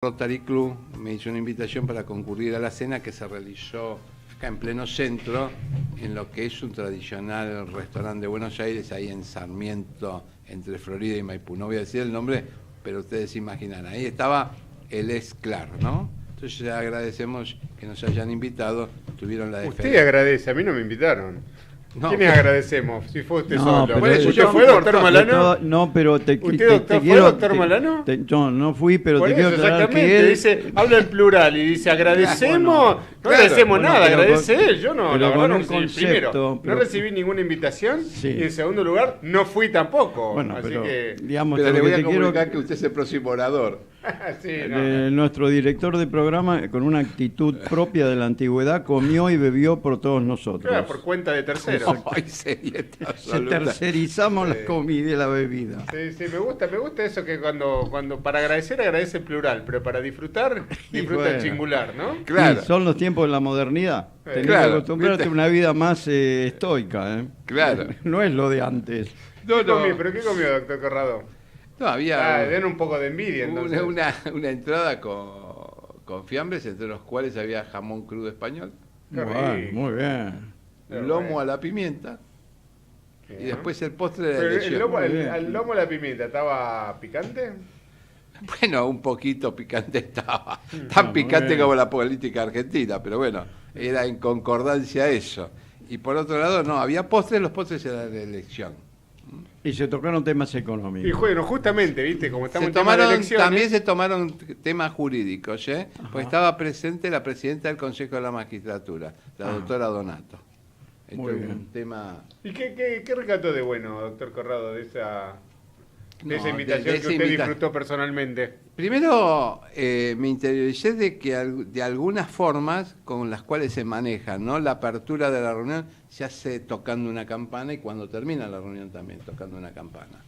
Rotary Club me hizo una invitación para concurrir a la cena que se realizó acá en pleno centro, en lo que es un tradicional restaurante de Buenos Aires, ahí en Sarmiento, entre Florida y Maipú. No voy a decir el nombre, pero ustedes se imaginan. Ahí estaba el Esclar, ¿no? Entonces agradecemos que nos hayan invitado, tuvieron la Usted deferencia. agradece, a mí no me invitaron. No, ¿Quiénes agradecemos? Si fue usted No, solo. pero ¿Usted yo- fue, doctor Malano? No, pero te ¿Usted, te doctor, quiero... fue, doctor Malano? Yo no fui, pero Por te eso, quiero aclarar exactamente, que él... dice, habla en plural y dice agradecemos, no claro, agradecemos bueno, nada, pero agradece con- él, yo no, pero la verdad con no un recibí, concepto, primero, pero- no recibí ninguna invitación Sí. y en segundo lugar, no fui tampoco, Bueno, así pero, que, digamos, pero lo le que voy a te quiero... comunicar que usted es el próximo orador. sí, no. Nuestro director de programa, con una actitud propia de la antigüedad, comió y bebió por todos nosotros. Claro, por cuenta de terceros. Ay, serieta Se absoluta. tercerizamos la comida y la bebida. Sí, sí, me gusta eso que cuando para agradecer agradece en plural, pero para disfrutar, disfruta en bueno. singular, ¿no? Claro. Sí, son los tiempos de la modernidad. Tenés Claro, que acostumbrarte ¿viste? a una vida más estoica. Claro. No es lo de antes. No, ¿Qué no, comió? ¿Pero qué comió, doctor Corrado? no, había Den un poco de envidia, entonces. una entrada con fiambres, entre los cuales había jamón crudo español, Qué Bueno, rico. muy bien. Qué lomo bueno. a la pimienta y Bien. después el postre de la Pero elección. lomo, Muy bien. el lomo a la pimienta, ¿estaba picante? Bueno, un poquito picante estaba, tan muy picante bien. como la política argentina, pero bueno, era en concordancia eso. Y por otro lado, no, había postres, los postres eran de elección. Y se tocaron temas Y económicos. bueno, justamente, ¿viste? Como estamos Se en tema de tomaron, elecciones. también se tomaron temas jurídicos, pues estaba presente la presidenta del Consejo de la Magistratura, la doctora Donato. Muy Entonces, bien. un tema... ¿Y qué rescató de bueno, doctor Corrado, de esa No, invitación de que esa usted invita- disfrutó personalmente? Primero, me interioricé de que de algunas formas con las cuales se maneja, ¿no? La apertura de la reunión se hace tocando una campana y cuando termina la reunión también tocando una campana.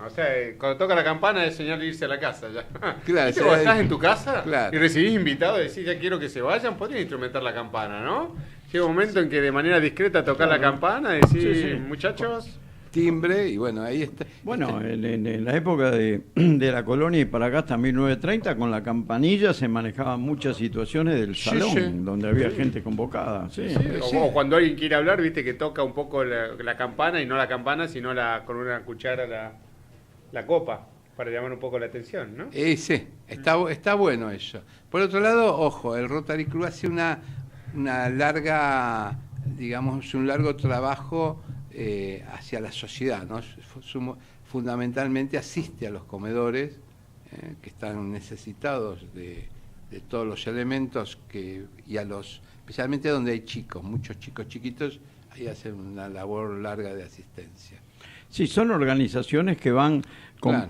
O sea, cuando toca la campana es señal de irse a la casa ya. Claro, ¿Viste sí, cuando estás en tu casa claro. y recibís invitados y decís ya quiero que se vayan? Podrían instrumentar la campana, ¿no? Llega un momento en que de manera discreta tocar la campana y decir, Sí, sí. muchachos... Timbre y bueno, ahí está. Bueno, en la época de la colonia y para acá hasta 1930, con la campanilla se manejaban muchas situaciones del Sí, salón, sí. donde había gente convocada. Sí. Sí. O cuando alguien quiere hablar, viste que toca un poco la campana y no la campana, sino con una cuchara la copa, para llamar un poco la atención, ¿no? Sí, está bueno eso. Por otro lado, ojo, el Rotary Club hace una larga, digamos, un largo trabajo hacia la sociedad, ¿no? Fundamentalmente asiste a los comedores que están necesitados de todos los elementos especialmente donde hay chicos, muchos chicos chiquitos, ahí hacen una labor larga de asistencia. Sí, son organizaciones que van, Claro.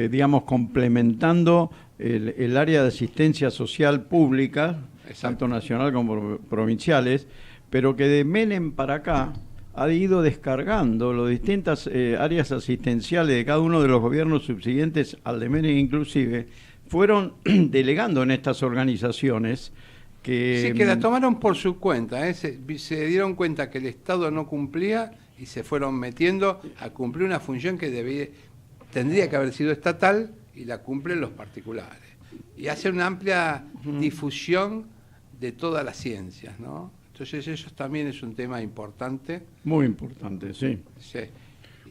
digamos, complementando el área de asistencia social pública, Exacto. tanto nacional como provinciales, pero que de Menem para acá ha ido descargando las distintas áreas asistenciales de cada uno de los gobiernos subsiguientes al de Menem inclusive, fueron delegando en estas organizaciones que... Sí, que la tomaron por su cuenta, se dieron cuenta que el Estado no cumplía y se fueron metiendo a cumplir una función que tendría que haber sido estatal y la cumplen los particulares. Y hace una amplia difusión de todas las ciencias, ¿no? Entonces eso también es un tema importante. Muy importante, sí. Sí.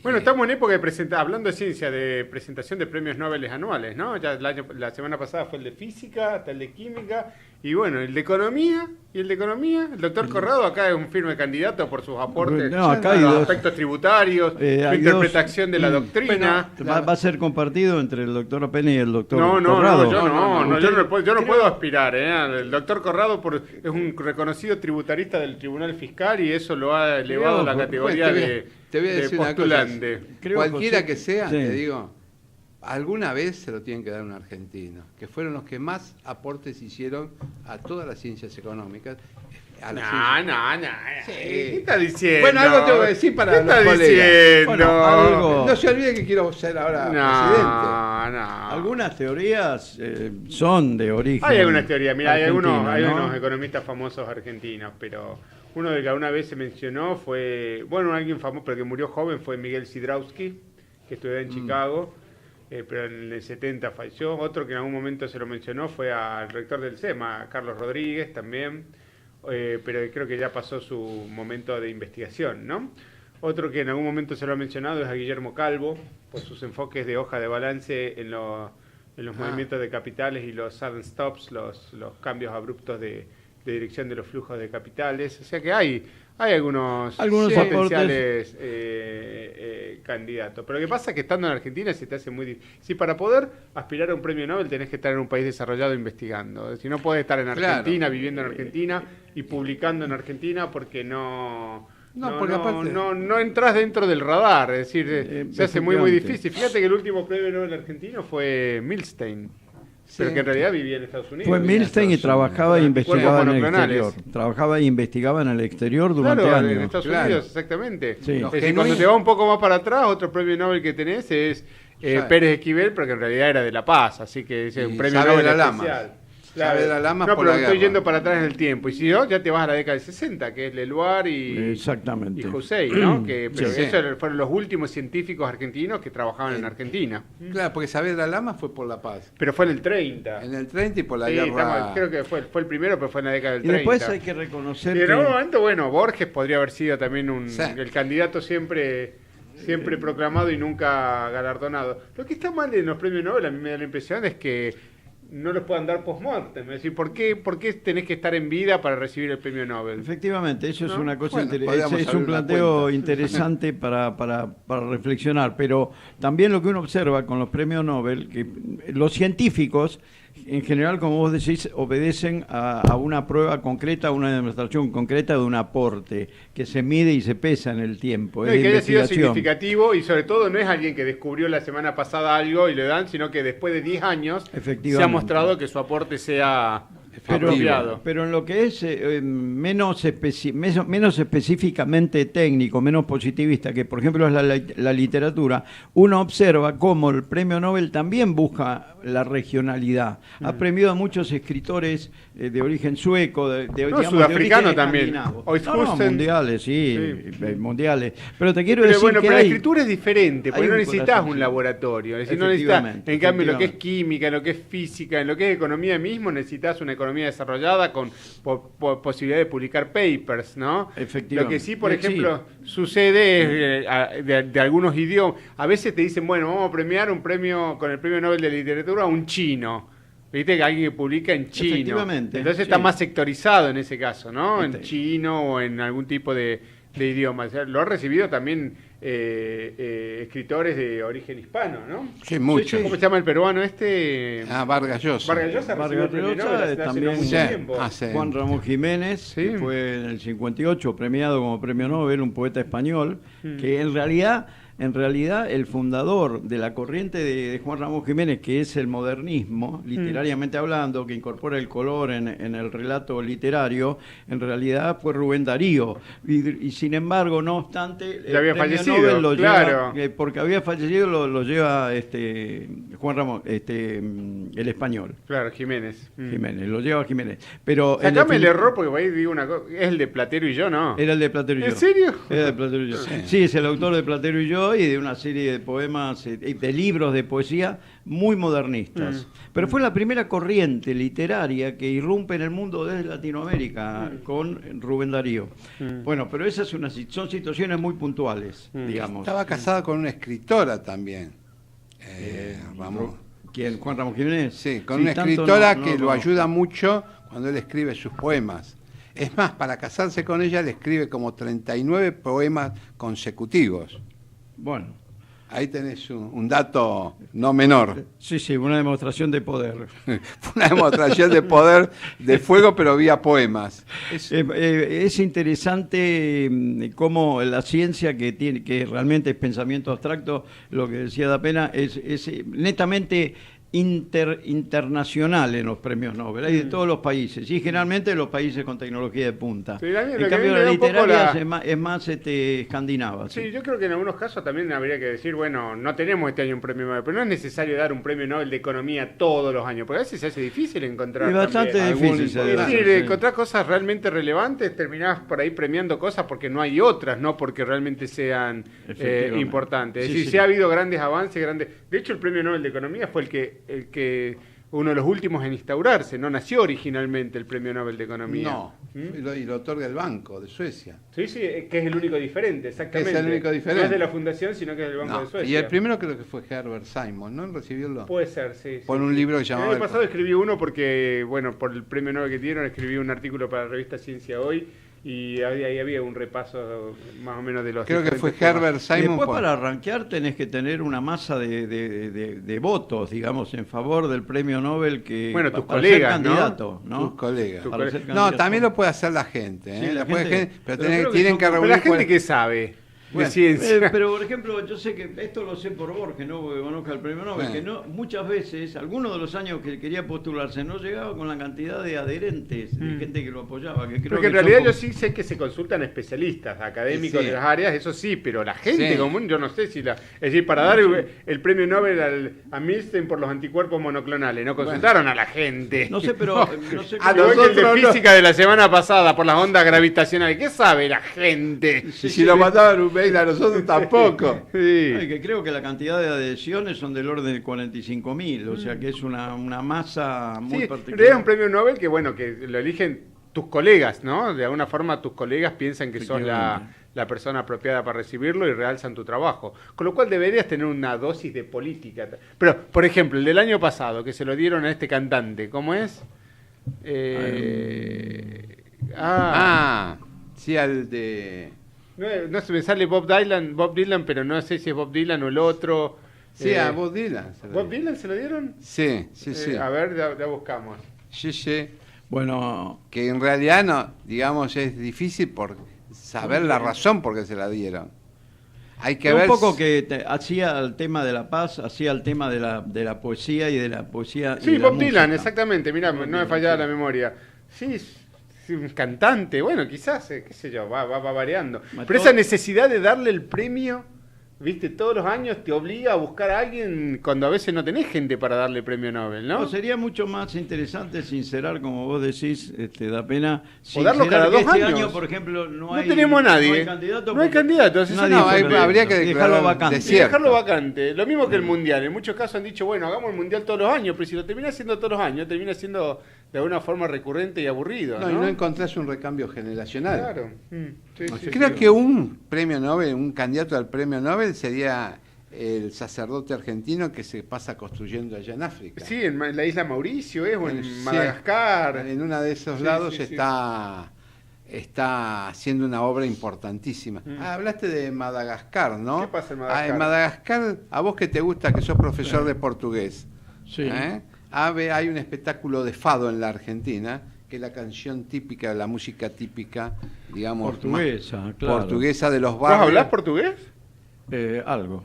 Bueno, estamos en época de hablando de ciencia, de presentación de premios Nobel anuales, ¿no? Ya la semana pasada fue el de física, hasta el de química, y bueno, el de economía, el doctor Corrado acá es un firme candidato por sus aportes No, acá a hay los dos. aspectos tributarios, su Hay interpretación dos. de la doctrina. Va a ser compartido entre el doctor Apena y el doctor No, Corrado. yo no Usted- puedo aspirar. El doctor Corrado es un reconocido tributarista del Tribunal Fiscal y eso lo ha elevado a la categoría Te voy a de decir una cosa. postulante. Creo, Cualquiera José, que sea, sí. te digo, alguna vez se lo tienen que dar a un argentino, que fueron los que más aportes hicieron a todas las ciencias económicas. A las ciencias- Sí. ¿Qué está diciendo? Bueno, algo tengo que decir para ¿Qué los está colegas. diciendo? Bueno, algo- No se olvide que quiero ser ahora presidente. No. Algunas teorías son de origen. Hay algunas teorías, mira, hay argentino, hay ¿no? unos economistas famosos argentinos, pero uno de que alguna vez se mencionó fue, bueno, alguien famoso, pero que murió joven, fue Miguel Sidrowski, que estudió en Chicago, pero en el 70 falleció. Otro que en algún momento se lo mencionó fue al rector del SEMA, Carlos Rodríguez también, pero creo que ya pasó su momento de investigación, ¿no? Otro que en algún momento se lo ha mencionado es a Guillermo Calvo, por sus enfoques de hoja de balance en los movimientos de capitales y los sudden stops, los cambios abruptos de dirección de los flujos de capitales. O sea que hay algunos potenciales candidatos. Pero lo que pasa es que estando en Argentina se te hace muy difícil. Si para poder aspirar a un premio Nobel tenés que estar en un país desarrollado investigando. Si no podés estar en Argentina, viviendo en Argentina y publicando en Argentina porque no entras dentro del radar, es decir, se hace muy difícil. Fíjate que el último premio Nobel argentino fue Milstein, pero que en realidad vivía en Estados Unidos. Fue Milstein y trabajaba e investigaba en el exterior. Trabajaba e investigaba en el exterior durante años. En Estados Unidos, exactamente. Sí. Es decir, cuando te va un poco más para atrás, otro premio Nobel que tenés es Pérez Esquivel, pero que en realidad era de La Paz, así que es un premio Nobel especial. Claro. No, pero estoy yendo para atrás en el tiempo. Y si no, ya te vas a la década del 60, que es Leluar y Hussein, ¿no? Pero esos fueron los últimos científicos argentinos que trabajaban en Argentina. Claro, porque Saavedra Lama fue por La Paz. Pero fue en el 30. En el 30 y por la guerra. Creo que fue el primero, pero fue en la década del 30. Y después hay que reconocer y en algún momento, bueno, Borges podría haber sido también el candidato siempre proclamado y nunca galardonado. Lo que está mal en los premios Nobel, a mí me da la impresión, es que no los puedan dar post-mortem. Es decir, ¿por qué tenés que estar en vida para recibir el premio Nobel? Efectivamente, eso es una cosa interesante, es un planteo interesante para reflexionar, pero también lo que uno observa con los premios Nobel, que los científicos, en general, como vos decís, obedecen a una prueba concreta, a una demostración concreta de un aporte que se mide y se pesa en el tiempo. Y que haya sido significativo y sobre todo no es alguien que descubrió la semana pasada algo y le dan, sino que después de 10 años se ha mostrado que su aporte sea apropiado. Pero en lo que es menos específicamente técnico, menos positivista, que por ejemplo es la literatura, uno observa cómo el premio Nobel también busca la regionalidad. Ha premiado a muchos escritores de origen sueco, sudafricano también. Mundiales, mundiales. Pero te quiero decir pero que la escritura es diferente, porque no necesitas un laboratorio. Es decir, no necesitas, en cambio, lo que es química, en lo que es física, en lo que es economía mismo, necesitas una economía desarrollada con posibilidad de publicar papers, ¿no? Lo que sí, por ejemplo, sucede de algunos idiomas. A veces te dicen, bueno, vamos a premiar con el premio Nobel de Literatura a un chino. Viste que alguien que publica en chino. Entonces está más sectorizado en ese caso, ¿no? En chino o en algún tipo de idioma. O sea, lo ha recibido también escritores de origen hispano, ¿no? Sí, muchos. ¿Cómo se llama el peruano Vargas Llosa. Vargas Llosa también. Juan Ramón Jiménez, que fue en el 58 premiado como premio Nobel, un poeta español, que en realidad el fundador de la corriente de Juan Ramón Jiménez, que es el modernismo, literariamente hablando, que incorpora el color en el relato literario, en realidad fue Rubén Darío. Y sin embargo, no obstante, ya había fallecido, Nobel lleva, porque había fallecido, lo lleva Juan Ramón, el español. Claro, Jiménez. Jiménez, lo lleva Jiménez. Pero sacame el error, porque ahí digo una cosa, es el de Platero y yo, ¿no? Era el de Platero y yo. ¿En serio? Era de Platero y yo. Sí, es el autor de Platero y yo, y de una serie de poemas, de libros de poesía muy modernistas. Pero fue la primera corriente literaria que irrumpe en el mundo desde Latinoamérica con Rubén Darío. Bueno, pero esas son situaciones muy puntuales, digamos. Estaba casada con una escritora también. ¿Quién? ¿Juan Ramón Jiménez? Sí, con una escritora que lo ayuda mucho cuando él escribe sus poemas. Es más, para casarse con ella le escribe como 39 poemas consecutivos. Bueno, ahí tenés un dato no menor. Sí, una demostración de poder. Una demostración de poder de fuego, pero vía poemas. Es interesante cómo la ciencia que realmente es pensamiento abstracto, lo que decía Da Pena, es netamente internacional en los premios Nobel, hay de todos los países, y generalmente los países con tecnología de punta. Sí, Daniel, en lo que cambio, a mí me la da un poco literaria es más escandinava. Sí, yo creo que en algunos casos también habría que decir, bueno, no tenemos este año un premio Nobel, pero no es necesario dar un premio Nobel de economía todos los años, porque a veces se hace difícil encontrar. Es bastante difícil. Encontrar cosas realmente relevantes, terminás por ahí premiando cosas porque no hay otras, no porque realmente sean importantes. Es decir, sí ha habido grandes avances, grandes. De hecho, el premio Nobel de Economía fue el que uno de los últimos en instaurarse, no nació originalmente el premio Nobel de Economía. No, y lo otorga el Banco de Suecia. Sí, que es el único diferente, exactamente. Es el único diferente. No es de la fundación, sino que es del Banco de Suecia. Y el primero creo que fue Herbert Simon, ¿no? ¿Recibió? Puede ser, sí. Por un libro que llamaba... El año pasado escribí uno porque, bueno, por el premio Nobel que dieron, escribí un artículo para la revista Ciencia Hoy, y ahí había un repaso más o menos de los... Creo que fue Herbert Simon. Y después para rankear tenés que tener una masa de votos, digamos, en favor del premio Nobel que... Bueno, tus para colegas, ser candidato, ¿no? Tus colegas. Para ser No, candidato. también lo puede hacer la gente. Sí, la Puede gente- pero pero tienen que Pero reunir... la gente que sabe Bueno, de ciencia. Pero, por ejemplo, yo sé que esto lo sé por Borges, no porque conozca el premio Nobel, Bueno. que no, muchas veces, algunos de los años que quería postularse, no llegaba con la cantidad de adherentes, de gente que lo apoyaba. Que creo Porque que en realidad son yo sí sé que se consultan especialistas, académicos Sí. de las áreas, eso sí, pero la gente Sí. común, yo no sé si la... Es decir, para dar el premio Nobel a Milstein por los anticuerpos monoclonales, no consultaron a la gente. No sé, pero no sé A cómo- lo que el de nosotros no. física de la semana pasada por las ondas gravitacionales, ¿qué sabe la gente? Y si lo mandaban un mail a nosotros tampoco. Sí. Ay, que creo que la cantidad de adhesiones son del orden de 45.000, o sea que es una masa muy Sí, en particular. realidad es un premio Nobel que, bueno, que lo eligen tus colegas, ¿no? De alguna forma tus colegas piensan que sos la persona apropiada para recibirlo y realzan tu trabajo. Con lo cual deberías tener una dosis de política. Pero, por ejemplo, el del año pasado, que se lo dieron a este cantante, ¿cómo es? Sí, al de... No se me sale Bob Dylan, pero no sé si es Bob Dylan o el otro. Sí, a Bob Dylan. ¿Bob Dylan se lo dieron? Sí. A ver, ya buscamos. Sí. Bueno, Que en realidad, no, digamos, es difícil por saber la razón por qué se la dieron. Hay que un ver... poco que hacía el tema de la paz, hacía el tema de la poesía y de la poesía. y Sí, de la Bob Dylan, música. exactamente. Mirá, Bob no me Dylan, fallaba sí. la memoria. Sí, un cantante, bueno, quizás, qué sé yo, va variando. Mató. Pero esa necesidad de darle el premio, viste, todos los años te obliga a buscar a alguien cuando a veces no tenés gente para darle premio Nobel, ¿no? No, sería mucho más interesante sincerar, como vos decís, da pena. O darlo sincerar cada que 2 este años. año, por ejemplo, no hay tenemos a nadie. No hay candidato. No hay porque candidatos, eso nadie no, fue habría candidato. que Dejarlo declarar vacante. Sí, desierto. dejarlo vacante. Lo mismo que el mundial. En muchos casos han dicho, bueno, hagamos el mundial todos los años, pero si lo termina haciendo todos los años, termina siendo de alguna forma recurrente y aburrido. No, y no encontrás un recambio generacional. Claro. Sí. Creo que un premio Nobel, un candidato al premio Nobel sería el sacerdote argentino que se pasa construyendo allá en África. Sí, en la isla Mauricio, o en Sí, Madagascar. en uno de esos Sí, lados sí. está haciendo una obra importantísima. Hablaste de Madagascar, ¿no? ¿Qué pasa en Madagascar? En Madagascar, a vos que te gusta, que sos profesor de portugués, Sí. hay un espectáculo de fado en la Argentina, que es la canción típica, la música típica, digamos, Portuguesa, claro. portuguesa de los ¿Vos barrios. hablás portugués? Algo.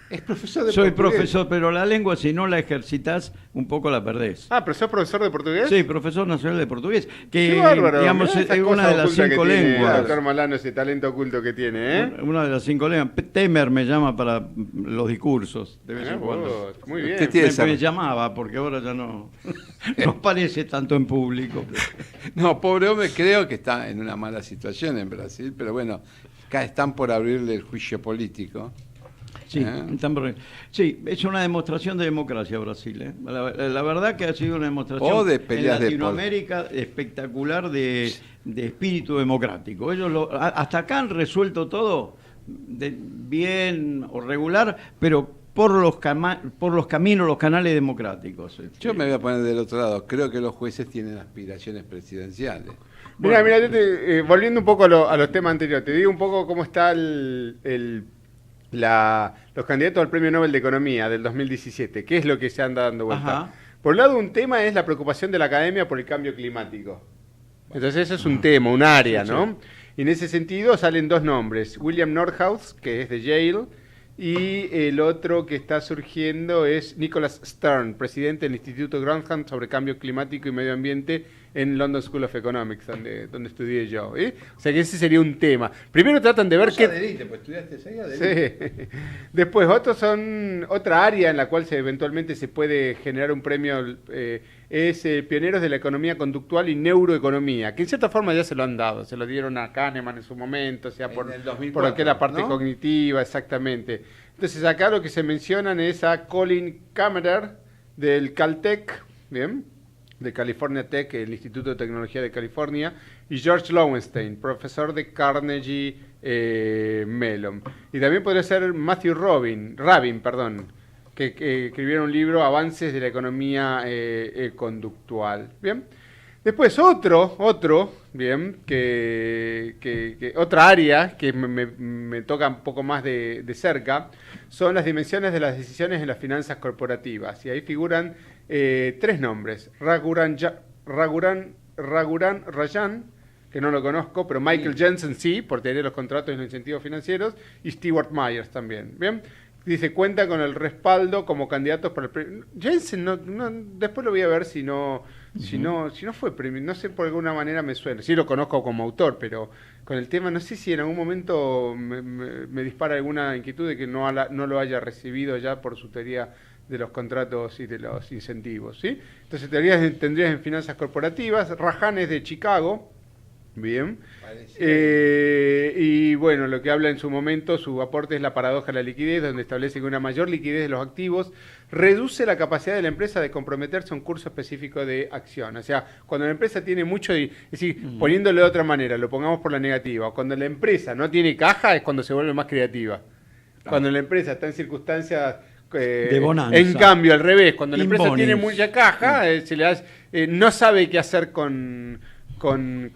Es profesor de Soy portugués. profesor, pero la lengua, si no la ejercitas, un poco la perdés. Ah, pero sos profesor de portugués. Sí, profesor nacional de portugués, Qué que bárbaro. digamos Mirá es esa una cosa de las oculta que 5 tiene el lenguas. doctor Malano, ese talento oculto que tiene, ¿eh? Una de las 5 lenguas. Temer me llama para los discursos de vez Ah, en cuando. vos, muy bien. Usted tiene esa- Me llamaba porque ahora ya no aparece tanto en público. No, pobre hombre, creo que está en una mala situación en Brasil, pero bueno, acá están por abrirle el juicio político. Sí, sí, es una demostración de democracia Brasil. ¿Eh? La verdad que ha sido una demostración O de peleas en de Latinoamérica espectacular de espíritu democrático. Ellos hasta acá han resuelto todo bien o regular, pero por los caminos, los canales democráticos. Yo me voy a poner del otro lado. Creo que los jueces tienen aspiraciones presidenciales. Mira, yo volviendo un poco a los temas anteriores, te digo un poco cómo está los candidatos al Premio Nobel de Economía del 2017. ¿Qué es lo que se anda dando vuelta? Ajá. Por un lado, un tema es la preocupación de la academia por el cambio climático. Entonces, eso es un tema, un área, ¿no? Y en ese sentido salen 2 nombres. William Nordhaus, que es de Yale, Y el otro que está surgiendo es Nicholas Stern, presidente del Instituto Grantham sobre Cambio Climático y Medio Ambiente en London School of Economics, donde estudié yo. O sea que ese sería un tema. Primero tratan de ver qué... Adherite, pues estudiaste ahí, adherite. Sí. Después otros son otra área en la cual eventualmente se puede generar un premio, es pioneros de la economía conductual y neuroeconomía, que en cierta forma ya se lo han dado, se lo dieron a Kahneman en su momento, o sea, por lo que es la parte cognitiva, exactamente. Entonces acá lo que se mencionan es a Colin Kammerer del Caltech, ¿bien?, de California Tech, el Instituto de Tecnología de California, y George Lowenstein, profesor de Carnegie Mellon. Y también podría ser Matthew Rabin, que escribieron un libro, Avances de la Economía Conductual. Bien. Después otro, bien, que otra área que me toca un poco más de cerca, son las dimensiones de las decisiones en las finanzas corporativas. Y ahí figuran 3 nombres. Raghuram Rajan, que no lo conozco, pero Michael Jensen sí, por tener los contratos y los incentivos financieros, y Stewart Myers también. Bien. Dice, cuenta con el respaldo como candidatos para el premio. Jensen, después lo voy a ver si no fue premio, no sé, por alguna manera me suena. Sí lo conozco como autor, pero con el tema no sé si en algún momento me dispara alguna inquietud de que no lo haya recibido ya por su teoría de los contratos y de los incentivos, ¿sí? Entonces tendrías en finanzas corporativas. Rajan es de Chicago. Bien. Y bueno, lo que habla en su momento, su aporte es la paradoja de la liquidez, donde establece que una mayor liquidez de los activos reduce la capacidad de la empresa de comprometerse a un curso específico de acción. O sea, cuando la empresa tiene mucho, es decir, poniéndolo de otra manera, lo pongamos por la negativa, cuando la empresa no tiene caja es cuando se vuelve más creativa. Cuando la empresa está en circunstancias de bonanza. En cambio, al revés, cuando la empresa tiene mucha caja, no sabe qué hacer con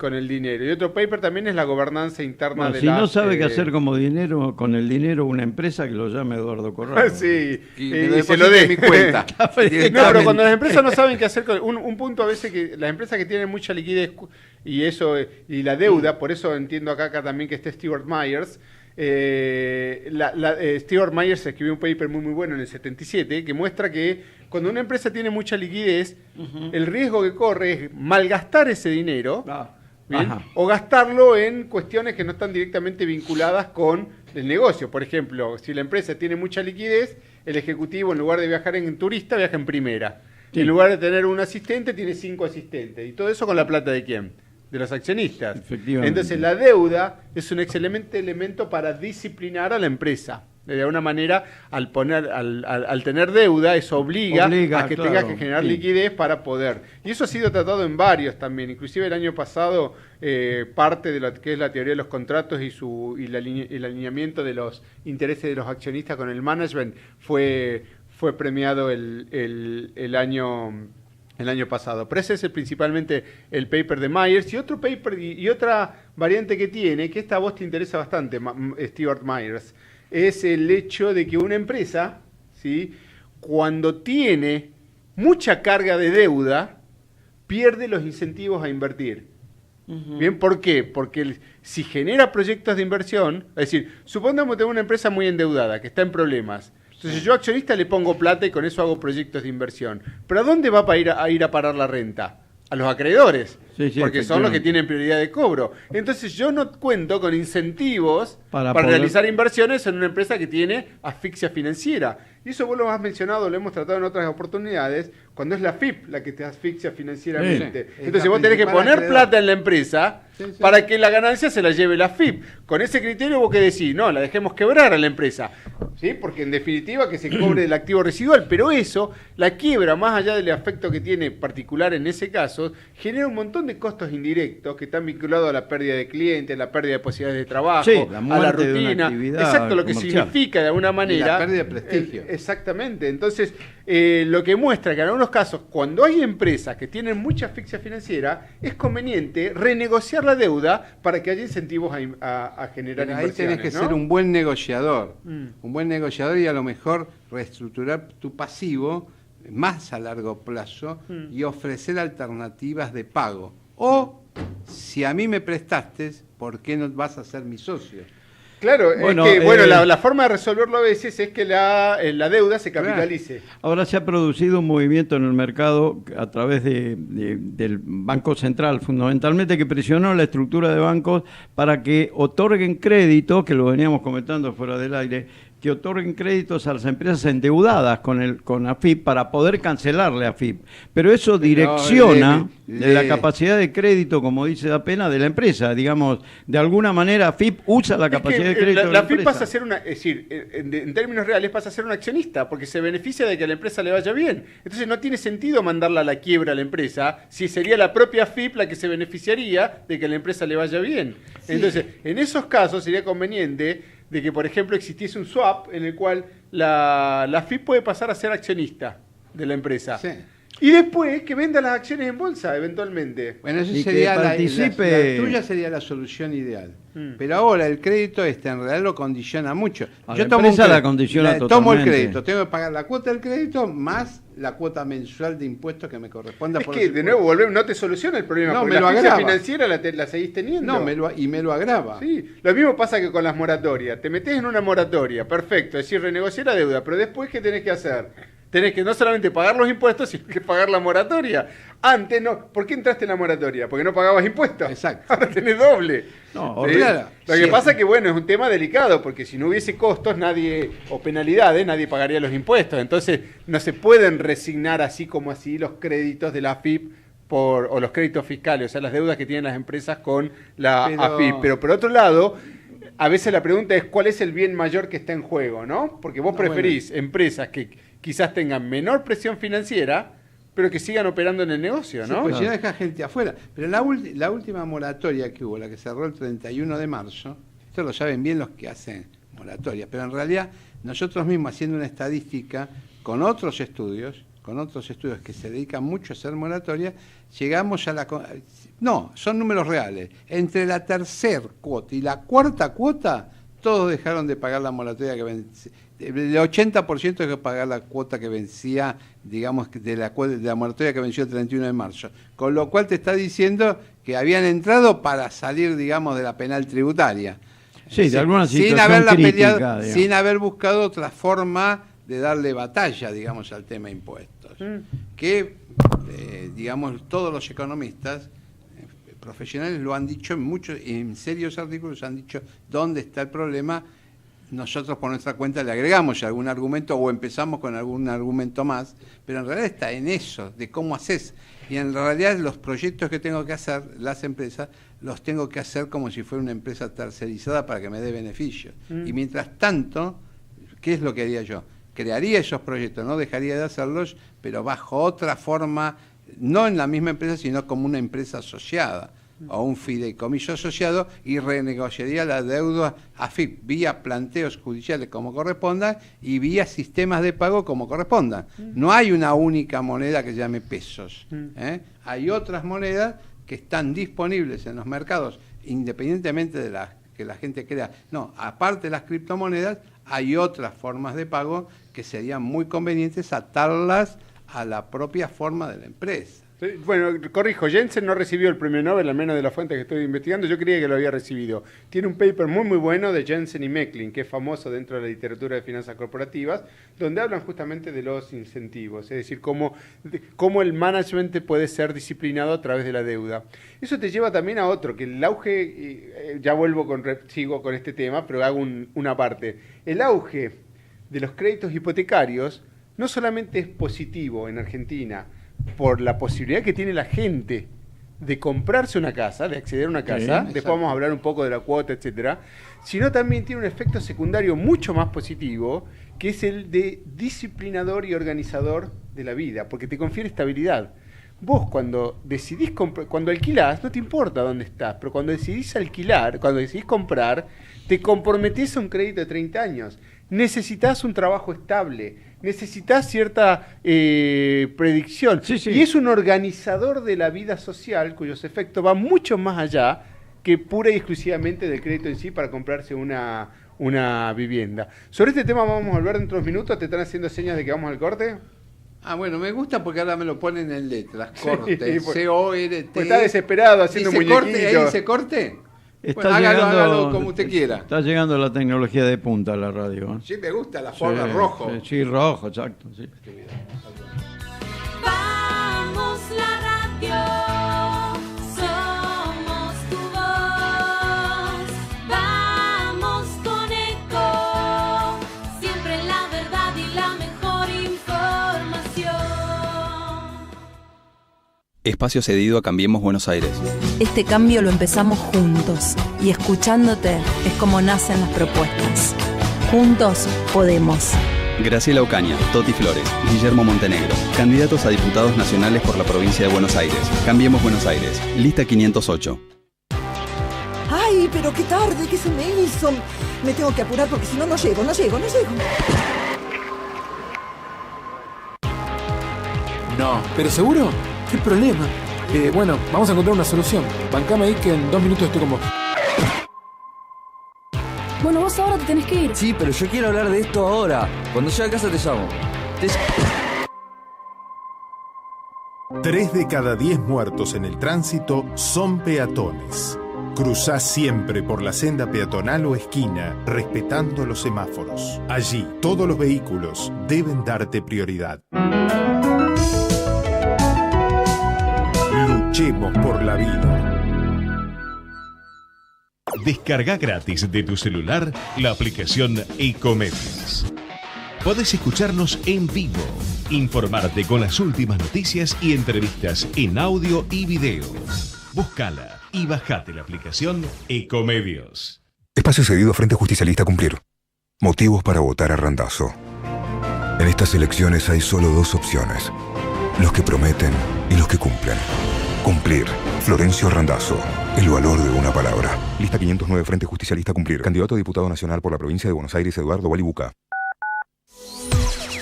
el dinero. Y otro paper también es la gobernanza interna de si no sabe qué hacer con el dinero una empresa, que lo llame Eduardo Corrado. Sí, y se lo dé mi cuenta. No, pero cuando las empresas no saben qué hacer con un punto a veces que las empresas que tienen mucha liquidez y la deuda, por eso entiendo acá también que esté Stewart Myers. Stewart Myers escribió un paper muy bueno en el 77 que muestra que cuando una empresa tiene mucha liquidez, el riesgo que corre es malgastar ese dinero, ¿bien?, o gastarlo en cuestiones que no están directamente vinculadas con el negocio. Por ejemplo, si la empresa tiene mucha liquidez, el ejecutivo, en lugar de viajar en turista, viaja en primera. Sí. En lugar de tener un asistente, tiene 5 asistentes. ¿Y todo eso con la plata de quién? De los accionistas. Entonces la deuda es un excelente elemento para disciplinar a la empresa. De alguna manera, al tener deuda, eso obliga a que tenga que generar liquidez para poder. Y eso ha sido tratado en varios también. Inclusive el año pasado, parte de lo que es la teoría de los contratos y el alineamiento de los intereses de los accionistas con el management fue premiado el año pasado. Pero ese es principalmente el paper de Myers. Y otro paper y otra variante que tiene, que esta a vos te interesa bastante, Stewart Myers, es el hecho de que una empresa, ¿sí?, cuando tiene mucha carga de deuda, pierde los incentivos a invertir. ¿Bien? ¿Por qué? Porque si genera proyectos de inversión, es decir, supongamos que tengo una empresa muy endeudada, que está en problemas. Entonces yo accionista le pongo plata y con eso hago proyectos de inversión. ¿Pero a dónde va a ir a parar la renta? A los acreedores, porque son los que tienen prioridad de cobro. Entonces yo no cuento con incentivos para realizar inversiones en una empresa que tiene asfixia financiera. Y eso vos lo has mencionado, lo hemos tratado en otras oportunidades, cuando es la FIP la que te asfixia financieramente. Entonces vos tenés que poner plata en la empresa para que la ganancia se la lleve la FIP. Con ese criterio vos que decís, no, la dejemos quebrar a la empresa. ¿Sí? Porque en definitiva que se cobre del activo residual, pero eso, la quiebra, más allá del efecto que tiene particular en ese caso, genera un montón de costos indirectos que están vinculados a la pérdida de clientes, la pérdida de posibilidades de trabajo, a la rutina. Exacto, lo que significa de alguna manera. Y la pérdida de prestigio. Exactamente. Entonces, lo que muestra que en algunos casos, cuando hay empresas que tienen mucha asfixia financiera, es conveniente renegociar la deuda para que haya incentivos a generar inversiones. Ahí tenés que ser un buen negociador. Un buen negociador y a lo mejor reestructurar tu pasivo más a largo plazo y ofrecer alternativas de pago. O, si a mí me prestaste, ¿por qué no vas a ser mi socio? Claro, Bueno, es que la forma de resolverlo a veces es que la deuda se capitalice. Ahora se ha producido un movimiento en el mercado a través del Banco Central, fundamentalmente, que presionó la estructura de bancos para que otorguen crédito, que lo veníamos comentando fuera del aire, que otorguen créditos a las empresas endeudadas con AFIP para poder cancelarle a AFIP. Pero eso direcciona la capacidad de crédito, como dice Da Pena, de la empresa. Digamos, de alguna manera AFIP usa la capacidad de crédito de la AFIP empresa. pasa a ser es decir, en términos reales pasa a ser un accionista, porque se beneficia de que a la empresa le vaya bien. Entonces no tiene sentido mandarla a la quiebra a la empresa, si sería la propia AFIP la que se beneficiaría de que a la empresa le vaya bien. Sí. Entonces, en esos casos sería conveniente de que, por ejemplo, existiese un swap en el cual la AFIP puede pasar a ser accionista de la empresa. Sí. Y después que venda las acciones en bolsa, eventualmente. Bueno, eso sería la tuya sería la solución ideal. Pero ahora el crédito en realidad lo condiciona mucho. Yo tomo el crédito, tengo que pagar la cuota del crédito más la cuota mensual de impuestos que me corresponda. Es que de nuevo no te soluciona el problema, porque la crisis financiera la seguís teniendo. No, me lo agrava. Sí, lo mismo pasa que con las moratorias. Te metés en una moratoria, perfecto, es decir, renegociar la deuda, pero después, ¿qué tenés que hacer? Tenés que no solamente pagar los impuestos, sino que pagar la moratoria. Antes no. ¿Por qué entraste en la moratoria? Porque no pagabas impuestos. Exacto. Ahora tenés doble. No, ¿sí? Claro. Lo que pasa es que, bueno, es un tema delicado, porque si no hubiese costos o penalidades, nadie pagaría los impuestos. Entonces, no se pueden resignar así como así los créditos de la AFIP o los créditos fiscales, o sea, las deudas que tienen las empresas con la AFIP. Pero por otro lado, a veces la pregunta es cuál es el bien mayor que está en juego, ¿no? Porque vos preferís empresas que quizás tengan menor presión financiera, pero que sigan operando en el negocio, ¿no? Sí, pues si no deja gente afuera. Pero la última moratoria que hubo, la que cerró el 31 de marzo, esto lo saben bien los que hacen moratoria, pero en realidad nosotros mismos haciendo una estadística con otros estudios que se dedican mucho a hacer moratoria, llegamos a no, son números reales. Entre la tercera cuota y la cuarta cuota, todos dejaron de pagar la moratoria que vencía. El 80% hay que pagar la cuota que vencía, digamos, de la moratoria que venció el 31 de marzo. Con lo cual te está diciendo que habían entrado para salir, digamos, de la penal tributaria. Sí, de alguna situación crítica, sin haber buscado otra forma de darle batalla, digamos, al tema impuestos. Que, digamos, todos los economistas profesionales lo han dicho en serios artículos, han dicho dónde está el problema. Nosotros por nuestra cuenta le agregamos algún argumento o empezamos con algún argumento más, pero en realidad está en eso, de cómo haces. Y en realidad los proyectos que tengo que hacer, las empresas, los tengo que hacer como si fuera una empresa tercerizada para que me dé beneficios. Y mientras tanto, ¿qué es lo que haría yo? Crearía esos proyectos, no dejaría de hacerlos, pero bajo otra forma, no en la misma empresa, sino como una empresa asociada o un fideicomiso asociado, y renegociaría la deuda AFIP vía planteos judiciales como correspondan y vía sistemas de pago como correspondan. No hay una única moneda que se llame pesos. Hay otras monedas que están disponibles en los mercados, independientemente de que la gente crea. No, aparte de las criptomonedas, hay otras formas de pago que serían muy convenientes atarlas a la propia forma de la empresa. Bueno, corrijo, Jensen no recibió el premio Nobel, al menos de la fuente que estoy investigando, yo creía que lo había recibido. Tiene un paper muy muy bueno de Jensen y Meklin, que es famoso dentro de la literatura de finanzas corporativas, donde hablan justamente de los incentivos, es decir, cómo el management puede ser disciplinado a través de la deuda. Eso te lleva también a otro, que el auge, ya sigo con este tema, pero hago una parte. El auge de los créditos hipotecarios no solamente es positivo en Argentina, por la posibilidad que tiene la gente de comprarse una casa, de acceder a una casa, después vamos a hablar un poco de la cuota, etcétera, sino también tiene un efecto secundario mucho más positivo, que es el de disciplinador y organizador de la vida, porque te confiere estabilidad. Vos cuando decidís cuando alquilás, no te importa dónde estás, pero cuando decidís alquilar, cuando decidís comprar, te comprometés a un crédito de 30 años. Necesitas un trabajo estable, necesitas cierta predicción. Y es un organizador de la vida social cuyos efectos van mucho más allá que pura y exclusivamente del crédito en sí para comprarse una vivienda. Sobre este tema vamos a hablar dentro de unos minutos. ¿Te están haciendo señas de que vamos al corte? Ah, bueno, me gusta porque ahora me lo ponen en letras. Corte, C-O-R-T. Pues está desesperado haciendo muñequitos. Corte, ¿ahí dice corte? Está Bueno, llegando, hágalo como usted quiera. Está llegando la tecnología de punta a la radio. Sí, me gusta la forma rojo. Sí, rojo, exacto. Sí. Vamos la radio, somos tu voz. Vamos con Eco, siempre la verdad y la mejor información. Espacio cedido a Cambiemos Buenos Aires. Este cambio lo empezamos juntos y escuchándote es como nacen las propuestas. Juntos podemos. Graciela Ocaña, Toti Flores, Guillermo Montenegro, candidatos a diputados nacionales por la provincia de Buenos Aires. Cambiemos Buenos Aires, lista 508. ¡Ay, pero qué tarde! ¿Qué se me hizo? Me tengo que apurar porque si no, no llego. No, ¿pero seguro? ¿Qué problema? Bueno, vamos a encontrar una solución. Bancame ahí que en 2 minutos estoy con vos. Bueno, vos ahora te tenés que ir. Sí, pero yo quiero hablar de esto ahora. Cuando llegue a casa te llamo. 3 de cada 10 muertos en el tránsito son peatones. Cruzá siempre por la senda peatonal o esquina, respetando los semáforos. Allí, todos los vehículos deben darte prioridad. Luchemos por la vida. Descarga gratis de tu celular la aplicación Ecomedios. Podés escucharnos en vivo, informarte con las últimas noticias y entrevistas en audio y video. Búscala y bajate la aplicación Ecomedios. Espacio cedido a Frente Justicialista Cumplir. Motivos para votar a Randazzo. En estas elecciones hay solo 2 opciones: los que prometen y los que cumplen. Cumplir. Florencio Randazzo. El valor de una palabra. Lista 509, Frente Justicialista Cumplir. Candidato a diputado nacional por la provincia de Buenos Aires, Eduardo Walibuca.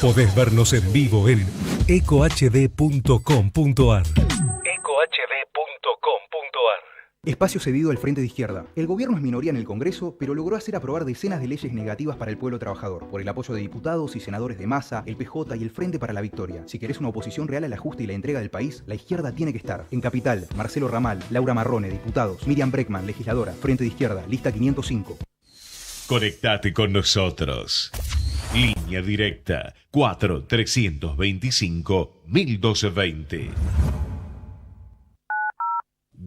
Podés vernos en vivo en ecohd.com.ar. Espacio cedido al Frente de Izquierda. El gobierno es minoría en el Congreso, pero logró hacer aprobar decenas de leyes negativas para el pueblo trabajador, por el apoyo de diputados y senadores de Massa, el PJ y el Frente para la Victoria. Si querés una oposición real al ajuste y la entrega del país, la izquierda tiene que estar. En Capital, Marcelo Ramal, Laura Marrone, diputados, Miriam Breckman, legisladora, Frente de Izquierda, lista 505. Conectate con nosotros. Línea directa 4-325-1220.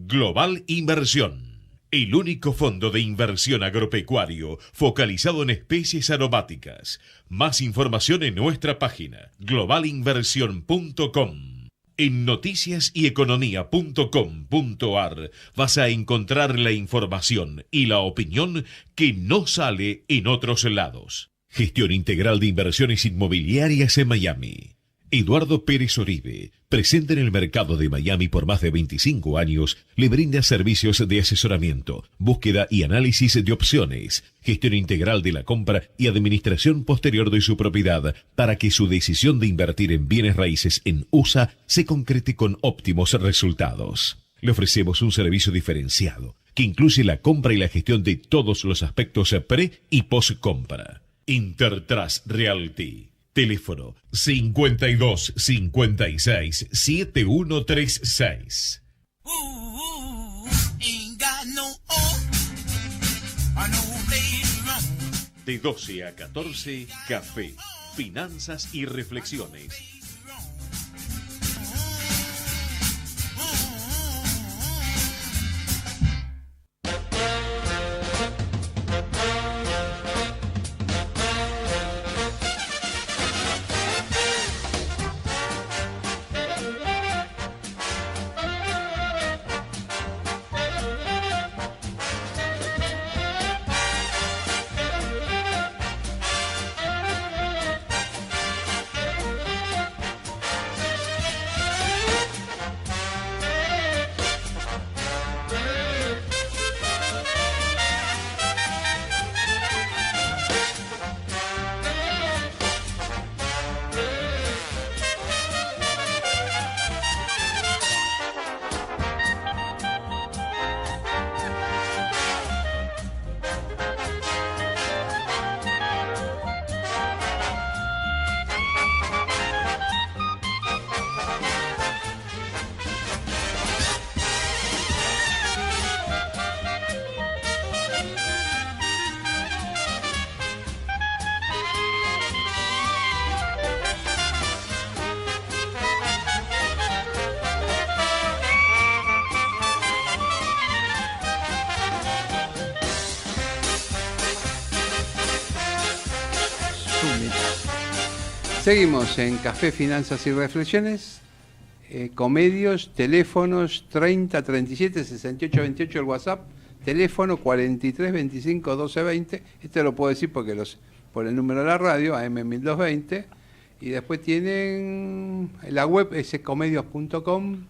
Global Inversión, el único fondo de inversión agropecuario focalizado en especies aromáticas. Más información en nuestra página globalinversión.com. En noticiasyeconomía.com.ar vas a encontrar la información y la opinión que no sale en otros lados. Gestión integral de inversiones inmobiliarias en Miami. Eduardo Pérez Oribe, presente en el mercado de Miami por más de 25 años, le brinda servicios de asesoramiento, búsqueda y análisis de opciones, gestión integral de la compra y administración posterior de su propiedad para que su decisión de invertir en bienes raíces en USA se concrete con óptimos resultados. Le ofrecemos un servicio diferenciado que incluye la compra y la gestión de todos los aspectos pre y post compra. Intertrust Realty. Teléfono 52 56 7136. De 12 a 14, café, finanzas y reflexiones. Seguimos en Café, Finanzas y Reflexiones. Comedios, teléfonos 30 37 68 28 el WhatsApp, teléfono 43 25 12 20. Este lo puedo decir porque por el número de la radio, AM 1220. Y después tienen la web, ecomedios.com,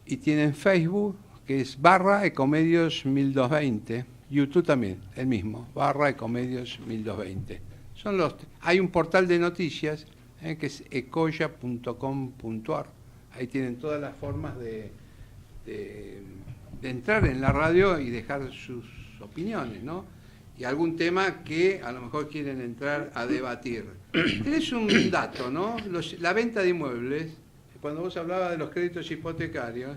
y tienen Facebook, que es /Ecomedios 1220. YouTube también, el mismo, /Ecomedios 1220. Hay un portal de noticias que es ecoya.com.ar. Ahí tienen todas las formas de entrar en la radio y dejar sus opiniones, ¿no? Y algún tema que a lo mejor quieren entrar a debatir. Tenés un dato, ¿no? La venta de inmuebles, cuando vos hablabas de los créditos hipotecarios,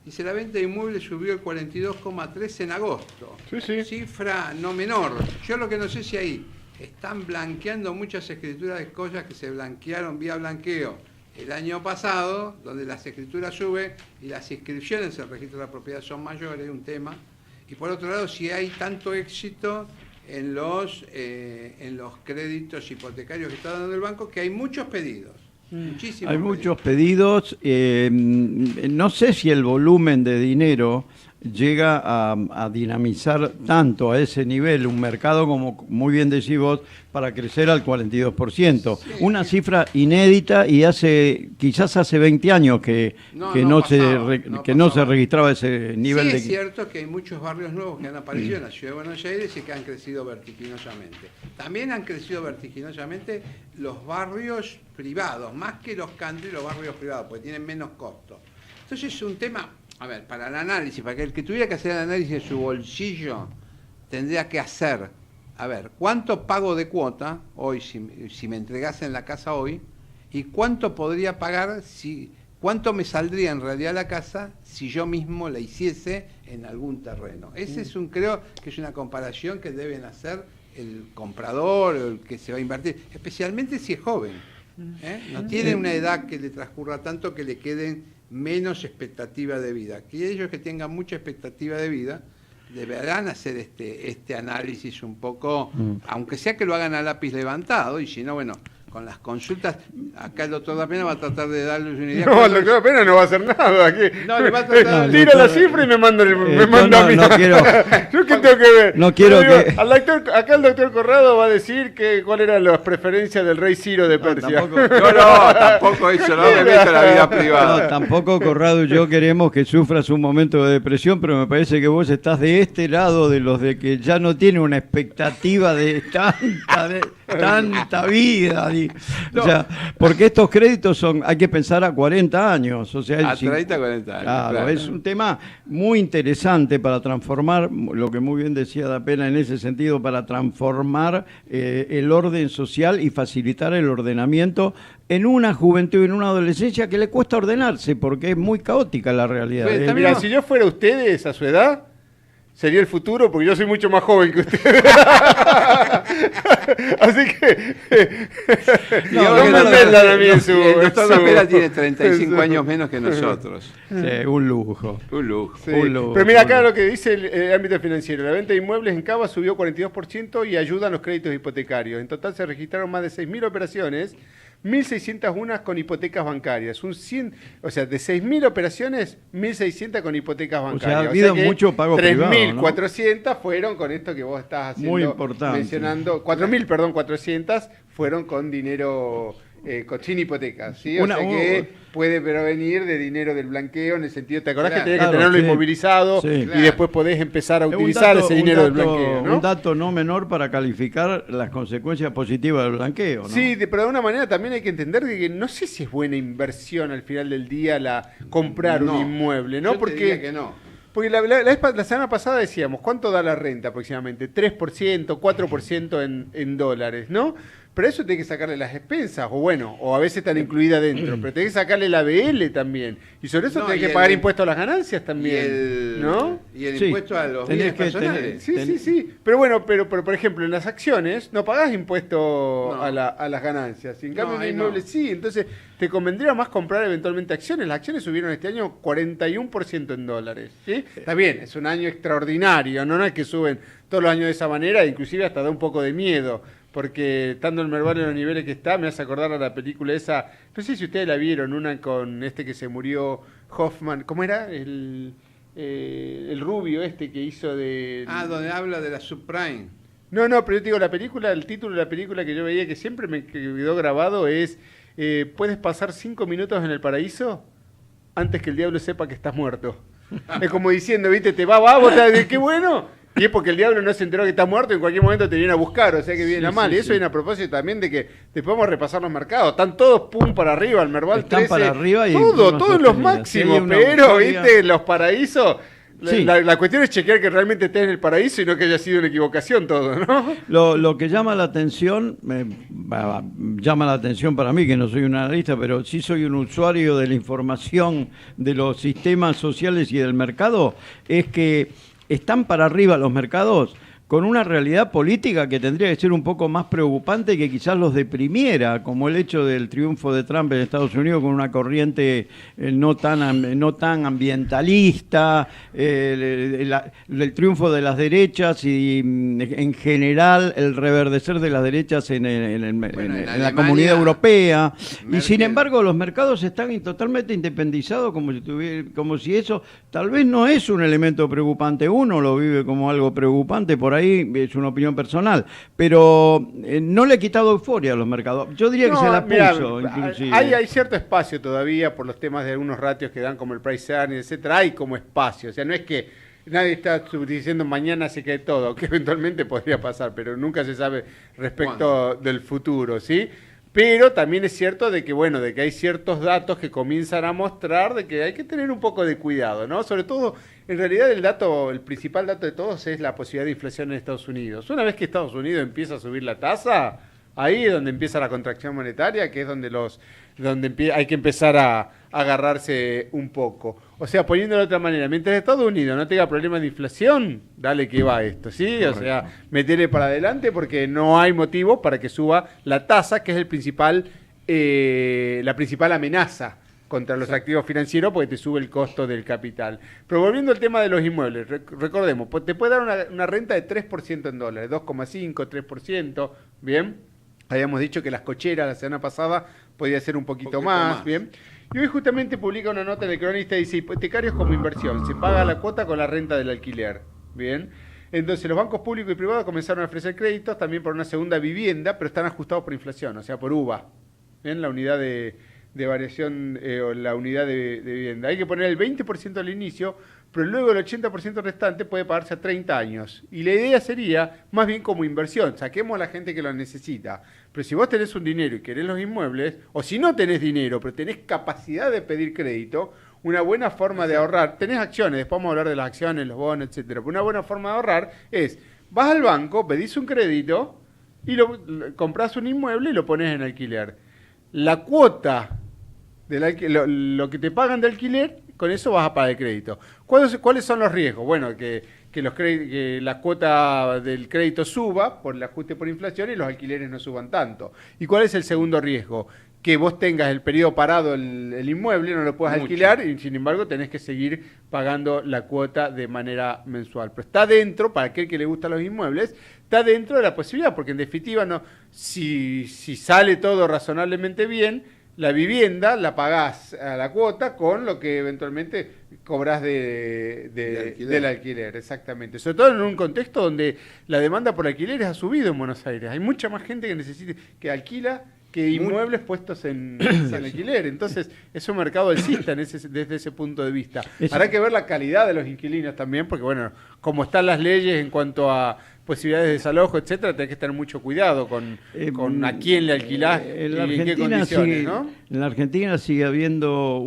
dice la venta de inmuebles subió el 42,3 en agosto. Sí. Cifra no menor. Yo lo que no sé si ahí están blanqueando muchas escrituras de cosas que se blanquearon vía blanqueo el año pasado, donde las escrituras suben y las inscripciones en el registro de la propiedad son mayores, un tema. Y por otro lado, si hay tanto éxito en los créditos hipotecarios que está dando el banco, que hay muchos pedidos. Muchísimos. Hay muchos pedidos. No sé si el volumen de dinero llega a dinamizar tanto a ese nivel un mercado, como muy bien decís vos, para crecer al 42%. Sí. Una cifra inédita, y quizás hace 20 años que no se registraba ese nivel. Sí, es cierto que hay muchos barrios nuevos que han aparecido en la Ciudad de Buenos Aires y que han crecido vertiginosamente. También han crecido vertiginosamente los barrios privados, más que los country, los barrios privados, porque tienen menos costo. Entonces es un tema... A ver, para el análisis, para que el que tuviera que hacer el análisis de su bolsillo, tendría que hacer, a ver, ¿cuánto pago de cuota hoy si me entregasen la casa hoy? ¿Y cuánto podría pagar, cuánto me saldría en realidad la casa si yo mismo la hiciese en algún terreno? Ese creo que es una comparación que deben hacer el comprador o el que se va a invertir, especialmente si es joven. No tiene una edad que le transcurra tanto que le queden menos expectativa de vida. Aquellos que tengan mucha expectativa de vida deberán hacer este análisis un poco, aunque sea que lo hagan a lápiz levantado, y si no, bueno, con las consultas, acá el doctor Dapena va a tratar de darles una idea. No, el doctor Dapena no va a hacer nada aquí. No, le va a tratar tira la cifra y me manda a mí. No quiero. ¿Yo qué tengo que ver? No quiero que... Acá el doctor Corrado va a decir cuáles eran las preferencias del rey Ciro de Persia. Tampoco eso, no me meto en la vida privada. No, tampoco Corrado y yo queremos que sufras un momento de depresión, pero me parece que vos estás de este lado de los de que ya no tiene una expectativa de tanta vida. No. O sea, porque estos créditos hay que pensar a 40 años. O sea, a 30, 40 años. Claro, es un tema muy interesante para transformar, lo que muy bien decía Dapena en ese sentido, para transformar el orden social y facilitar el ordenamiento en una juventud, en una adolescencia que le cuesta ordenarse, porque es muy caótica la realidad. Mira, si yo fuera ustedes a su edad, sería el futuro, porque yo soy mucho más joven que ustedes. Así que no me metan a mí en su... El doctor Dapena tiene 35 años menos que nosotros. Sí, un lujo. Sí. Pero mira acá lo que dice el ámbito financiero. La venta de inmuebles en Cava subió 42% y ayudan los créditos hipotecarios. En total se registraron más de 6.000 operaciones, 1.601 con hipotecas bancarias. De 6.000 operaciones, 1.600 con hipotecas bancarias. O sea, ha habido mucho pago privado, 3.400 fueron con esto que vos estás haciendo. Muy importante. Mencionando. 4.400 fueron con dinero... sin hipotecas, ¿sí? O sea que puede provenir de dinero del blanqueo, en el sentido, ¿te acordás que tenías que tenerlo inmovilizado? Sí, y después podés empezar a utilizar ese dinero del blanqueo, ¿no? Un dato no menor para calificar las consecuencias positivas del blanqueo, ¿no? Sí, pero de alguna manera también hay que entender que no sé si es buena inversión al final del día comprar un inmueble, ¿no? Yo te diría que no. Porque la semana pasada decíamos, ¿cuánto da la renta aproximadamente? 3%, 4% en dólares, ¿no? Pero eso tenés que sacarle las expensas, o a veces están incluidas dentro, pero tenés que sacarle la BL también. Y sobre eso tenés que pagar impuestos a las ganancias también, ¿no? Y el impuesto a los bienes personales. Sí. Pero bueno, pero por ejemplo, en las acciones no pagás impuesto a las ganancias. En cambio, en el inmueble sí. Entonces, te convendría más comprar eventualmente acciones. Las acciones subieron este año 41% en dólares, ¿sí? Está bien, es un año extraordinario, no es que suben todos los años de esa manera, inclusive hasta da un poco de miedo. porque estando el Merval en los niveles que está, me hace acordar a la película esa, no sé si ustedes la vieron, una con que se murió Hoffman, ¿cómo era? El rubio que hizo de... donde habla de la subprime. No, pero yo te digo, el título de la película que yo veía que siempre me quedó grabado es ¿puedes pasar 5 minutos en el paraíso antes que el diablo sepa que estás muerto? Es como diciendo, viste, vos te decís, qué bueno. Y es porque el diablo no se enteró que está muerto y en cualquier momento te viene a buscar, o sea que viene a mal. Y eso viene a propósito también de que después vamos a repasar los mercados. Están todos pum para arriba, el Merval 13. Están para arriba y todos los máximos, pero, viste, los paraísos... Sí. La cuestión es chequear que realmente estés en el paraíso y no que haya sido una equivocación todo, ¿no? Lo que llama la atención, llama la atención para mí, que no soy un analista, pero sí soy un usuario de la información de los sistemas sociales y del mercado, es que están para arriba los mercados con una realidad política que tendría que ser un poco más preocupante y que quizás los deprimiera, como el hecho del triunfo de Trump en Estados Unidos con una corriente no tan ambientalista, el triunfo de las derechas y en general el reverdecer de las derechas en la comunidad europea. Y sin embargo los mercados están totalmente independizados como si eso tal vez no es un elemento preocupante. Uno lo vive como algo preocupante por ahí, es una opinión personal, pero no le he quitado euforia a los mercados. Yo diría que se la puso, inclusive. Hay cierto espacio todavía por los temas de algunos ratios que dan como el price earning, etcétera. Hay como espacio, o sea, no es que nadie está diciendo mañana se cae todo, que eventualmente podría pasar, pero nunca se sabe respecto del futuro, ¿sí? Pero también es cierto de que, bueno, de que hay ciertos datos que comienzan a mostrar de que hay que tener un poco de cuidado, ¿no? Sobre todo, en realidad el principal dato de todos es la posibilidad de inflación en Estados Unidos. Una vez que Estados Unidos empieza a subir la tasa, ahí es donde empieza la contracción monetaria, que es donde hay que empezar a agarrarse un poco. O sea, poniéndolo de otra manera, mientras Estados Unidos no tenga problemas de inflación, dale que va esto, ¿sí? Correcto. O sea, metele para adelante porque no hay motivo para que suba la tasa, que es la principal amenaza contra los activos financieros, porque te sube el costo del capital. Pero volviendo al tema de los inmuebles, recordemos, te puede dar una renta de 3% en dólares, 2,5%, 3%, ¿bien? Habíamos dicho que las cocheras la semana pasada podía ser un poquito más, ¿bien? Y hoy justamente publica una nota en el Cronista y dice, hipotecarios como inversión, se paga la cuota con la renta del alquiler, ¿bien? Entonces los bancos públicos y privados comenzaron a ofrecer créditos también por una segunda vivienda, pero están ajustados por inflación, o sea, por UVA, ¿bien? La unidad de variación o la unidad de vivienda. Hay que poner el 20% al inicio, pero luego el 80% restante puede pagarse a 30 años. Y la idea sería más bien como inversión, saquemos a la gente que lo necesita. Pero si vos tenés un dinero y querés los inmuebles, o si no tenés dinero, pero tenés capacidad de pedir crédito, una buena forma de ahorrar, tenés acciones, después vamos a hablar de las acciones, los bonos, etcétera. Pero una buena forma de ahorrar es, vas al banco, pedís un crédito y comprás un inmueble y lo pones en alquiler. La cuota lo que te pagan de alquiler, con eso vas a pagar el crédito. ¿Cuáles son los riesgos? Bueno, que la cuota del crédito suba por el ajuste por inflación y los alquileres no suban tanto. ¿Y cuál es el segundo riesgo? Que vos tengas el periodo parado el inmueble, no lo puedas alquilar y sin embargo tenés que seguir pagando la cuota de manera mensual. Pero está dentro, para aquel que le gustan los inmuebles, está dentro de la posibilidad, porque en definitiva si sale todo razonablemente bien, la vivienda la pagás a la cuota con lo que eventualmente cobrás del alquiler, exactamente. Sobre todo en un contexto donde la demanda por alquileres ha subido en Buenos Aires. Hay mucha más gente que alquila que inmuebles puestos en alquiler. Entonces, es un mercado alcista desde ese punto de vista. Habrá que ver la calidad de los inquilinos también, porque bueno, como están las leyes en cuanto a posibilidades de desalojo, etcétera, tenés que tener mucho cuidado con a quién le alquilás y en qué condiciones, ¿no? En la Argentina sigue habiendo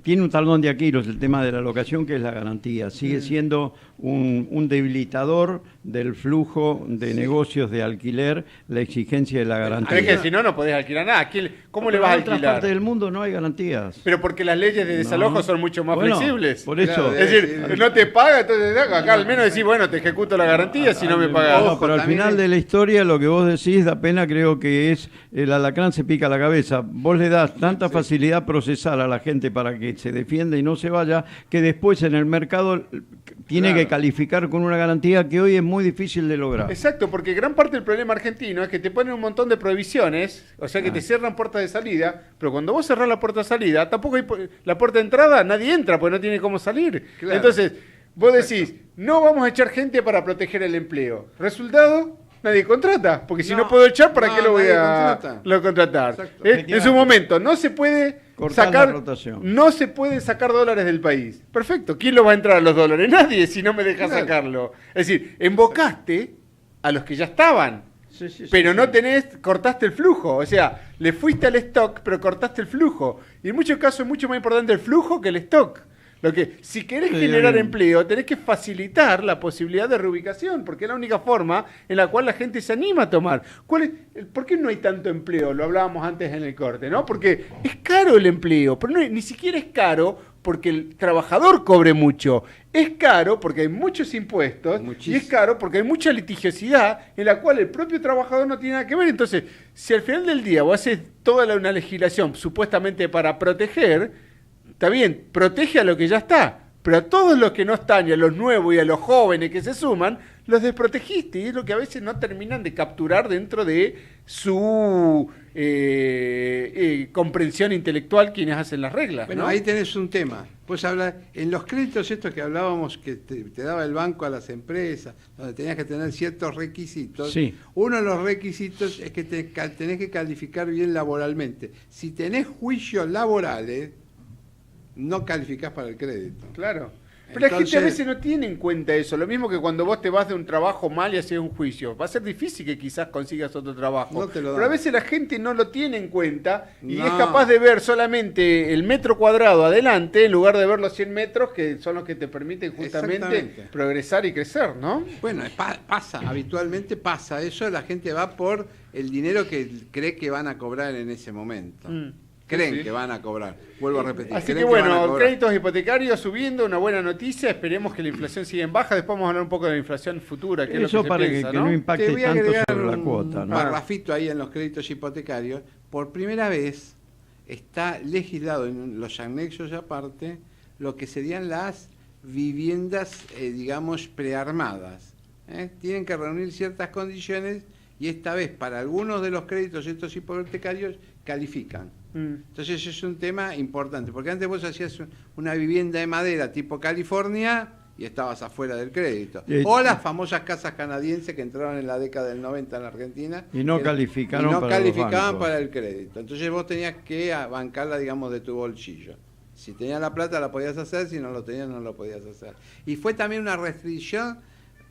tiene un talón de Aquiles el tema de la locación, que es la garantía. Sigue siendo un debilitador del flujo de negocios de alquiler, la exigencia de la garantía. Pero es que si no podés alquilar nada. ¿Cómo le vas a alquilar? En otras partes del mundo no hay garantías. Pero porque las leyes de desalojo son mucho más flexibles. Por eso. Claro, es decir, no te paga, entonces acá al menos decís, bueno, te ejecuto la garantía si no me pagas. No, pero al final de la historia lo que vos decís da pena, creo que es el alacrán se pica la cabeza. Vos le das tanta facilidad procesal a la gente para que se defienda y no se vaya, que después en el mercado tiene que calificar con una garantía que hoy es muy muy difícil de lograr. Exacto, porque gran parte del problema argentino es que te ponen un montón de prohibiciones, o sea que te cierran puertas de salida, pero cuando vos cerrás la puerta de salida, tampoco hay la puerta de entrada, nadie entra porque no tiene cómo salir. Claro. Entonces, vos decís, no vamos a echar gente para proteger el empleo. Resultado, nadie contrata, porque si no puedo echar, ¿para qué lo voy a contratar? En su momento, no se puede no se puede sacar dólares del país. Perfecto, ¿quién lo va a entrar a los dólares? Nadie, si no me deja sacarlo. Es decir, embocaste a los que ya estaban, pero no cortaste el flujo. O sea, le fuiste al stock, pero cortaste el flujo. Y en muchos casos es mucho más importante el flujo que el stock. Si querés generar empleo, tenés que facilitar la posibilidad de reubicación, porque es la única forma en la cual la gente se anima a tomar. ¿Por qué no hay tanto empleo? Lo hablábamos antes en el corte, ¿no? Porque es caro el empleo, pero ni siquiera es caro porque el trabajador cobre mucho. Es caro porque hay muchos impuestos y es caro porque hay mucha litigiosidad en la cual el propio trabajador no tiene nada que ver. Entonces, si al final del día vos haces toda una legislación supuestamente para proteger, está bien, protege a lo que ya está, pero a todos los que no están y a los nuevos y a los jóvenes que se suman, los desprotegiste y es lo que a veces no terminan de capturar dentro de su comprensión intelectual quienes hacen las reglas. Bueno, ¿no? ahí tenés un tema. Pues hablar en los créditos estos que hablábamos que te daba el banco a las empresas, donde tenías que tener ciertos requisitos. Sí. Uno de los requisitos es que tenés que calificar bien laboralmente. Si tenés juicios laborales, no calificás para el crédito. Claro. Pero la gente a veces no tiene en cuenta eso. Lo mismo que cuando vos te vas de un trabajo mal y haces un juicio. Va a ser difícil que quizás consigas otro trabajo. No te lo dan. Pero a veces la gente no lo tiene en cuenta y es capaz de ver solamente el metro cuadrado adelante en lugar de ver los 100 metros que son los que te permiten justamente progresar y crecer, ¿no? Bueno, habitualmente pasa eso. La gente va por el dinero que cree que van a cobrar en ese momento. Creen que van a cobrar. Vuelvo a repetir. Así que bueno, créditos hipotecarios subiendo, una buena noticia. Esperemos que la inflación siga en baja. Después vamos a hablar un poco de la inflación futura. Que eso es lo que para se piensa, que no impacte Te voy a tanto agregar sobre la cuota. Un parrafito ahí en los créditos hipotecarios. Por primera vez está legislado en los anexos aparte lo que serían las viviendas, digamos, prearmadas. Tienen que reunir ciertas condiciones y esta vez para algunos de los créditos estos hipotecarios califican. Entonces es un tema importante, porque antes vos hacías una vivienda de madera tipo California y estabas afuera del crédito. O las famosas casas canadienses que entraron en la década del 90 en la Argentina. Y no calificaron para el crédito. Entonces vos tenías que bancarla, digamos, de tu bolsillo. Si tenías la plata la podías hacer, si no lo tenías no lo podías hacer. Y fue también una restricción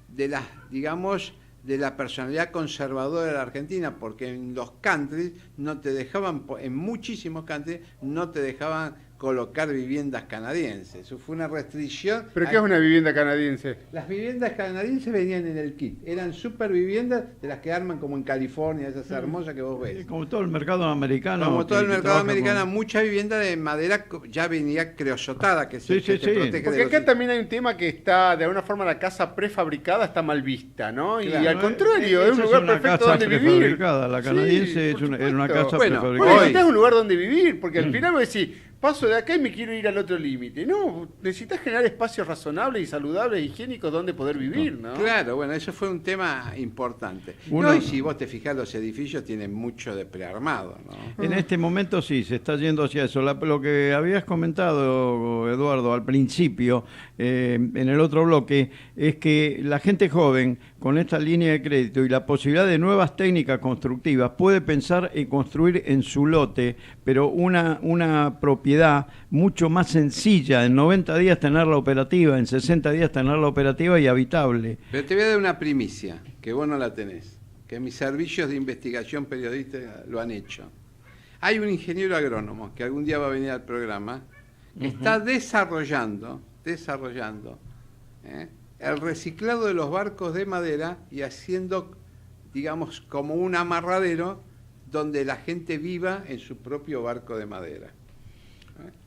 de las, digamos, de la personalidad conservadora de la Argentina, porque en los countries no te dejaban, en muchísimos countries no te dejaban colocar viviendas canadienses. Eso fue una restricción. ¿Pero qué es una vivienda canadiense? Las viviendas canadienses venían en el kit. Eran super viviendas de las que arman como en California, esas hermosas que vos ves. Como todo el mercado americano. Como todo el mercado americano, mucha vivienda de madera ya venía creosotada, que te protege. Porque acá también hay un tema que está, de alguna forma, la casa prefabricada está mal vista, ¿no? Claro, y al contrario, es un lugar perfecto donde vivir. La canadiense era una casa prefabricada. Bueno, necesitas un lugar donde vivir, porque al final vos decís, paso de acá y me quiero ir al otro límite. No, necesitas generar espacios razonables y saludables, higiénicos, donde poder vivir, ¿no? Claro, bueno, eso fue un tema importante. Y si vos te fijás, los edificios tienen mucho de prearmado, ¿no? En este momento sí, se está yendo hacia eso. Lo que habías comentado, Eduardo, al principio, en el otro bloque, es que la gente joven, con esta línea de crédito y la posibilidad de nuevas técnicas constructivas, puede pensar en construir en su lote, pero una propiedad mucho más sencilla, en 90 días tenerla operativa, en 60 días tenerla operativa y habitable. Pero te voy a dar una primicia, que vos no la tenés, que mis servicios de investigación periodística lo han hecho. Hay un ingeniero agrónomo que algún día va a venir al programa, que está desarrollando el reciclado de los barcos de madera y haciendo, digamos, como un amarradero donde la gente viva en su propio barco de madera.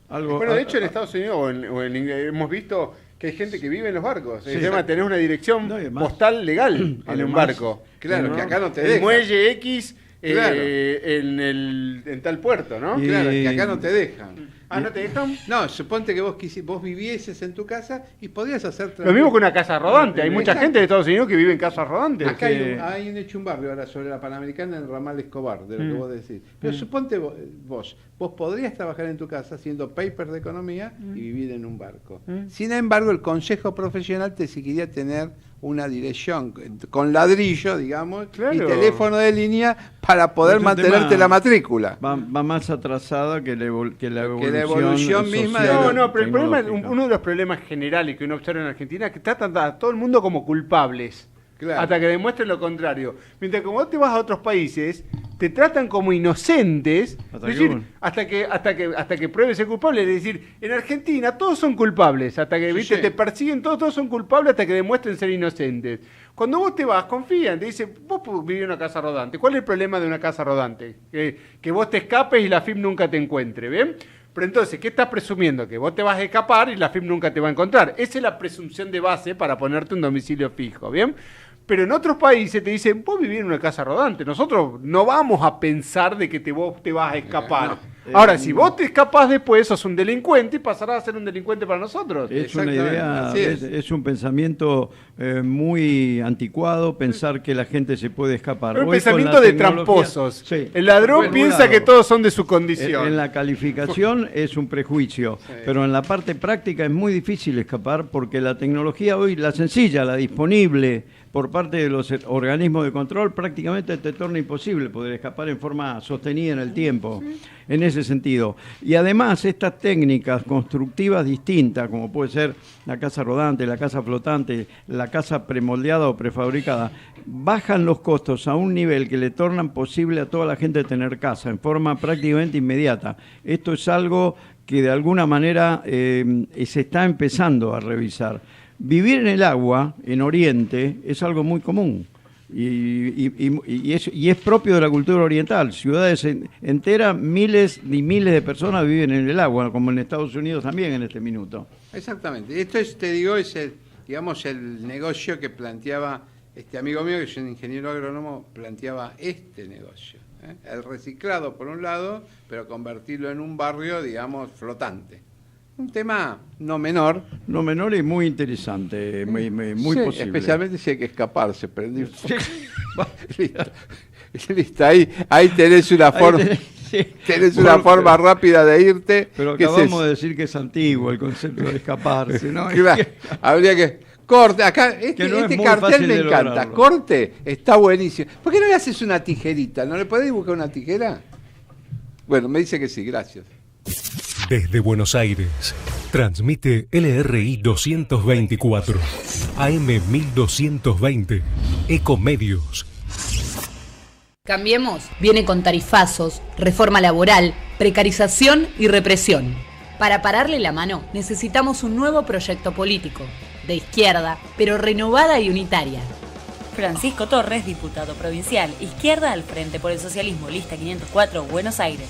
Bueno, de hecho en Estados Unidos hemos visto que hay gente que vive en los barcos. Se llama tener una dirección postal legal en un barco. Claro, ¿no? Que acá no te el deja. muelle X Claro. en tal puerto, ¿no? Claro, que acá no te dejan. ¿Ah, no te dejan? No, suponte que vos vivieses en tu casa y podías hacer... Lo mismo que una casa rodante. Hay mucha gente de Estados Unidos que vive en casas rodantes. Acá hay un barrio ahora sobre la Panamericana en Ramal Escobar, de lo que vos decís. Pero suponte vos podrías trabajar en tu casa haciendo papers de economía y vivir en un barco. Sin embargo, el consejo profesional te exigiría tener una dirección con ladrillo, digamos, y teléfono de línea para poder mantenerte la matrícula. Va más atrasada que la evolución misma. No, pero el problema, uno de los problemas generales que uno observa en Argentina es que tratan a todo el mundo como culpables. Claro. Hasta que demuestren lo contrario. Mientras que cuando te vas a otros países, te tratan como inocentes, hasta que pruebes ser culpable. Es decir, en Argentina todos son culpables, hasta que te persiguen, todos son culpables hasta que demuestren ser inocentes. Cuando vos te vas, confían, te dicen, vos vivís en una casa rodante. ¿Cuál es el problema de una casa rodante? Que vos te escapes y la FIP nunca te encuentre, ¿bien? Pero entonces, ¿qué estás presumiendo? Que vos te vas a escapar y la FIP nunca te va a encontrar. Esa es la presunción de base para ponerte un domicilio fijo, ¿bien? Pero en otros países te dicen, vos vivís en una casa rodante, nosotros no vamos a pensar de que vos te vas a escapar. Ahora, si vos te escapás después, sos un delincuente y pasarás a ser un delincuente para nosotros. Es una idea, es un pensamiento muy anticuado, pensar que la gente se puede escapar. Es un pensamiento de tramposos. Sí. El ladrón piensa que todos son de su condición. En la calificación es un prejuicio, pero en la parte práctica es muy difícil escapar porque la tecnología hoy, la sencilla, la disponible por parte de los organismos de control, prácticamente te torna imposible poder escapar en forma sostenida en el tiempo, en ese sentido. Y además estas técnicas constructivas distintas, como puede ser la casa rodante, la casa flotante, la casa premoldeada o prefabricada, bajan los costos a un nivel que le tornan posible a toda la gente tener casa en forma prácticamente inmediata. Esto es algo que de alguna manera se está empezando a revisar. Vivir en el agua, en Oriente, es algo muy común y es propio de la cultura oriental. Ciudades enteras, miles y miles de personas viven en el agua, como en Estados Unidos también en este minuto. Exactamente. Esto es, te digo, es el negocio que planteaba este amigo mío, que es un ingeniero agrónomo, planteaba este negocio. El reciclado por un lado, pero convertirlo en un barrio, digamos, flotante. Un tema no menor. No menor y muy interesante, muy posible. Especialmente si hay que escaparse. Listo. Ahí tenés una forma. Tenés una forma rápida de irte. Pero acabamos de decir que es antiguo el concepto de escaparse, ¿no? Claro, habría que... Corte, acá, este cartel me encanta. Corte, está buenísimo. ¿Por qué no le haces una tijerita? ¿No le podés buscar una tijera? Bueno, me dice que sí, gracias. Desde Buenos Aires, transmite LRI 224, AM 1220, Ecomedios. Cambiemos viene con tarifazos, reforma laboral, precarización y represión. Para pararle la mano necesitamos un nuevo proyecto político, de izquierda, pero renovada y unitaria. Francisco Torres, diputado provincial, izquierda al Frente por el Socialismo, lista 504, Buenos Aires.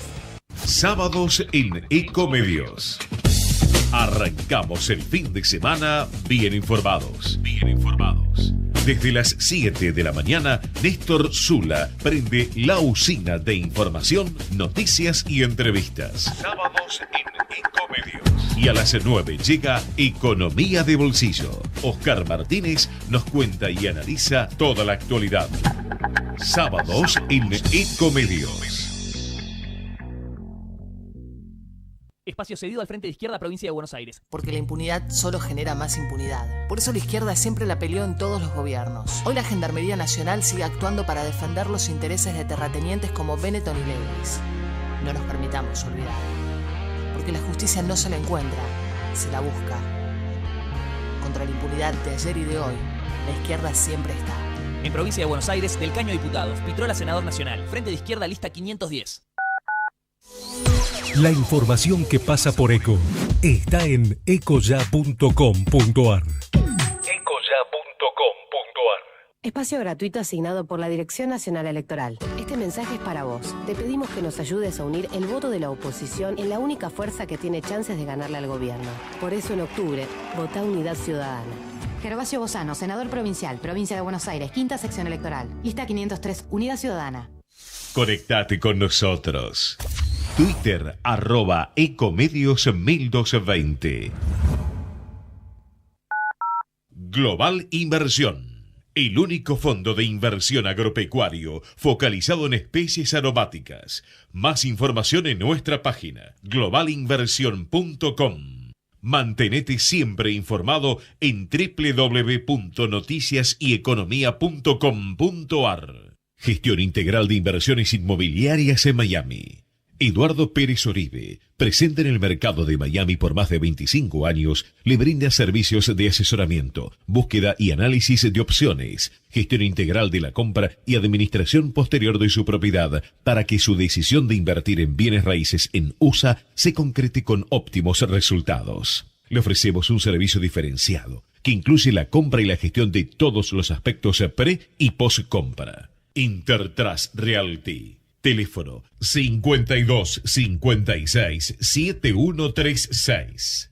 Sábados en Ecomedios. Arrancamos el fin de semana bien informados. Desde las 7 de la mañana, Néstor Zula prende la usina de información, noticias y entrevistas. Sábados en Ecomedios. Y a las 9 llega Economía de Bolsillo. Oscar Martínez nos cuenta y analiza toda la actualidad. Sábados en Ecomedios. Espacio cedido al Frente de Izquierda, Provincia de Buenos Aires. Porque la impunidad solo genera más impunidad. Por eso la izquierda siempre la peleó en todos los gobiernos. Hoy la Gendarmería Nacional sigue actuando para defender los intereses de terratenientes como Benetton y Lewis. No nos permitamos olvidar. Porque la justicia no se la encuentra, se la busca. Contra la impunidad de ayer y de hoy, la izquierda siempre está. En Provincia de Buenos Aires, Del Caño Diputados, Pitrola Senador Nacional, Frente de Izquierda, lista 510. La información que pasa por ECO está en ecoya.com.ar. Espacio gratuito asignado por la Dirección Nacional Electoral. Este mensaje es para vos. Te pedimos que nos ayudes a unir el voto de la oposición en la única fuerza que tiene chances de ganarle al gobierno. Por eso en octubre, votá Unidad Ciudadana. Gervasio Bozano, senador provincial, Provincia de Buenos Aires, quinta sección electoral. Lista 503, Unidad Ciudadana. Conectate con nosotros. Twitter @ecomedios1220. Global Inversión. El único fondo de inversión agropecuario focalizado en especies aromáticas. Más información en nuestra página globalinversión.com. Mantenete siempre informado en www.noticiasyeconomia.com.ar. Gestión integral de inversiones inmobiliarias en Miami. Eduardo Pérez Oribe, presente en el mercado de Miami por más de 25 años, le brinda servicios de asesoramiento, búsqueda y análisis de opciones, gestión integral de la compra y administración posterior de su propiedad para que su decisión de invertir en bienes raíces en USA se concrete con óptimos resultados. Le ofrecemos un servicio diferenciado que incluye la compra y la gestión de todos los aspectos pre y post compra. Intertrust Realty. Teléfono 52 56 7136.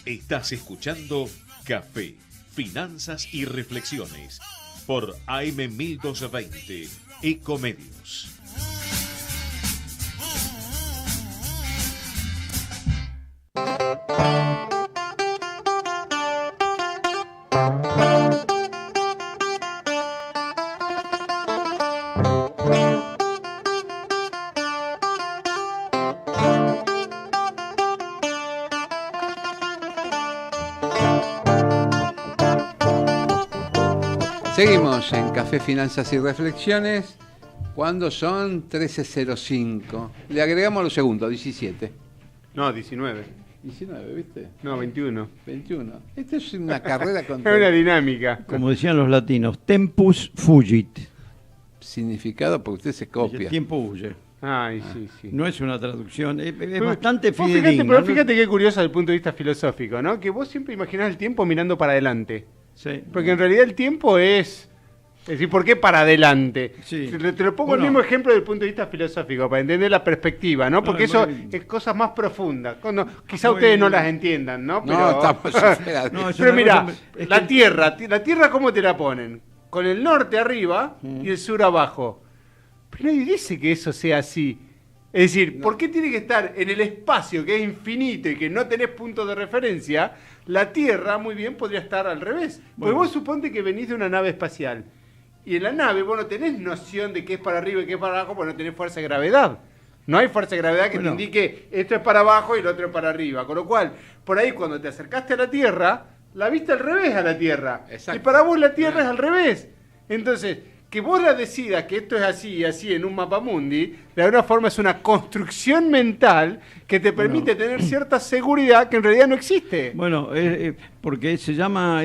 Estás escuchando Café, Finanzas y Reflexiones por AM 1220 Ecomedios. Seguimos en Café, Finanzas y Reflexiones, cuando son 13:05. Le agregamos los segundos, 17. No, 19. 19, ¿viste? No, 21. 21. Esta es una carrera con... Es una dinámica. Como decían los latinos, tempus fugit. Significado porque usted se copia. El tiempo huye. Ay, sí, sí. No es una traducción, es bastante Vos fidedigna. pero fíjate qué curioso desde el punto de vista filosófico, ¿no? Que vos siempre imaginás el tiempo mirando para adelante. Sí. Porque en realidad el tiempo es decir, ¿por qué para adelante? Sí. Te lo pongo el mismo ejemplo desde el punto de vista filosófico, para entender la perspectiva, ¿no? Porque eso es cosas más profundas. Quizá ustedes no las entiendan, ¿no? Pero, no, estamos pero mira, la Tierra, ¿cómo te la ponen? Con el norte arriba y el sur abajo. Pero nadie dice que eso sea así. Es decir, ¿por qué tiene que estar en el espacio que es infinito y que no tenés punto de referencia? La Tierra muy bien podría estar al revés. Porque vos suponte que venís de una nave espacial. Y en la nave vos no tenés noción de qué es para arriba y qué es para abajo porque no tenés fuerza de gravedad. No hay fuerza de gravedad que te indique esto es para abajo y lo otro es para arriba. Con lo cual, por ahí cuando te acercaste a la Tierra, la viste al revés a la Tierra. Exacto. Y para vos la Tierra es al revés. Entonces, que vos la decidas que esto es así y así en un mapamundi, de alguna forma es una construcción mental que te permite tener cierta seguridad que en realidad no existe. Bueno, porque se llama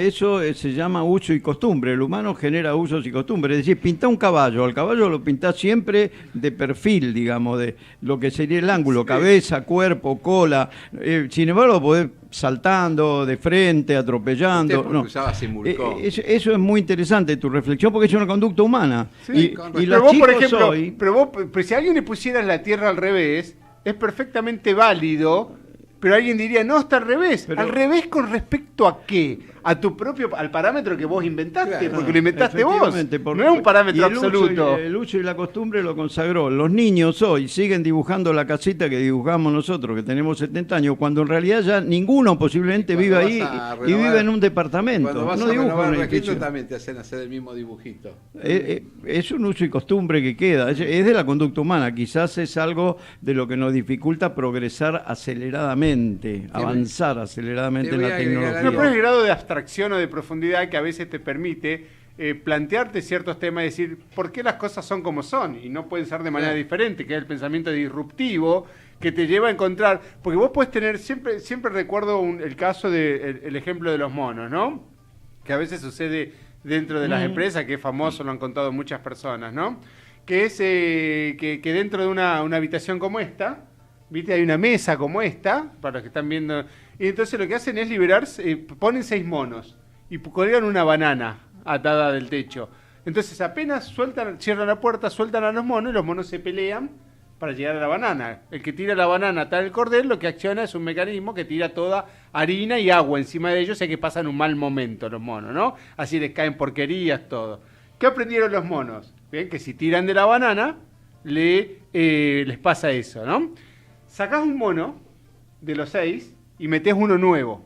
uso y costumbre. El humano genera usos y costumbres. Es decir, pintá un caballo. Al caballo lo pintás siempre de perfil, digamos, de lo que sería el ángulo, cabeza, cuerpo, cola. Sin embargo, lo podés saltando, de frente, atropellando. No. Eso es muy interesante, tu reflexión, porque es una conducta humana. Sí, y los vos, por ejemplo, pero si a alguien le pusieras la Tierra al revés, es perfectamente válido, pero alguien diría, no, está al revés. ¿Al revés con respecto a qué? A tu propio, al parámetro que vos inventaste, porque lo inventaste vos. No es un parámetro absoluto. El uso y la costumbre lo consagró. Los niños hoy siguen dibujando la casita que dibujamos nosotros, que tenemos 70 años, cuando en realidad ya ninguno posiblemente vive ahí y vive en un departamento. Cuando vas no a dibuja renovar un el registro edificio. también te hacen hacer el mismo dibujito. Es un uso y costumbre que queda, es de la conducta humana. Quizás es algo de lo que nos dificulta progresar aceleradamente, avanzar aceleradamente en la tecnología. No, pero el grado de abstracción o de profundidad que a veces te permite plantearte ciertos temas y decir por qué las cosas son como son y no pueden ser de manera diferente, que es el pensamiento disruptivo que te lleva a encontrar, porque vos puedes tener, siempre recuerdo el caso el ejemplo de los monos, ¿no? Que a veces sucede dentro de las empresas, que es famoso, lo han contado muchas personas, ¿no? Que es que dentro de una habitación como esta, ¿viste? Hay una mesa como esta, para los que están viendo, y entonces lo que hacen es liberarse, ponen 6 monos y colgan una banana atada del techo. Entonces apenas cierran la puerta, sueltan a los monos y los monos se pelean para llegar a la banana. El que tira la banana atada al cordel lo que acciona es un mecanismo que tira toda harina y agua encima de ellos, y que pasan un mal momento los monos, ¿no? Así les caen porquerías, todo. ¿Qué aprendieron los monos? Bien, que si tiran de la banana, les pasa eso, ¿no? Sacás un mono de los 6 y metés uno nuevo.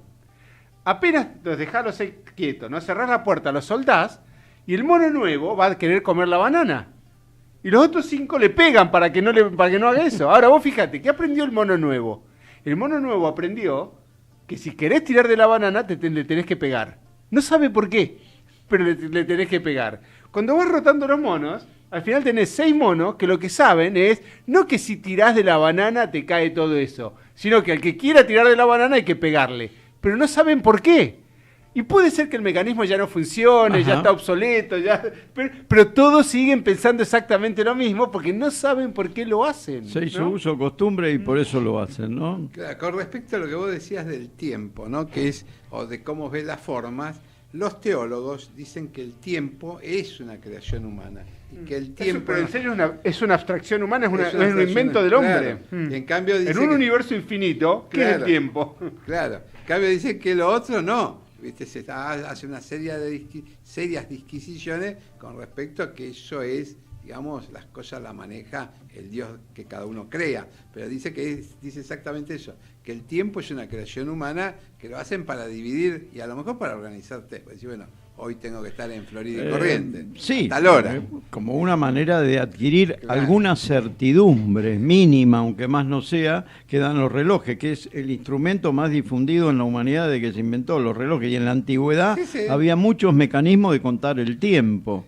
Apenas los dejás los 6 quietos, ¿no? Cerrás la puerta, los soldás, y el mono nuevo va a querer comer la banana. Y los otros 5 le pegan para que no haga eso. Ahora vos fíjate, ¿qué aprendió el mono nuevo? El mono nuevo aprendió que si querés tirar de la banana, le tenés que pegar. No sabe por qué, pero le tenés que pegar. Cuando vas rotando los monos, al final tenés 6 monos que lo que saben es, no que si tirás de la banana te cae todo eso, sino que al que quiera tirar de la banana hay que pegarle. Pero no saben por qué. Y puede ser que el mecanismo ya no funcione, ya está obsoleto, pero todos siguen pensando exactamente lo mismo porque no saben por qué lo hacen. Se hizo uso, costumbre y por eso lo hacen, ¿no? Claro, con respecto a lo que vos decías del tiempo, ¿no? Que es, o de cómo ves las formas, los teólogos dicen que el tiempo es una creación humana. Y que el tiempo... Pero en serio es una abstracción humana, es un invento del hombre. Claro. Y en cambio dice en un universo infinito, ¿qué es el tiempo? Claro. En cambio dice que lo otro no. ¿Viste? Se hace una serie de serias disquisiciones con respecto a que eso es, digamos, las cosas las maneja el Dios que cada uno crea. Pero dice dice exactamente eso, que el tiempo es una creación humana, que lo hacen para dividir y a lo mejor para organizarte. Pues decir, bueno, hoy tengo que estar en Florida y Corrientes. Sí, tal hora. Como una manera de adquirir alguna certidumbre mínima, aunque más no sea, que dan los relojes, que es el instrumento más difundido en la humanidad de que se inventó los relojes. Y en la antigüedad había muchos mecanismos de contar el tiempo.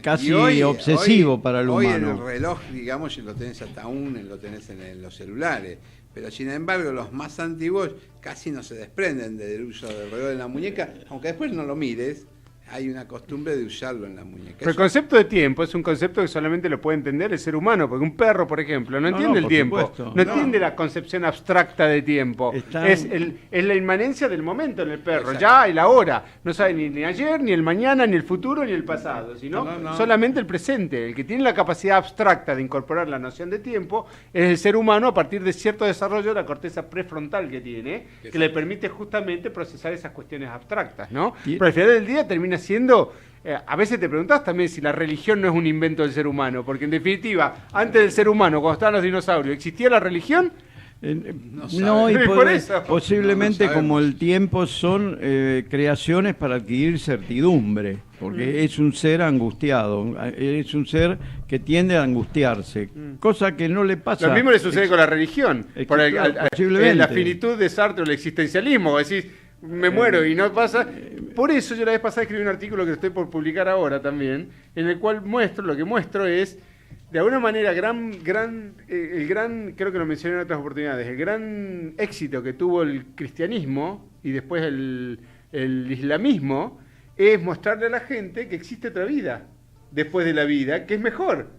Casi obsesivo para el humano. Hoy el reloj, digamos, lo tenés lo tenés en los celulares. Pero sin embargo los más antiguos casi no se desprenden del uso del reloj en la muñeca, aunque después no lo mires, hay una costumbre de usarlo en la muñeca. Pero el concepto de tiempo es un concepto que solamente lo puede entender el ser humano, porque un perro, por ejemplo, no entiende el tiempo, no entiende la concepción abstracta de tiempo. Es la inmanencia del momento en el perro, ya y la hora. No sabe ni ayer, ni el mañana, ni el futuro, ni el pasado, sino solamente el presente. El que tiene la capacidad abstracta de incorporar la noción de tiempo es el ser humano a partir de cierto desarrollo de la corteza prefrontal que tiene, que le permite justamente procesar esas cuestiones abstractas, ¿no? Pero al final del día termina siendo, a veces te preguntás también si la religión no es un invento del ser humano, porque en definitiva, antes del ser humano, cuando estaban los dinosaurios, ¿existía la religión? No, y posiblemente como el tiempo son creaciones para adquirir certidumbre, porque es un ser angustiado, es un ser que tiende a angustiarse, cosa que no le pasa. Lo mismo le sucede con la religión, por la finitud de Sartre o el existencialismo, decís, me muero y no pasa. Por eso yo la vez pasada escribí un artículo que estoy por publicar ahora también, en el cual lo que muestro es, de alguna manera, el gran, creo que lo mencioné en otras oportunidades, el gran éxito que tuvo el cristianismo y después el islamismo, es mostrarle a la gente que existe otra vida después de la vida, que es mejor.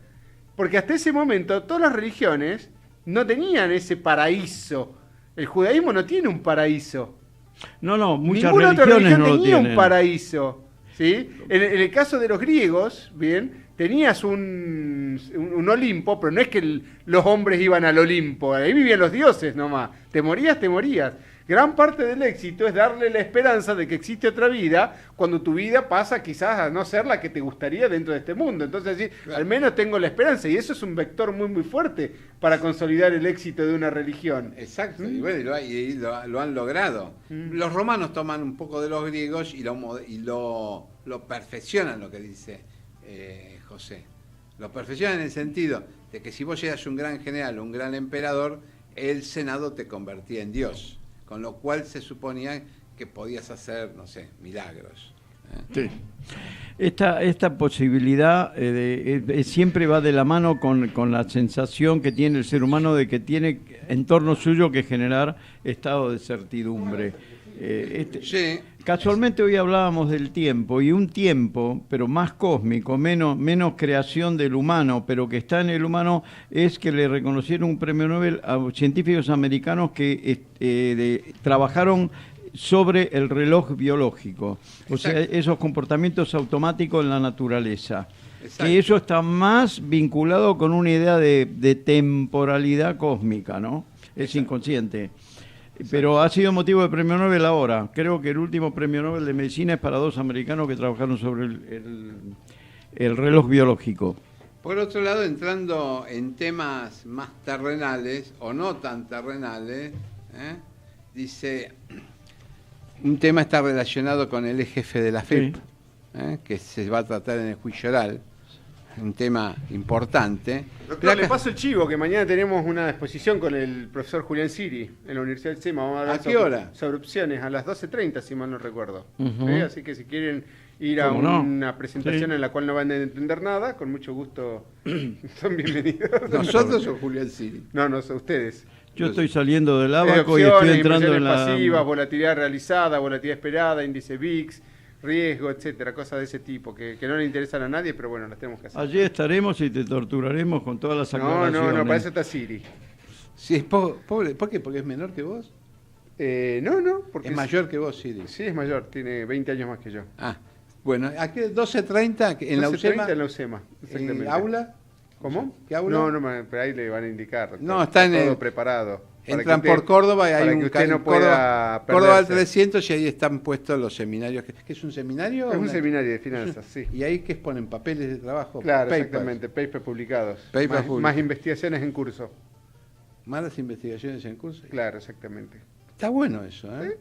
Porque hasta ese momento todas las religiones no tenían ese paraíso. El judaísmo no tiene un paraíso. No, muchas ninguna otra religión no tenía tienen un paraíso, ¿sí? En el caso de los griegos, bien, tenías un Olimpo, pero no es que los hombres iban al Olimpo, ahí vivían los dioses nomás. Te morías. Gran parte del éxito es darle la esperanza de que existe otra vida cuando tu vida pasa quizás a no ser la que te gustaría dentro de este mundo. Entonces, sí, al menos tengo la esperanza, y eso es un vector muy, muy fuerte para consolidar el éxito de una religión. Exacto, y bueno, lo han logrado. Los romanos toman un poco de los griegos y lo perfeccionan, lo que dice José. Lo perfeccionan en el sentido de que si vos eras un gran general o un gran emperador, el Senado te convertía en Dios. Con lo cual se suponía que podías hacer, no sé, milagros. Sí. Esta posibilidad siempre va de la mano con la sensación que tiene el ser humano de que tiene en torno suyo que generar estado de certidumbre. Casualmente hoy hablábamos del tiempo, y un tiempo, pero más cósmico, menos creación del humano, pero que está en el humano, es que le reconocieron un premio Nobel a científicos americanos que trabajaron sobre el reloj biológico, o sea, esos comportamientos automáticos en la naturaleza. Exacto. Que eso está más vinculado con una idea de temporalidad cósmica, ¿no? Es inconsciente. Pero ha sido motivo de premio Nobel ahora. Creo que el último premio Nobel de Medicina es para 2 americanos que trabajaron sobre el reloj biológico. Por otro lado, entrando en temas más terrenales o no tan terrenales, dice, un tema está relacionado con el ex jefe de la FIP, que se va a tratar en el juicio oral, un tema importante. Doctor, le paso el chivo, que mañana tenemos una exposición con el profesor Julián Siri en la Universidad del SEMA. Vamos a hablar ¿A qué hora? Sobre opciones, a las 12:30, si mal no recuerdo. Ujú. Así que si quieren ir a una presentación en la cual no van a entender nada, con mucho gusto son bienvenidos. ¿Nosotros o Julián Siri? No, ustedes. Yo estoy saliendo del abaco y estoy entrando en la... pasivas, volatilidad realizada, volatilidad esperada, índice VIX, riesgo, etcétera, cosas de ese tipo que no le interesan a nadie, pero bueno, las tenemos que hacer. Allí estaremos y te torturaremos con todas las aclaraciones. No, para eso está Siri. Sí, es pobre. ¿Por qué? ¿Porque es menor que vos? No, porque es mayor que vos, Siri. Sí, es mayor, tiene 20 años más que yo. Ah, bueno, aquí 12:30 en la UCEMA. En la UCEMA, exactamente. ¿Aula? ¿Cómo? ¿Qué aula? No, pero ahí le van a indicar. No, está en todo preparado. Entran por Córdoba y hay un Córdoba al 300 y ahí están puestos los seminarios. ¿Qué es un seminario? Es un seminario de finanzas, sí. ¿Y ahí qué exponen? ¿Papeles de trabajo? Claro, papers. exactamente, papers publicados. Más investigaciones en curso. ¿Más las investigaciones en curso? Claro, exactamente. Está bueno eso, ¿eh?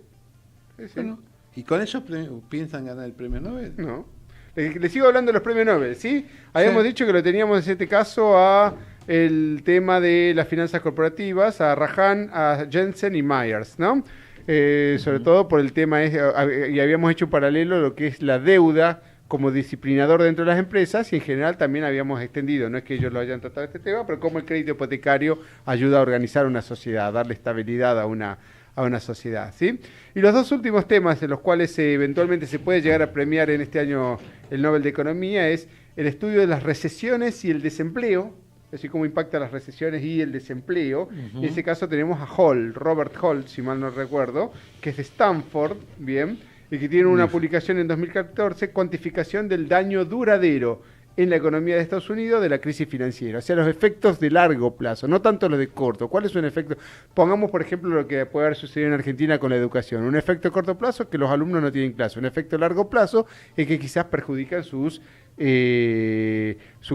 Sí. Bueno, ¿y con eso piensan ganar el premio Nobel? No. Le sigo hablando de los premios Nobel, ¿sí? Habíamos dicho que lo teníamos en este caso a el tema de las finanzas corporativas, a Rajan, a Jensen y Myers, ¿no? Sobre todo por el tema, y habíamos hecho un paralelo a lo que es la deuda como disciplinador dentro de las empresas, y en general también habíamos extendido, no es que ellos lo hayan tratado este tema, pero cómo el crédito hipotecario ayuda a organizar una sociedad, a darle estabilidad a una sociedad, ¿sí? Y los dos últimos temas en los cuales eventualmente se puede llegar a premiar en este año el Nobel de Economía es el estudio de las recesiones y el desempleo, es decir, cómo impacta las recesiones y el desempleo. En este caso tenemos a Robert Hall, si mal no recuerdo, que es de Stanford, bien, y que tiene una publicación en 2014, cuantificación del daño duradero en la economía de Estados Unidos de la crisis financiera, o sea, los efectos de largo plazo, no tanto los de corto. ¿Cuál es un efecto? Pongamos, por ejemplo, lo que puede haber sucedido en Argentina con la educación. Un efecto de corto plazo, que los alumnos no tienen clase. Un efecto de largo plazo, es que quizás perjudican su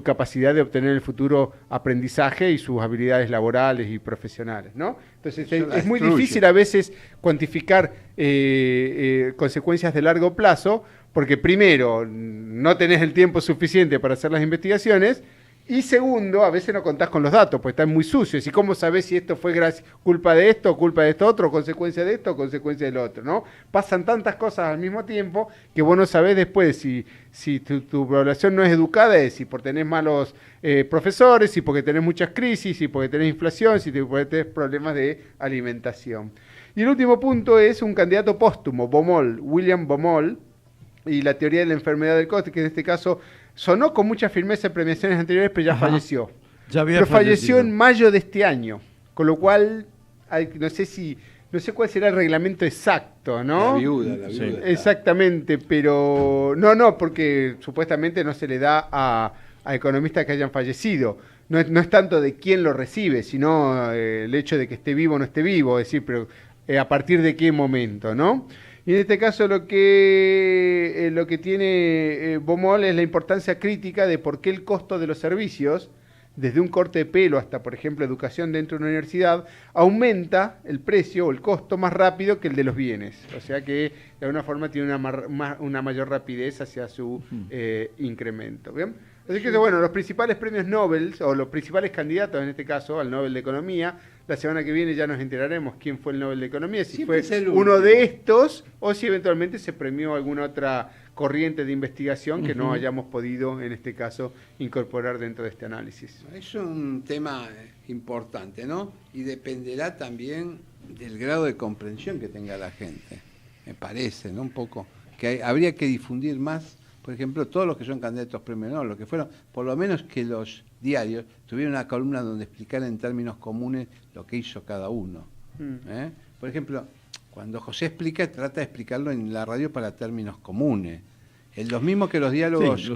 capacidad de obtener en el futuro aprendizaje y sus habilidades laborales y profesionales, ¿no? Entonces, es muy difícil a veces cuantificar consecuencias de largo plazo, porque primero, no tenés el tiempo suficiente para hacer las investigaciones, y segundo, a veces no contás con los datos, pues están muy sucios. ¿Y cómo sabés si esto fue culpa de esto, o culpa de esto otro, o consecuencia de esto, o consecuencia del otro, ¿no? Pasan tantas cosas al mismo tiempo que vos no sabés después si tu población no es educada, es si por tenés malos profesores, si porque tenés muchas crisis, si porque tenés inflación, si porque tenés problemas de alimentación. Y el último punto es un candidato póstumo, William Baumol, y la teoría de la enfermedad del coste, que en este caso sonó con mucha firmeza en premiaciones anteriores, pero ya falleció. Pero falleció en mayo de este año, con lo cual no sé cuál será el reglamento exacto, ¿no? La viuda. Sí. Exactamente, pero no, porque supuestamente no se le da a economistas que hayan fallecido. No es tanto de quién lo recibe, sino el hecho de que esté vivo o no esté vivo, es decir, pero a partir de qué momento, ¿no? Y en este caso lo que tiene Baumol es la importancia crítica de por qué el costo de los servicios, desde un corte de pelo hasta, por ejemplo, educación dentro de una universidad, aumenta el precio o el costo más rápido que el de los bienes. O sea que de alguna forma tiene una mayor rapidez hacia su incremento. ¿Bien? Así que, bueno, los principales premios Nobel, o los principales candidatos en este caso al Nobel de Economía, la semana que viene ya nos enteraremos quién fue el Nobel de Economía, si fue uno de estos o si eventualmente se premió alguna otra corriente de investigación que no hayamos podido, en este caso, incorporar dentro de este análisis. Es un tema importante, ¿no? Y dependerá también del grado de comprensión que tenga la gente, me parece, ¿no? Un poco, que habría que difundir más. Por ejemplo, todos los que son candidatos premio Nobel, los que fueron, por lo menos que los diarios tuvieran una columna donde explicaran en términos comunes lo que hizo cada uno. Por ejemplo, cuando José explica, trata de explicarlo en la radio para términos comunes. Los mismos que los diálogos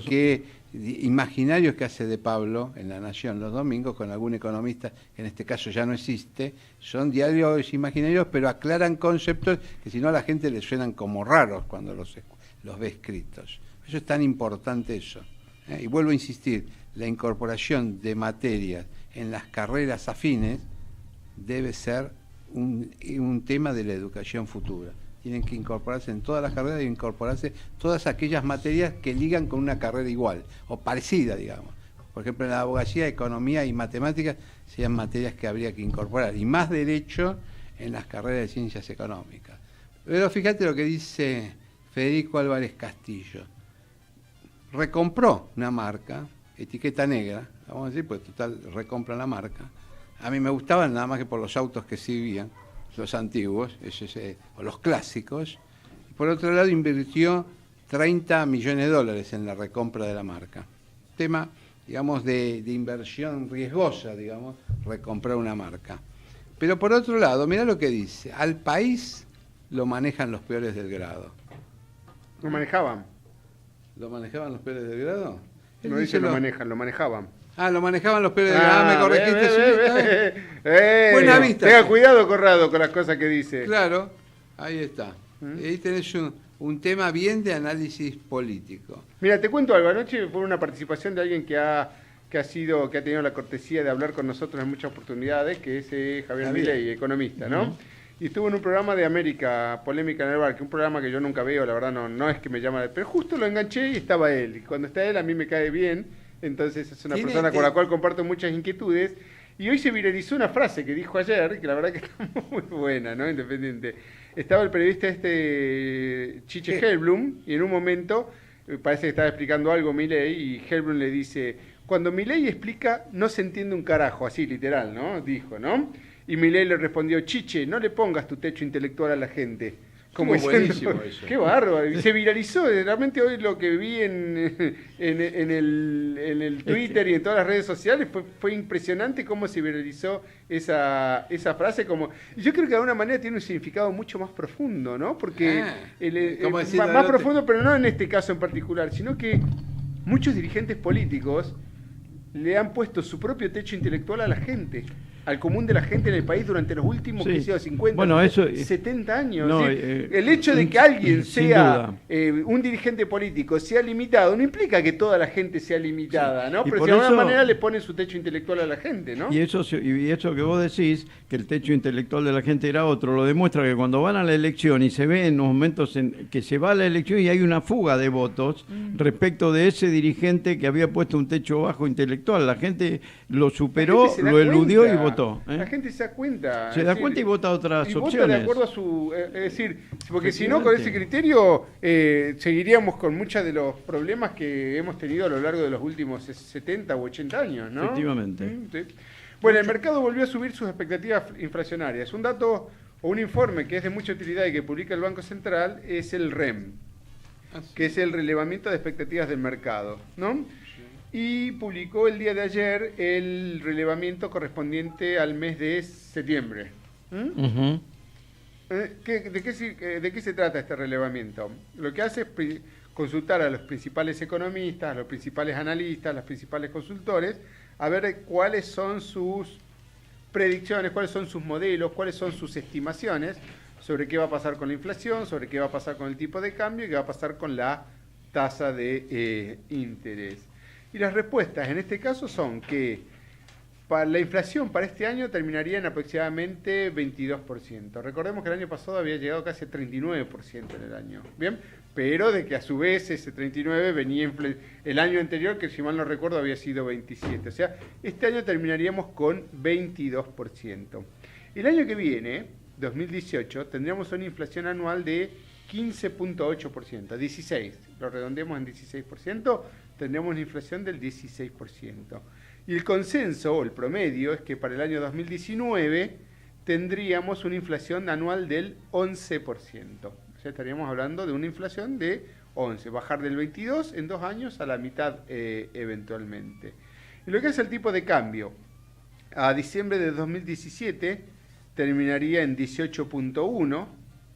imaginarios que hace de Pablo en La Nación los domingos con algún economista, que en este caso ya no existe, son diálogos imaginarios, pero aclaran conceptos que si no a la gente le suenan como raros cuando los ve escritos. Eso es tan importante eso. Y vuelvo a insistir, la incorporación de materias en las carreras afines debe ser un tema de la educación futura. Tienen que incorporarse en todas las carreras y incorporarse todas aquellas materias que ligan con una carrera igual o parecida, digamos. Por ejemplo, en la abogacía, economía y matemáticas serían materias que habría que incorporar, y más derecho en las carreras de ciencias económicas. Pero fíjate lo que dice Federico Álvarez Castillo. Recompró una marca, etiqueta negra, vamos a decir, pues total recompran la marca. A mí me gustaban nada más que por los autos que exhibían, los antiguos, o los clásicos. Y por otro lado invirtió $30 millones en la recompra de la marca. Tema, digamos, de inversión riesgosa, digamos, recomprar una marca. Pero por otro lado, mirá lo que dice, al país lo manejan los peores del grado. ¿Lo manejaban? ¿Lo manejaban los peores del grado? No dice lo manejan, lo manejaban. Lo manejaban los peores del grado. Me corregiste. Buena vista. Tenga cuidado, Corrado, con las cosas que dice. Claro, ahí está. Ahí tenés un tema bien de análisis político. Mira, te cuento algo. Anoche fue una participación de alguien que ha tenido la cortesía de hablar con nosotros en muchas oportunidades, que es Javier Milei, economista, ¿no? Y estuvo en un programa de América, Polémica en el Bar, que es un programa que yo nunca veo, la verdad no es que me llama, pero justo lo enganché y estaba él. Y cuando está él a mí me cae bien, entonces es una persona con la cual comparto muchas inquietudes. Y hoy se viralizó una frase que dijo ayer, que la verdad que está muy buena, ¿no? Independiente. Estaba el periodista Chiche Hellblum, y en un momento parece que estaba explicando algo Milei, y Hellblum le dice, cuando Milei explica no se entiende un carajo, así literal, ¿no? Dijo, ¿no? Y Milei le respondió, Chiche, no le pongas tu techo intelectual a la gente. Como buenísimo eso. Qué bárbaro. Y se viralizó. Realmente hoy lo que vi en el Twitter y en todas las redes sociales fue impresionante cómo se viralizó esa frase. Y yo creo que de alguna manera tiene un significado mucho más profundo, ¿no? Porque más profundo, pero no en este caso en particular, sino que muchos dirigentes políticos le han puesto su propio techo intelectual a la gente, al común de la gente en el país durante los últimos 50, 70 años. No, el hecho de que alguien sea un dirigente político sea limitado no implica que toda la gente sea limitada, ¿no? Pero de alguna manera le pone su techo intelectual a la gente, ¿no? Y eso que vos decís, que el techo intelectual de la gente era otro, lo demuestra que cuando van a la elección y se ve en los momentos en que se va a la elección y hay una fuga de votos respecto de ese dirigente que había puesto un techo bajo intelectual, la gente lo superó, lo eludió y votó. La gente se da cuenta. Se da cuenta y vota otras opciones. Vota de acuerdo a su... es decir, porque si no, con ese criterio seguiríamos con muchos de los problemas que hemos tenido a lo largo de los últimos 70 u 80 años, ¿no? Efectivamente. Sí. Bueno, el mercado volvió a subir sus expectativas inflacionarias. Un dato o un informe que es de mucha utilidad y que publica el Banco Central es el REM, que es el relevamiento de expectativas del mercado, ¿no? Y publicó el día de ayer el relevamiento correspondiente al mes de septiembre. ¿De qué se trata este relevamiento? Lo que hace es consultar a los principales economistas, a los principales analistas, a los principales consultores, a ver cuáles son sus predicciones, cuáles son sus modelos, cuáles son sus estimaciones sobre qué va a pasar con la inflación, sobre qué va a pasar con el tipo de cambio y qué va a pasar con la tasa de interés. Y las respuestas en este caso son que la inflación para este año terminaría en aproximadamente 22%. Recordemos que el año pasado había llegado casi a 39% en el año, ¿bien? Pero de que a su vez ese 39 venía el año anterior, que si mal no recuerdo había sido 27%. O sea, este año terminaríamos con 22%. El año que viene, 2018, tendríamos una inflación anual de 15.8%, 16%. Lo redondeamos en 16%. Tendríamos una inflación del 16%. Y el consenso, o el promedio, es que para el año 2019 tendríamos una inflación anual del 11%. O sea, estaríamos hablando de una inflación de 11, bajar del 22 en 2 años a la mitad eventualmente. Y lo que es el tipo de cambio, a diciembre de 2017 terminaría en 18.1,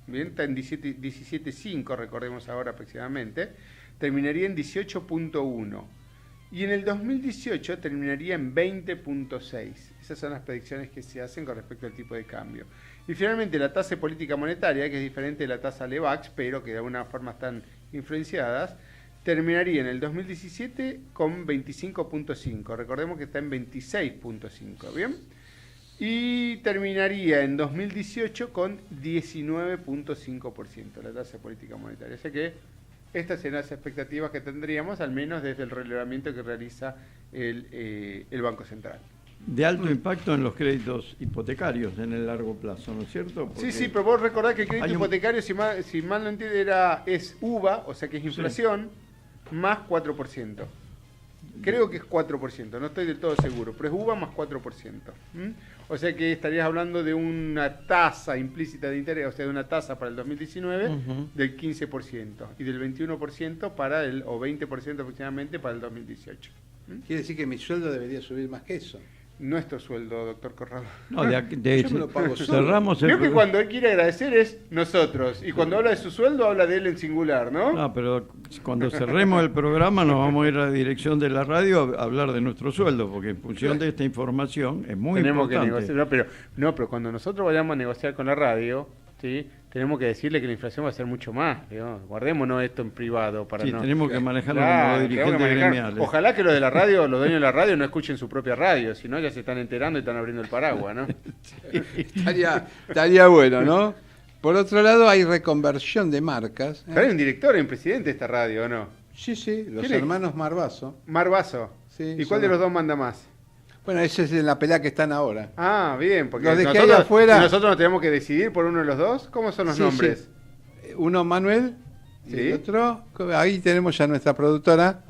bien, está en 17.5, recordemos ahora aproximadamente, terminaría en 18.1 y en el 2018 terminaría en 20.6. Esas son las predicciones que se hacen con respecto al tipo de cambio. Y finalmente la tasa de política monetaria, que es diferente de la tasa LEVAX, pero que de alguna forma están influenciadas, terminaría en el 2017 con 25.5. Recordemos que está en 26.5, ¿bien? Y terminaría en 2018 con 19.5% la tasa de política monetaria. O sea que estas serían las expectativas que tendríamos, al menos desde el relevamiento que realiza el Banco Central. De alto impacto en los créditos hipotecarios en el largo plazo, ¿no es cierto? Porque sí, pero vos recordás que el crédito hipotecario, si mal no entiendo, es UVA, o sea que es inflación, más 4%. Creo que es 4%, no estoy del todo seguro, pero es UVA más 4%. O sea que estarías hablando de una tasa implícita de interés, o sea, de una tasa para el 2019 del 15% y del 21% o 20% aproximadamente para el 2018. Quiere decir que mi sueldo debería subir más que eso. Nuestro sueldo, doctor Corrado. No, de yo me lo pago solo. Cerramos el Creo que cuando él quiere agradecer es nosotros, y cuando habla de su sueldo habla de él en singular, ¿no? No, pero cuando cerremos el programa nos vamos a ir a la dirección de la radio a hablar de nuestro sueldo, porque en función de esta información es muy tenemos importante. Que negociar, pero cuando nosotros vayamos a negociar con la radio, ¿sí? Tenemos que decirle que la inflación va a ser mucho más, digamos. Guardémonos esto en privado para no. Tenemos que manejarlo como los dirigentes gremiales. Ojalá que los de la radio, los dueños de la radio no escuchen su propia radio, si no ya se están enterando y están abriendo el paraguas, ¿no? Estaría bueno, ¿no? Por otro lado, hay reconversión de marcas. Hay un director, hay un presidente de esta radio, ¿o no? Sí, los hermanos Marbazo. Marbazo. Sí, ¿Y cuál de los dos manda más? Bueno, ese es en la pelea que están ahora. Ah, bien, porque los dejé ahí afuera. ¿Nosotros nos tenemos que decidir por uno de los dos? ¿Cómo son los nombres? Sí. Uno Manuel y el otro, ahí tenemos ya nuestra productora,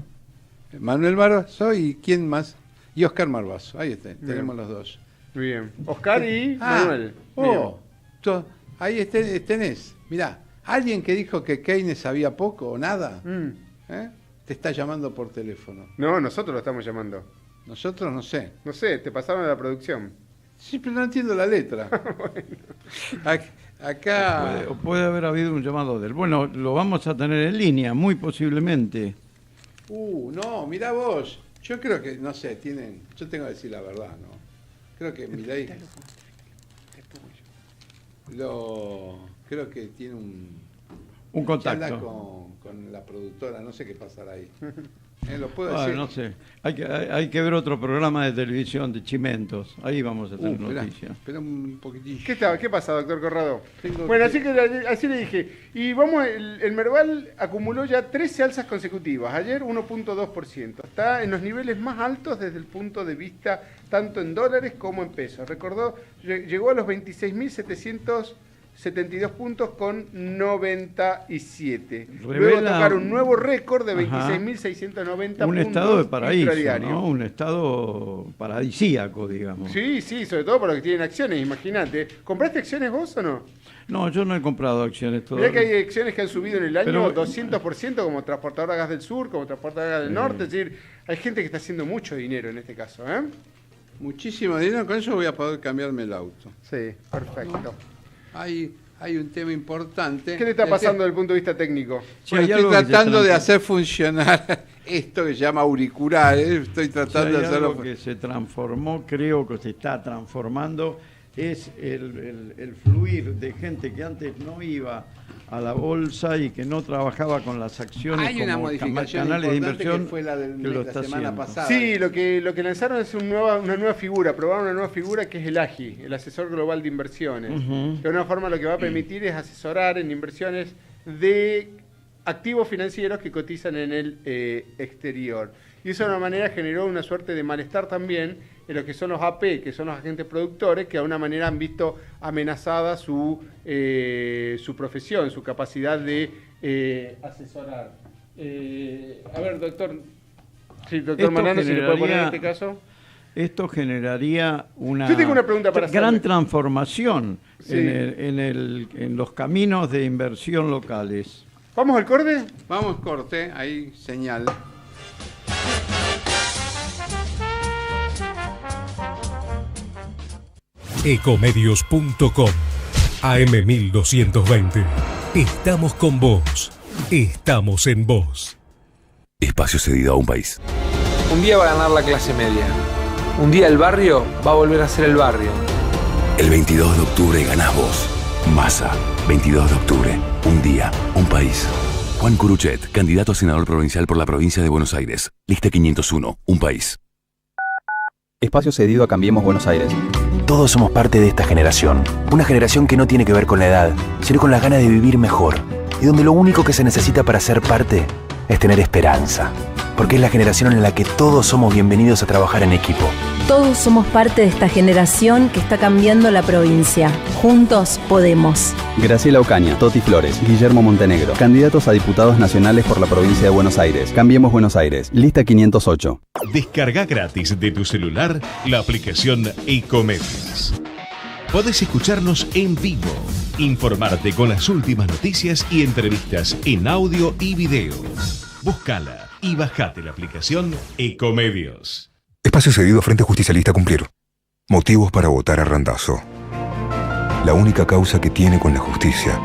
Manuel Marbazo, y ¿quién más? Y Oscar Marbazo, ahí está, tenemos los dos. Bien, Oscar y Manuel. Ahí tenés, mirá, alguien que dijo que Keynes sabía poco o nada, te está llamando por teléfono. No, nosotros lo estamos llamando. Nosotros no sé. No sé, te pasaron de la producción. Sí, pero no entiendo la letra. Bueno. Acá... Puede haber habido un llamado de él. Bueno, lo vamos a tener en línea, muy posiblemente. No, mirá vos. Yo creo que, no sé, yo tengo que decir la verdad, ¿no? Creo que Milei... Creo que tiene un contacto. Habla con la productora, no sé qué pasará ahí. ¿Lo puedo decir? No sé. Hay que ver otro programa de televisión de Chimentos. Ahí vamos a tener noticias. Espera un poquitillo. ¿Qué pasa, doctor Corrado? Así le dije. Y el Merval acumuló ya 13 alzas consecutivas. Ayer 1.2%. Está en los niveles más altos desde el punto de vista tanto en dólares como en pesos. Llegó a los 26.772 puntos con 97. Luego tocar un nuevo récord de 26.690 puntos. Un estado de paraíso, ¿no? Un estado paradisíaco, digamos. Sí, sobre todo para los que tienen acciones, imagínate. ¿Compraste acciones vos o no? No, yo no he comprado acciones todavía. Mirá que hay acciones que han subido en el año 200%, como Transportadora Gas del Sur, como Transportadora Gas del Norte. Es decir, hay gente que está haciendo mucho dinero en este caso, ¿eh? Muchísimo dinero, con eso voy a poder cambiarme el auto. Sí, perfecto. ¿No? Hay un tema importante. ¿Qué le está pasando desde el punto de vista técnico? Bueno, estoy tratando de hacer funcionar esto que se llama auriculares. Estoy tratando de hacerlo. Algo que se transformó, creo que se está transformando, es el fluir de gente que antes no iba a la bolsa y que no trabajaba con las acciones. Hay una modificación canales de inversión que fue la de la semana pasada. Sí, lo que lanzaron es una nueva figura, probaron una nueva figura que es el AGI, el Asesor Global de Inversiones. Que de una forma lo que va a permitir es asesorar en inversiones de activos financieros que cotizan en el exterior. Y eso de una manera generó una suerte de malestar también en lo que son los AP, que son los agentes productores, que de alguna manera han visto amenazada su profesión, su capacidad de asesorar. A ver, doctor Manano, si le puede poner en este caso. Esto generaría una gran transformación en los caminos de inversión locales. ¿Vamos al corte? Vamos corte, ahí señal. Ecomedios.com AM1220. Estamos con vos. Estamos en vos. Espacio cedido a un país. Un día va a ganar la clase media. Un día el barrio va a volver a ser el barrio. El 22 de octubre ganás vos. Massa. 22 de octubre. Un día, un país. Juan Curuchet, candidato a senador provincial por la provincia de Buenos Aires. Lista 501, un país. Espacio cedido a Cambiemos Buenos Aires. Todos somos parte de esta generación. Una generación que no tiene que ver con la edad, sino con las ganas de vivir mejor. Y donde lo único que se necesita para ser parte es tener esperanza. Porque es la generación en la que todos somos bienvenidos a trabajar en equipo. Todos somos parte de esta generación que está cambiando la provincia. Juntos podemos. Graciela Ocaña, Toti Flores, Guillermo Montenegro, candidatos a diputados nacionales por la provincia de Buenos Aires. Cambiemos Buenos Aires, lista 508. Descarga gratis de tu celular la aplicación Ecomedios. Podés escucharnos en vivo, informarte con las últimas noticias y entrevistas en audio y video. Búscala y bajate la aplicación Ecomedios. Espacio cedido a Frente Justicialista Cumplir. Motivos para votar a Randazzo. La única causa que tiene con la justicia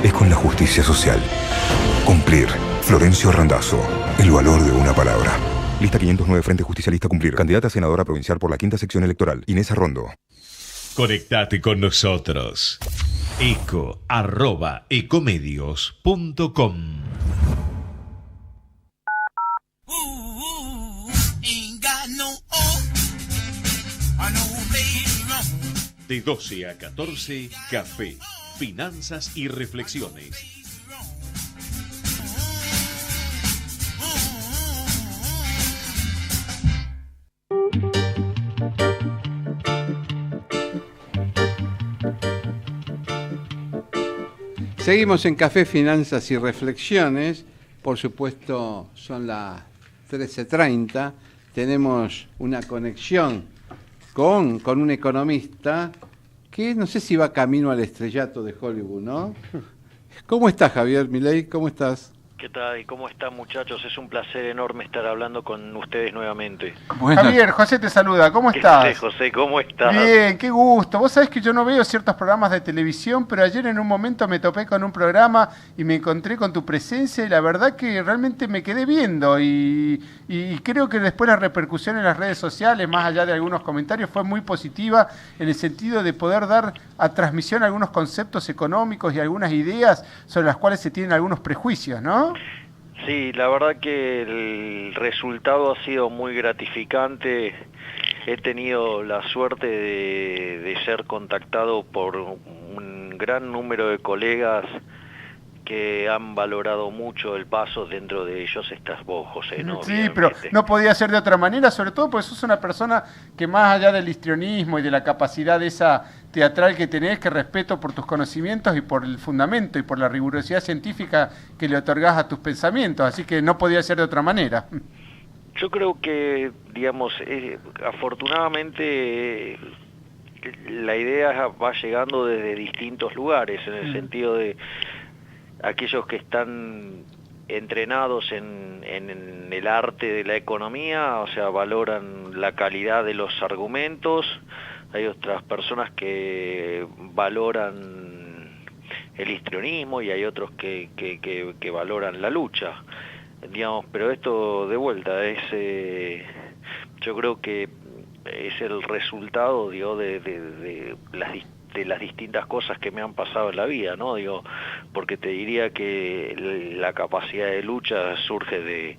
es con la justicia social. Cumplir. Florencio Randazzo. El valor de una palabra. Lista 509 Frente Justicialista Cumplir. Candidata a senadora provincial por la 5ª sección electoral. Inés Arrondo. Conectate con nosotros. eco@ecomedios.com. De 12 a 14, café, finanzas y reflexiones. Seguimos en Café, Finanzas y Reflexiones. Por supuesto, son las 13:30. Tenemos una conexión con un economista que no sé si va camino al estrellato de Hollywood, ¿no? ¿Cómo estás, Javier Milei? ¿Cómo estás? ¿Qué tal? ¿Cómo están, muchachos? Es un placer enorme estar hablando con ustedes nuevamente. Bueno. Javier, José te saluda. ¿Cómo estás? ¿Qué tal, José? ¿Cómo estás? Bien, qué gusto. Vos sabés que yo no veo ciertos programas de televisión, pero ayer en un momento me topé con un programa y me encontré con tu presencia y la verdad que realmente me quedé viendo y creo que después la repercusión en las redes sociales, más allá de algunos comentarios, fue muy positiva en el sentido de poder dar a transmisión algunos conceptos económicos y algunas ideas sobre las cuales se tienen algunos prejuicios, ¿no? Sí, la verdad que el resultado ha sido muy gratificante. He tenido la suerte de ser contactado por un gran número de colegas que han valorado mucho el paso, dentro de ellos estás vos, José, ¿no? Sí, pero no podía ser de otra manera, sobre todo porque sos una persona que más allá del histrionismo y de la capacidad esa teatral que tenés, que respeto por tus conocimientos y por el fundamento y por la rigurosidad científica que le otorgás a tus pensamientos, así que no podía ser de otra manera. Yo creo que, digamos, afortunadamente la idea va llegando desde distintos lugares, en el sentido de aquellos que están entrenados en el arte de la economía, o sea, valoran la calidad de los argumentos. Hay otras personas que valoran el histrionismo y hay otros que valoran la lucha, digamos, pero esto de vuelta es, yo creo que es el resultado, digo, de las distintas cosas que me han pasado en la vida, ¿no? Digo, porque te diría que la capacidad de lucha surge de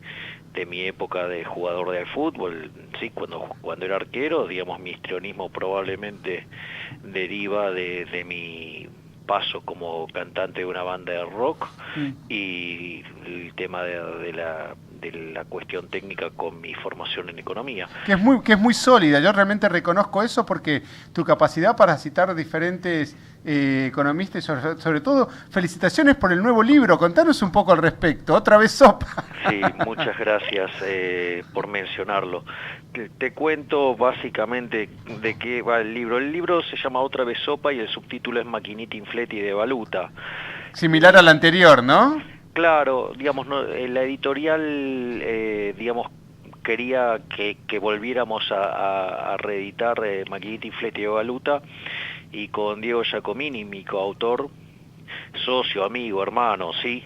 mi época de jugador de fútbol, sí, cuando era arquero, digamos, mi histrionismo probablemente deriva de mi paso como cantante de una banda de rock y el tema de la cuestión técnica con mi formación en economía. Que es muy sólida, yo realmente reconozco eso porque tu capacidad para citar diferentes economistas y sobre todo felicitaciones por el nuevo libro, contanos un poco al respecto, otra vez sopa. Sí, muchas gracias por mencionarlo. Te cuento básicamente de qué va el libro. El libro se llama Otra vez sopa y el subtítulo es Maquinita Infleti de Valuta. Similar al anterior, ¿no? Claro, digamos, la editorial, digamos, quería que volviéramos a reeditar Maquinita Infleti de Valuta, y con Diego Giacomini, mi coautor, socio, amigo, hermano, ¿sí?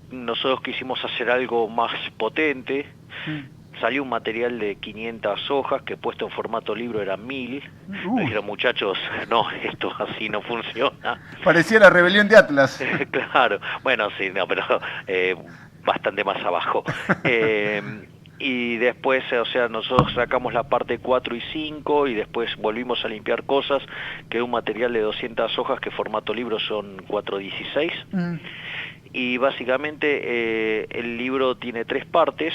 Nosotros quisimos hacer algo más potente, Salió un material de 500 hojas que puesto en formato libro eran 1000. Me dijeron, muchachos, no, esto así no funciona. Parecía la rebelión de Atlas. Claro, bueno, sí, no, pero bastante más abajo. Y después, o sea, nosotros sacamos la parte 4 y 5 y después volvimos a limpiar cosas. Quedó un material de 200 hojas que formato libro son 416. Y básicamente el libro tiene 3 partes.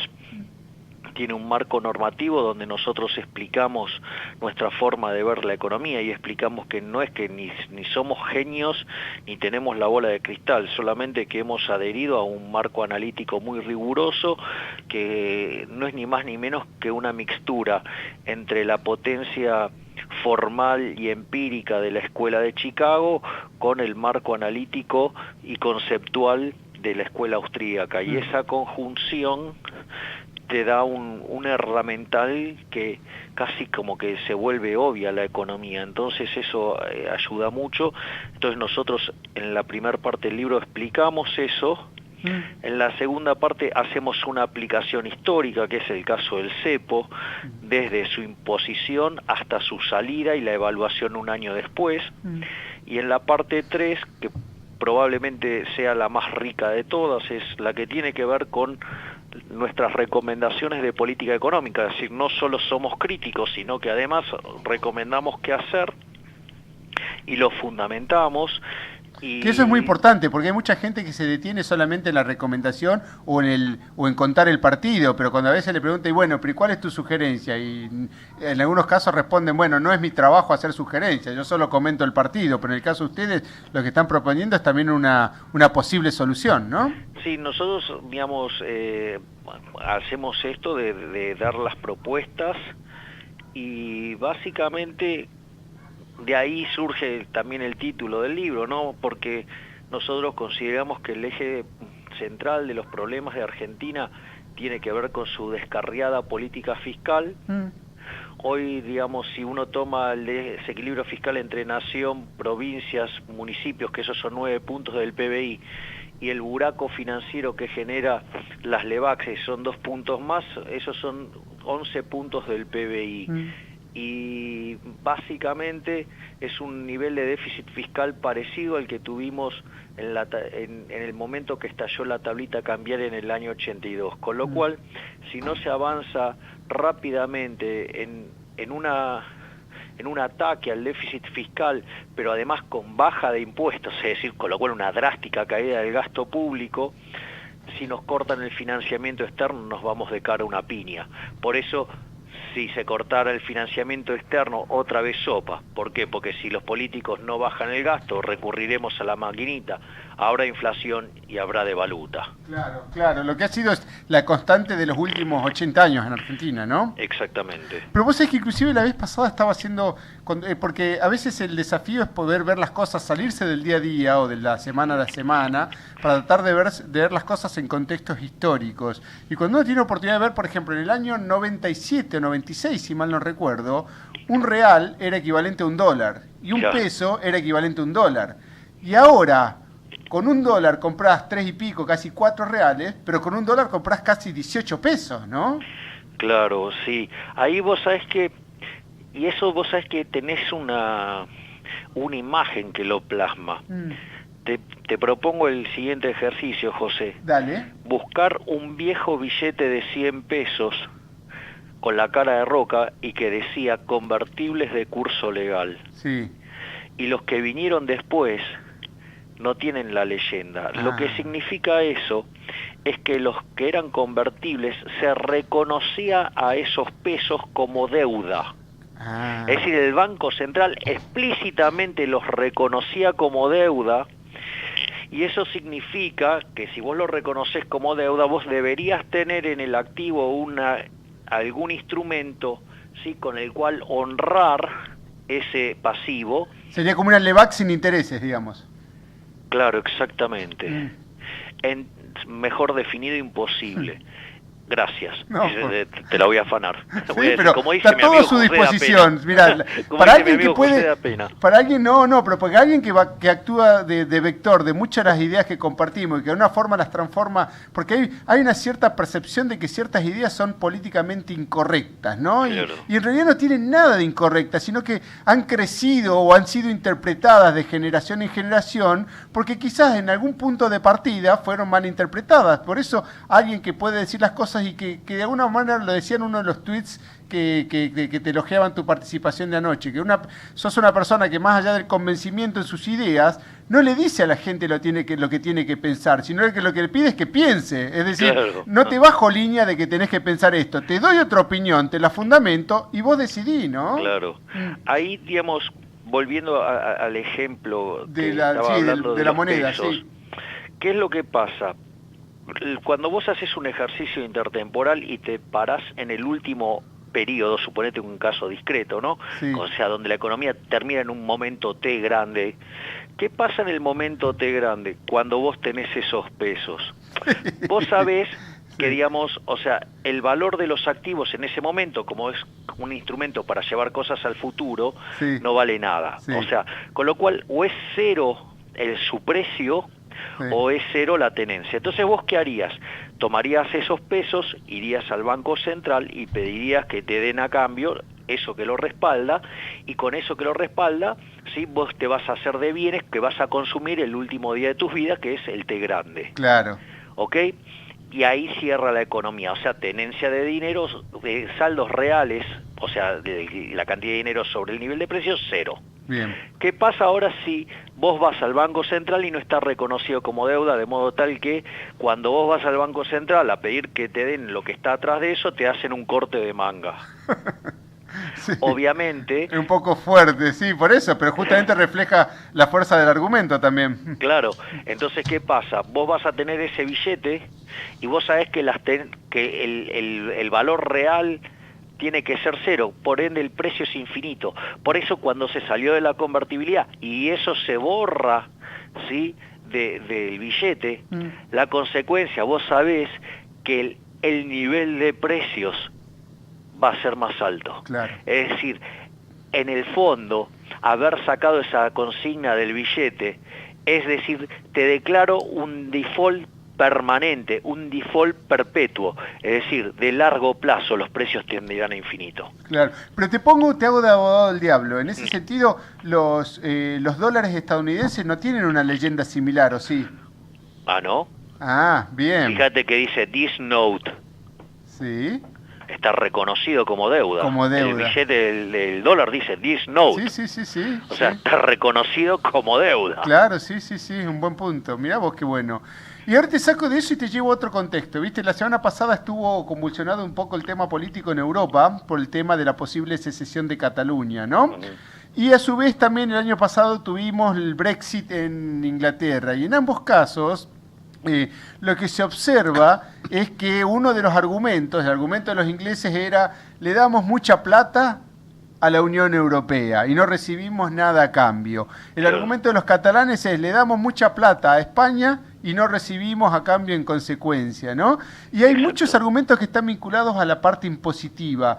Tiene un marco normativo donde nosotros explicamos nuestra forma de ver la economía y explicamos que no es que ni somos genios ni tenemos la bola de cristal, solamente que hemos adherido a un marco analítico muy riguroso que no es ni más ni menos que una mixtura entre la potencia formal y empírica de la Escuela de Chicago con el marco analítico y conceptual de la Escuela Austríaca, y esa conjunción te da un herramental que casi como que se vuelve obvia la economía, entonces eso ayuda mucho. Entonces nosotros en la primera parte del libro explicamos eso, en la segunda parte hacemos una aplicación histórica, que es el caso del cepo, desde su imposición hasta su salida y la evaluación un año después, y en la parte 3, que probablemente sea la más rica de todas, es la que tiene que ver con nuestras recomendaciones de política económica, es decir, no solo somos críticos, sino que además recomendamos qué hacer y lo fundamentamos. Y que eso es muy importante, porque hay mucha gente que se detiene solamente en la recomendación o en contar el partido, pero cuando a veces le pregunta, y bueno, pero ¿cuál es tu sugerencia? Y en algunos casos responden, bueno, no es mi trabajo hacer sugerencias, yo solo comento el partido, pero en el caso de ustedes, lo que están proponiendo es también una posible solución, ¿no? Sí, nosotros, digamos, hacemos esto de dar las propuestas y básicamente de ahí surge también el título del libro, ¿no? Porque nosotros consideramos que el eje central de los problemas de Argentina tiene que ver con su descarriada política fiscal. Hoy, digamos, si uno toma el desequilibrio fiscal entre nación, provincias, municipios, que esos son 9 puntos del PBI, y el buraco financiero que genera las LEVAX, que son 2 puntos más, esos son 11 puntos del PBI. Y básicamente es un nivel de déficit fiscal parecido al que tuvimos en el momento que estalló la tablita cambiaria en el año 82, con lo cual si no se avanza rápidamente en un ataque al déficit fiscal, pero además con baja de impuestos, es decir, con lo cual una drástica caída del gasto público, si nos cortan el financiamiento externo nos vamos de cara a una piña. Por eso, si se cortara el financiamiento externo, otra vez sopa. ¿Por qué? Porque si los políticos no bajan el gasto, recurriremos a la maquinita, habrá inflación y habrá devaluta. Claro, claro, lo que ha sido es la constante de los últimos 80 años en Argentina, ¿no? Exactamente. Pero vos sabés que inclusive la vez pasada estaba haciendo, porque a veces el desafío es poder ver las cosas, salirse del día a día o de la semana a la semana, para tratar de ver las cosas en contextos históricos. Y cuando uno tiene oportunidad de ver, por ejemplo, en el año 97 o 96, si mal no recuerdo, un real era equivalente a $1 y un peso era equivalente a $1. Y ahora, con $1 comprás 3 y pico, casi 4 reales, pero con $1 comprás casi 18 pesos, ¿no? Claro, sí. Ahí vos sabés que, y eso vos sabés que tenés una imagen que lo plasma. Te propongo el siguiente ejercicio, José. Dale. Buscar un viejo billete de 100 pesos con la cara de Roca y que decía convertibles de curso legal. Sí. Y los que vinieron después no tienen la leyenda. Lo que significa eso es que los que eran convertibles se reconocía a esos pesos como deuda. Es decir, el Banco Central explícitamente los reconocía como deuda, y eso significa que si vos lo reconoces como deuda, vos deberías tener en el activo algún instrumento, ¿sí?, con el cual honrar ese pasivo. Sería como una LEVAX sin intereses, digamos. Claro, exactamente. Mejor definido, imposible. gracias. No, te la voy a afanar. Sí, pero como dice está mi todo amigo a su José disposición. Apena. Mirá, Como para dice mi alguien que amigo José puede, Apena. para alguien pero porque alguien que actúa de vector de muchas de las ideas que compartimos y que de una forma las transforma, porque hay una cierta percepción de que ciertas ideas son políticamente incorrectas, ¿no? Claro. Y en realidad no tienen nada de incorrectas, sino que han crecido o han sido interpretadas de generación en generación, porque quizás en algún punto de partida fueron mal interpretadas. Por eso alguien que puede decir las cosas y que de alguna manera lo decía en uno de los tweets que te elogiaban tu participación de anoche, que sos una persona que más allá del convencimiento en sus ideas, no le dice a la gente lo que tiene que pensar, sino que lo que le pide es que piense. Es decir, Claro. no te bajo línea de que tenés que pensar esto, te doy otra opinión, te la fundamento y vos decidís, ¿no? Claro. Ahí, digamos, volviendo al ejemplo De que la, estaba sí, hablando de de la los moneda, pesos, sí. ¿qué es lo que pasa? Cuando vos haces un ejercicio intertemporal y te parás en el último periodo, suponete un caso discreto, ¿no? Sí. O sea, donde la economía termina en un momento T grande. ¿Qué pasa en el momento T grande? Cuando vos tenés esos pesos. Vos sabés que, digamos, o sea, el valor de los activos en ese momento, como es un instrumento para llevar cosas al futuro, Sí. no vale nada. Sí. O sea, con lo cual, o es cero su precio, Sí. o es cero la tenencia. Entonces, ¿vos qué harías? Tomarías esos pesos, irías al Banco Central y pedirías que te den a cambio eso que lo respalda, y con eso que lo respalda, ¿sí? Vos te vas a hacer de bienes que vas a consumir el último día de tus vidas, que es el T grande. Claro. ¿Ok? Y ahí cierra la economía, o sea, tenencia de dinero, saldos reales, o sea, la cantidad de dinero sobre el nivel de precios, cero. Bien. ¿Qué pasa ahora si vos vas al Banco Central y no está reconocido como deuda, de modo tal que cuando vos vas al Banco Central a pedir que te den lo que está atrás de eso, te hacen un corte de manga? Sí. Obviamente... Es un poco fuerte, sí, por eso, pero justamente refleja la fuerza del argumento también. Claro, entonces ¿qué pasa? Vos vas a tener ese billete y vos sabés que, el valor real tiene que ser cero, por ende el precio es infinito. Por eso cuando se salió de la convertibilidad y eso se borra, ¿sí?, del billete, la consecuencia, vos sabés que el nivel de precios va a ser más alto. Claro. Es decir, en el fondo, haber sacado esa consigna del billete, es decir, te declaro un default permanente, un default perpetuo, es decir, de largo plazo los precios tenderán a infinito. Claro, pero te hago de abogado del diablo. En ese sentido, los dólares estadounidenses no tienen una leyenda similar, ¿o sí? Ah, ¿no? Ah, bien. Fíjate que dice this note. Sí. Está reconocido como deuda. Como deuda. El billete del dólar dice this note. Sí. O sea, está reconocido como deuda. Claro, sí, un buen punto. Mirá vos qué bueno. Y ahora te saco de eso y te llevo a otro contexto. Viste, la semana pasada estuvo convulsionado un poco el tema político en Europa por el tema de la posible secesión de Cataluña, ¿no? Y a su vez también el año pasado tuvimos el Brexit en Inglaterra. Y en ambos casos, lo que se observa es que uno de los argumentos, el argumento de los ingleses era, le damos mucha plata a la Unión Europea y no recibimos nada a cambio. El argumento de los catalanes es, le damos mucha plata a España y no recibimos a cambio en consecuencia, ¿no? Y hay muchos argumentos que están vinculados a la parte impositiva.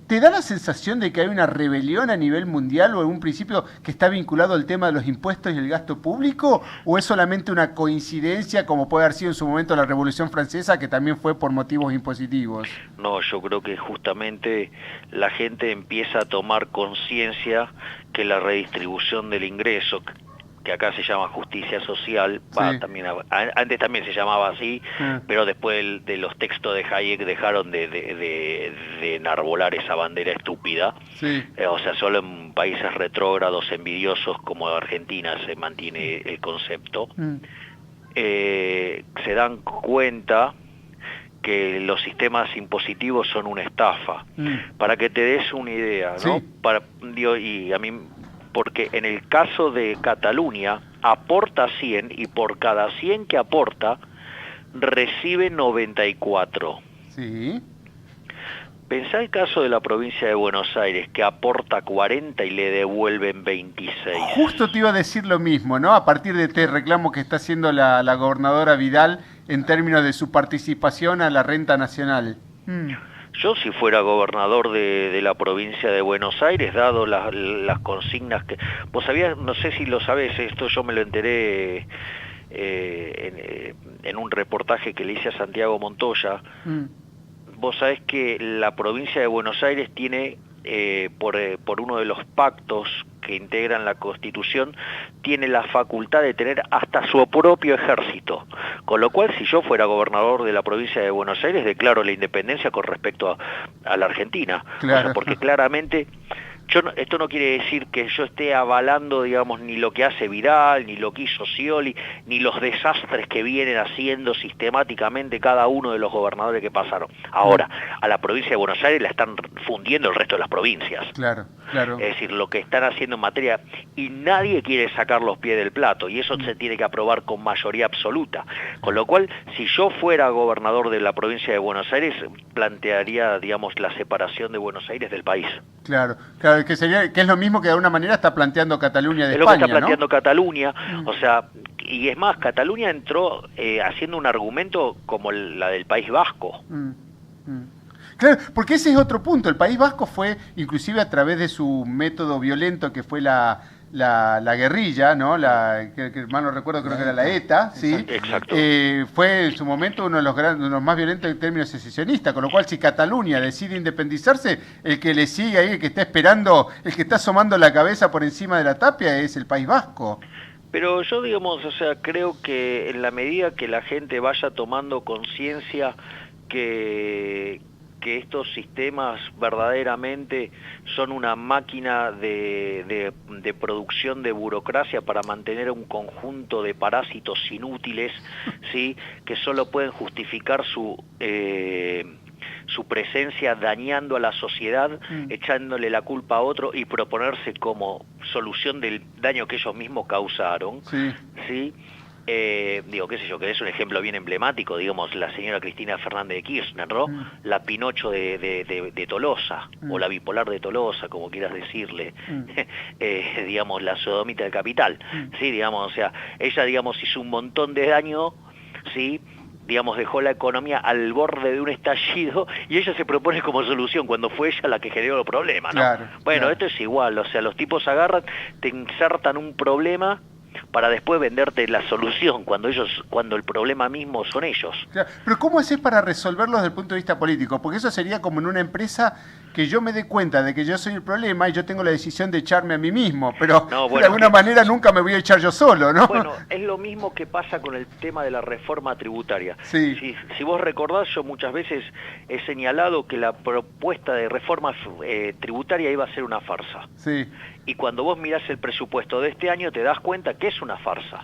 ¿Te da la sensación de que hay una rebelión a nivel mundial o algún principio que está vinculado al tema de los impuestos y el gasto público? ¿O es solamente una coincidencia como puede haber sido en su momento la Revolución Francesa, que también fue por motivos impositivos? No, yo creo que justamente la gente empieza a tomar conciencia que la redistribución del ingreso, que acá se llama justicia social, también, antes también se llamaba así, pero después de los textos de Hayek dejaron de enarbolar esa bandera estúpida. O sea, solo en países retrógrados, envidiosos como Argentina se mantiene el concepto. Se dan cuenta que los sistemas impositivos son una estafa. Para que te des una idea, ¿no? Y a mí, porque en el caso de Cataluña aporta 100 y por cada 100 que aporta recibe 94. Sí. Pensá el caso de la provincia de Buenos Aires, que aporta 40 y le devuelven 26. Justo te iba a decir lo mismo, ¿no? A partir de este reclamo que está haciendo la gobernadora Vidal en términos de su participación a la renta nacional? Yo, si fuera gobernador de la provincia de Buenos Aires, dado las consignas que... Vos sabías, no sé si lo sabés, esto yo me lo enteré en un reportaje que le hice a Santiago Montoya. Vos sabés que la provincia de Buenos Aires tiene, por uno de los pactos que integran la Constitución, tiene la facultad de tener hasta su propio ejército. Con lo cual, si yo fuera gobernador de la provincia de Buenos Aires, declaro la independencia con respecto a la Argentina. Claro. O sea, porque claramente... esto no quiere decir que yo esté avalando, digamos, ni lo que hace Vidal, ni lo que hizo Scioli, ni los desastres que vienen haciendo sistemáticamente cada uno de los gobernadores que pasaron. Ahora, a la provincia de Buenos Aires la están fundiendo el resto de las provincias. Claro, claro. Es decir, lo que están haciendo en materia, y nadie quiere sacar los pies del plato, y eso se tiene que aprobar con mayoría absoluta. Con lo cual, si yo fuera gobernador de la provincia de Buenos Aires, plantearía, digamos, la separación de Buenos Aires del país. Claro, claro, que es lo mismo que de alguna manera está planteando Cataluña de España, España, es lo que está planteando, ¿no? Cataluña, o sea, y es más, Cataluña entró haciendo un argumento como la del País Vasco. Claro, porque ese es otro punto. El País Vasco fue, inclusive a través de su método violento, que fue la guerrilla, ¿no? Que mal no recuerdo, creo que era la ETA, ¿sí? Exacto. Fue en su momento uno de los más violentos en términos secesionistas, con lo cual si Cataluña decide independizarse, el que le sigue ahí, el que está esperando, el que está asomando la cabeza por encima de la tapia es el País Vasco. Pero yo, digamos, o sea, creo que en la medida que la gente vaya tomando conciencia que estos sistemas verdaderamente son una máquina de producción de burocracia para mantener un conjunto de parásitos inútiles, ¿sí?, que solo pueden justificar su presencia dañando a la sociedad, echándole la culpa a otro y proponerse como solución del daño que ellos mismos causaron, ¿sí? Digo, qué sé yo, que es un ejemplo bien emblemático, digamos, la señora Cristina Fernández de Kirchner, ¿no? La Pinocho de Tolosa, o la bipolar de Tolosa, como quieras decirle, digamos, la sodomita del capital, sí, digamos, o sea, ella, digamos, hizo un montón de daño, sí, digamos, dejó la economía al borde de un estallido y ella se propone como solución cuando fue ella la que generó el problema, ¿no? Claro, bueno, claro. Esto es igual, o sea, los tipos agarran, te insertan un problema para después venderte la solución cuando el problema mismo son ellos. Claro, pero ¿cómo haces para resolverlo desde el punto de vista político? Porque eso sería como en una empresa que yo me dé cuenta de que yo soy el problema y yo tengo la decisión de echarme a mí mismo, pero No, bueno, de alguna manera nunca me voy a echar yo solo, ¿no? Bueno, es lo mismo que pasa con el tema de la reforma tributaria. Sí. Si vos recordás, yo muchas veces he señalado que la propuesta de reforma tributaria iba a ser una farsa. Sí. Y cuando vos mirás el presupuesto de este año te das cuenta que es una farsa.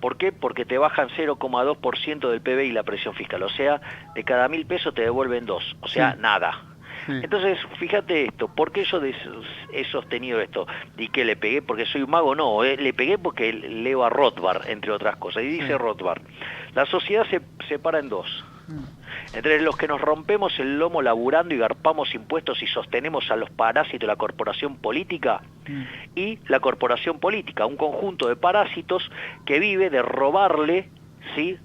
¿Por qué? Porque te bajan 0,2% del PBI la presión fiscal, o sea, de cada 1.000 pesos te devuelven 2, o sea, nada. Entonces, fíjate esto, ¿por qué yo he sostenido esto? ¿Y qué le pegué? ¿Porque soy un mago? No, le pegué porque leo a Rothbard, entre otras cosas, y dice Rothbard, la sociedad se separa en dos. Entre los que nos rompemos el lomo laburando y garpamos impuestos y sostenemos a los parásitos de la corporación política, y la corporación política, un conjunto de parásitos que vive de robarle, ¿sí?,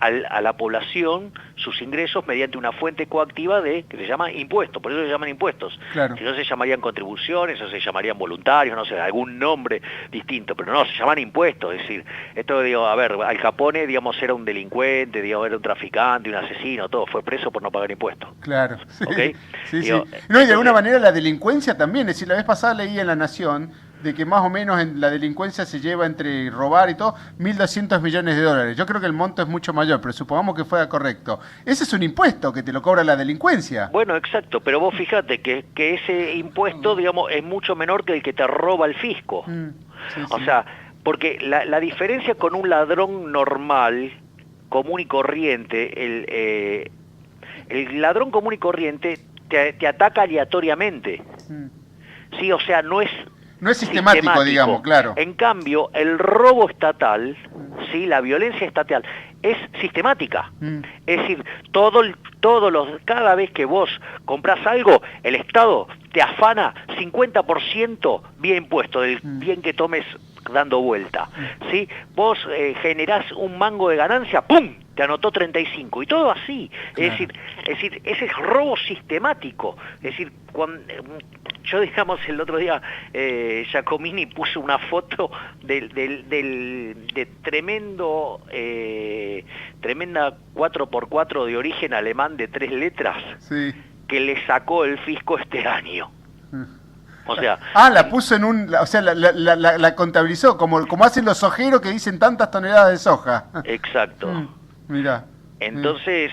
a la población sus ingresos mediante una fuente coactiva que se llama impuestos, por eso se llaman impuestos. Claro. Si no se llamarían contribuciones, o se llamarían voluntarios, no sé, algún nombre distinto, pero no, se llaman impuestos. Es decir, esto, digo, a ver, Al Capone, digamos, era un delincuente, digamos, era un traficante, un asesino, todo, fue preso por no pagar impuestos. Claro, sí. ¿Okay? Sí, Digo, sí. No, y de alguna manera la delincuencia también, es decir, la vez pasada leí en La Nación de que más o menos en la delincuencia se lleva entre robar y todo, $1.200 millones. Yo creo que el monto es mucho mayor, pero supongamos que fuera correcto. Ese es un impuesto que te lo cobra la delincuencia. Bueno, exacto, pero vos fíjate que ese impuesto, digamos, es mucho menor que el que te roba el fisco. O sea, porque la diferencia con un ladrón normal, común y corriente, el ladrón común y corriente te ataca aleatoriamente. Sí, o sea, no es sistemático, digamos, claro. En cambio, el robo estatal, ¿sí?, la violencia estatal, es sistemática. Es decir, cada vez que vos comprás algo, el Estado te afana 50% vía impuesto del bien que tomes dando vuelta, ¿sí? Vos generás un mango de ganancia, ¡pum!, te anotó 35, y todo así. Claro. Es decir, ese es robo sistemático. Es decir, cuando yo, digamos, el otro día Giacomini puso una foto de tremenda 4x4 de origen alemán de 3 letras, sí, que le sacó el fisco este año. O sea, la puso en un, o sea, la contabilizó como hacen los sojeros que dicen tantas toneladas de soja. Exacto. Mira. Entonces,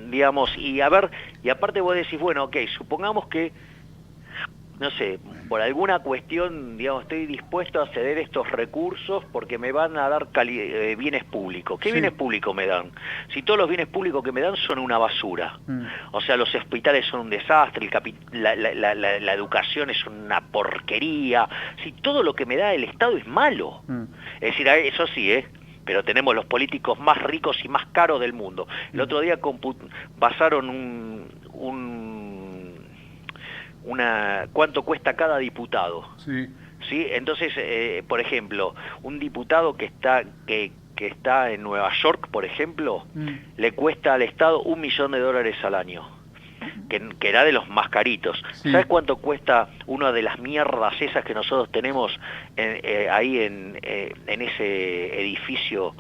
digamos, y aparte vos decís, bueno, ok, supongamos que, no sé, por alguna cuestión, digamos, estoy dispuesto a ceder estos recursos porque me van a dar bienes públicos. ¿Qué bienes públicos me dan? Si todos los bienes públicos que me dan son una basura. O sea, los hospitales son un desastre, la educación es una porquería. Si todo lo que me da el Estado es malo. Es decir, eso sí, pero tenemos los políticos más ricos y más caros del mundo. El otro día basaron cuánto cuesta cada diputado. Sí. ¿Sí? Entonces, por ejemplo, un diputado que está en Nueva York, por ejemplo, le cuesta al Estado $1 millón al año, que era de los más caritos. Sí. ¿Sabes cuánto cuesta una de las mierdas esas que nosotros tenemos ahí en ese edificio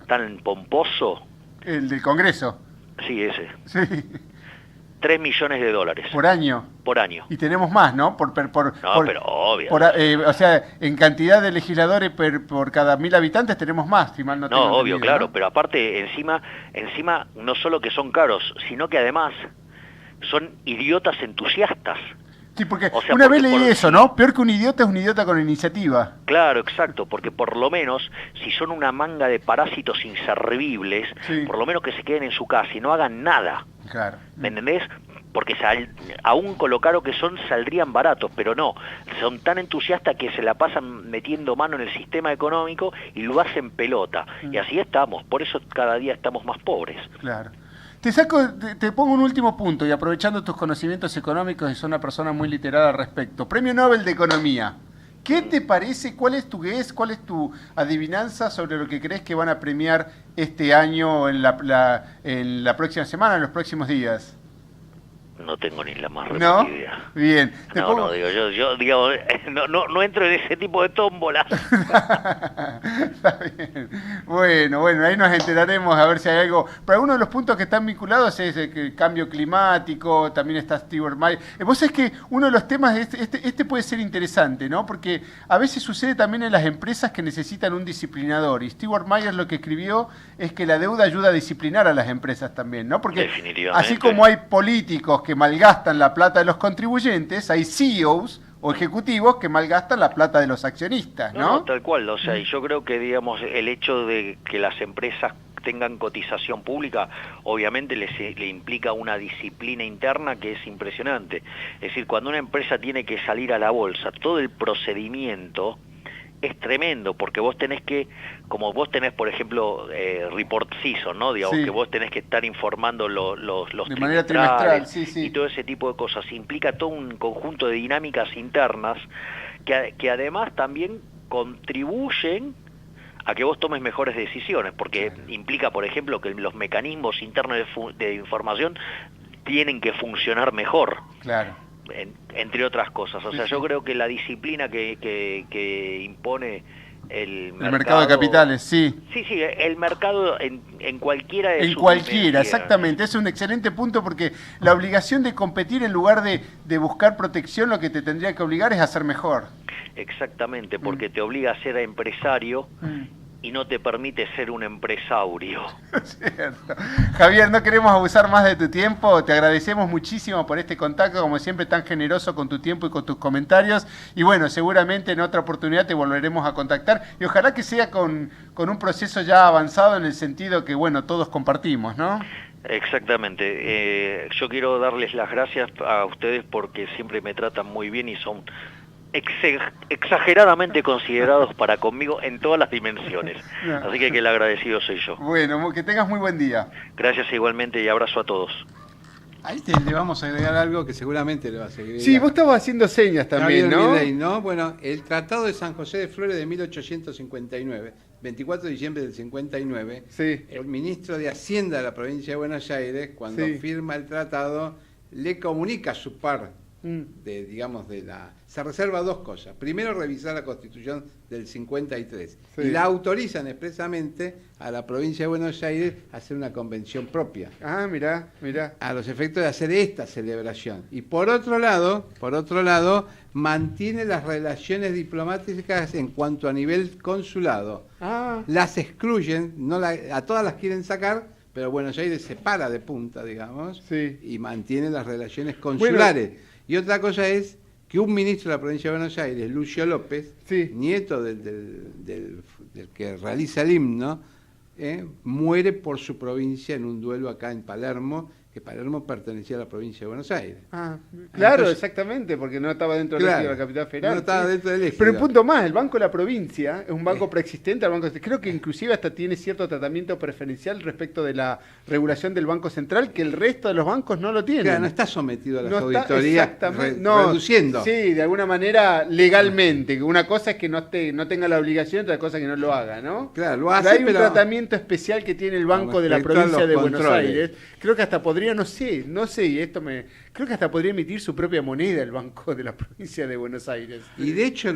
tan pomposo? ¿El del Congreso? Sí, ese. Sí. $3 millones. ¿Por año? Por año. Y tenemos más, ¿no? Pero obvio. O sea, en cantidad de legisladores por cada 1000 habitantes tenemos más, si mal no tengo obvio, entendido, claro, ¿no? Pero aparte, encima no solo que son caros, sino que además son idiotas entusiastas. Sí, porque una vez leí eso, ¿no? Peor que un idiota es un idiota con iniciativa. Claro, exacto, porque por lo menos, si son una manga de parásitos inservibles, por lo menos que se queden en su casa y no hagan nada. Claro. ¿Me entendés? Porque aún con lo caro que son, saldrían baratos, pero no. Son tan entusiastas que se la pasan metiendo mano en el sistema económico y lo hacen pelota. Y así estamos, por eso cada día estamos más pobres. Claro. Te pongo un último punto, y aprovechando tus conocimientos económicos, y sos una persona muy literada al respecto. Premio Nobel de Economía. ¿Qué te parece? ¿Cuál es tu guess? ¿Cuál es tu adivinanza sobre lo que crees que van a premiar este año, en la próxima semana, en los próximos días? No tengo ni la más remota idea. Bien. Yo digamos, no entro en ese tipo de tómbolas. Está bien. Bueno, ahí nos enteraremos a ver si hay algo. Pero algunos de los puntos que están vinculados es el cambio climático, también está Stewart Mayer. Vos sabés que uno de los temas, este puede ser interesante, ¿no? Porque a veces sucede también en las empresas que necesitan un disciplinador. Y Stewart Mayer lo que escribió es que la deuda ayuda a disciplinar a las empresas también, ¿no? Porque así como hay políticos que malgastan la plata de los contribuyentes, hay CEOs o ejecutivos que malgastan la plata de los accionistas, ¿no? No, tal cual, o sea, y yo creo que, digamos, el hecho de que las empresas tengan cotización pública, obviamente le implica una disciplina interna que es impresionante. Es decir, cuando una empresa tiene que salir a la bolsa, todo el procedimiento es tremendo, porque vos tenés que, como vos tenés, por ejemplo, report season, ¿no? Digamos, que vos tenés que estar informando los de manera trimestral, y todo ese tipo de cosas. Implica todo un conjunto de dinámicas internas que además también contribuyen a que vos tomes mejores decisiones, porque implica, por ejemplo, que los mecanismos internos de información tienen que funcionar mejor. Claro. Entre otras cosas. O sea, yo creo que la disciplina que impone el mercado de capitales, sí. Sí, el mercado en cualquiera de En cualquiera, exactamente. Es un excelente punto, porque la obligación de competir en lugar de buscar protección, lo que te tendría que obligar es a ser mejor. Exactamente, porque te obliga a ser empresario y no te permite ser un empresaurio. Cierto. Javier, no queremos abusar más de tu tiempo, te agradecemos muchísimo por este contacto, como siempre tan generoso con tu tiempo y con tus comentarios, y bueno, seguramente en otra oportunidad te volveremos a contactar, y ojalá que sea con un proceso ya avanzado en el sentido que, bueno, todos compartimos, ¿no? Exactamente. Yo quiero darles las gracias a ustedes porque siempre me tratan muy bien y son exageradamente considerados para conmigo en todas las dimensiones. Así que el agradecido soy yo. Bueno, que tengas muy buen día. Gracias igualmente y abrazo a todos. Ahí le vamos a agregar algo que seguramente le va a seguir. Sí, vos estabas haciendo señas también, ¿no? Milei, ¿no? Bueno, el Tratado de San José de Flores de 1859, 24 de diciembre del 59, sí. El ministro de Hacienda de la provincia de Buenos Aires, cuando firma el tratado, le comunica a su par se reserva dos cosas. Primero, revisar la Constitución del 53 y la autorizan expresamente a la provincia de Buenos Aires a hacer una convención propia. Ah, mirá. A los efectos de hacer esta celebración. Y por otro lado, mantiene las relaciones diplomáticas en cuanto a nivel consulado. Las excluyen, a todas las quieren sacar, pero Buenos Aires se para de punta, digamos, y mantiene las relaciones consulares. Bueno, y otra cosa es que un ministro de la provincia de Buenos Aires, Lucio López, nieto del que realiza el himno, muere por su provincia en un duelo acá en Palermo, que Palermo pertenecía a la provincia de Buenos Aires. Claro, entonces, exactamente, porque no estaba dentro del eje de la capital federal. No estaba dentro del eje. Pero un punto más, el Banco de la Provincia es un banco preexistente al Banco Central. Creo que inclusive hasta tiene cierto tratamiento preferencial respecto de la regulación del Banco Central, que el resto de los bancos no lo tienen. Claro, no está sometido a las auditorías, reduciendo. Sí, de alguna manera legalmente. Una cosa es que no tenga la obligación, otra cosa es que no lo haga, ¿no? Claro, lo hace, pero hay un tratamiento especial que tiene el Banco de la Provincia de Buenos Aires. Creo que hasta podría, no sé, y creo que hasta podría emitir su propia moneda el Banco de la Provincia de Buenos Aires. Y de hecho,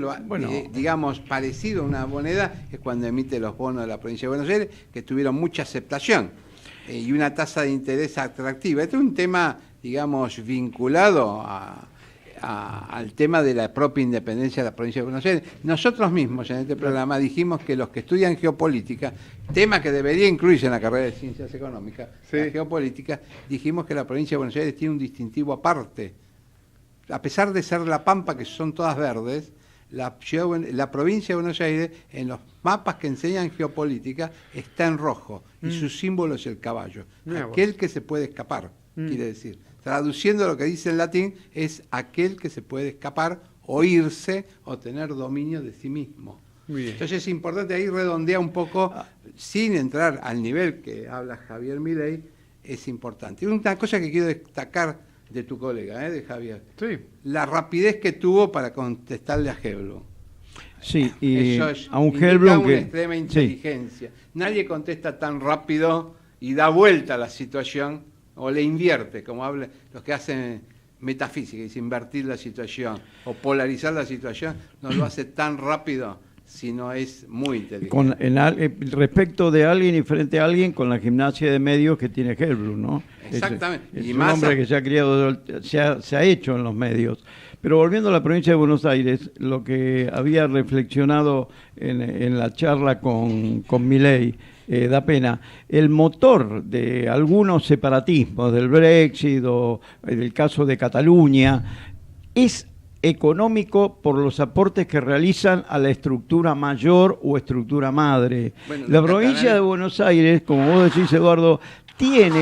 digamos, parecido a una moneda es cuando emite los bonos de la Provincia de Buenos Aires, que tuvieron mucha aceptación y una tasa de interés atractiva. Este es un tema, digamos, vinculado al tema de la propia independencia de la provincia de Buenos Aires. Nosotros mismos en este programa dijimos que los que estudian geopolítica, tema que debería incluirse en la carrera de Ciencias Económicas, la geopolítica, dijimos que la provincia de Buenos Aires tiene un distintivo aparte. A pesar de ser La Pampa, que son todas verdes, la provincia de Buenos Aires, en los mapas que enseñan geopolítica, está en rojo, y su símbolo es el caballo. Aquel que se puede escapar, quiere decir. Traduciendo lo que dice en latín, es aquel que se puede escapar, o irse, o tener dominio de sí mismo. Entonces es importante ahí redondear un poco, sin entrar al nivel que habla Javier Milei, es importante. Y una cosa que quiero destacar de tu colega, de Javier, la rapidez que tuvo para contestarle a Helblum. Sí, y eso es, a un Helblum una extrema inteligencia. Nadie contesta tan rápido y da vuelta a la situación, o le invierte, como hablan los que hacen metafísica, es invertir la situación o polarizar la situación, no lo hace tan rápido, sino es muy inteligente. Respecto de alguien y frente a alguien, con la gimnasia de medios que tiene Helblum, ¿no? Exactamente. Es un hombre que se ha criado, se ha hecho en los medios. Pero volviendo a la provincia de Buenos Aires, lo que había reflexionado en la charla con Milei, da pena. El motor de algunos separatismos, del Brexit o del caso de Cataluña, es económico por los aportes que realizan a la estructura mayor o estructura madre. Bueno, la provincia de Buenos Aires, como vos decís, Eduardo,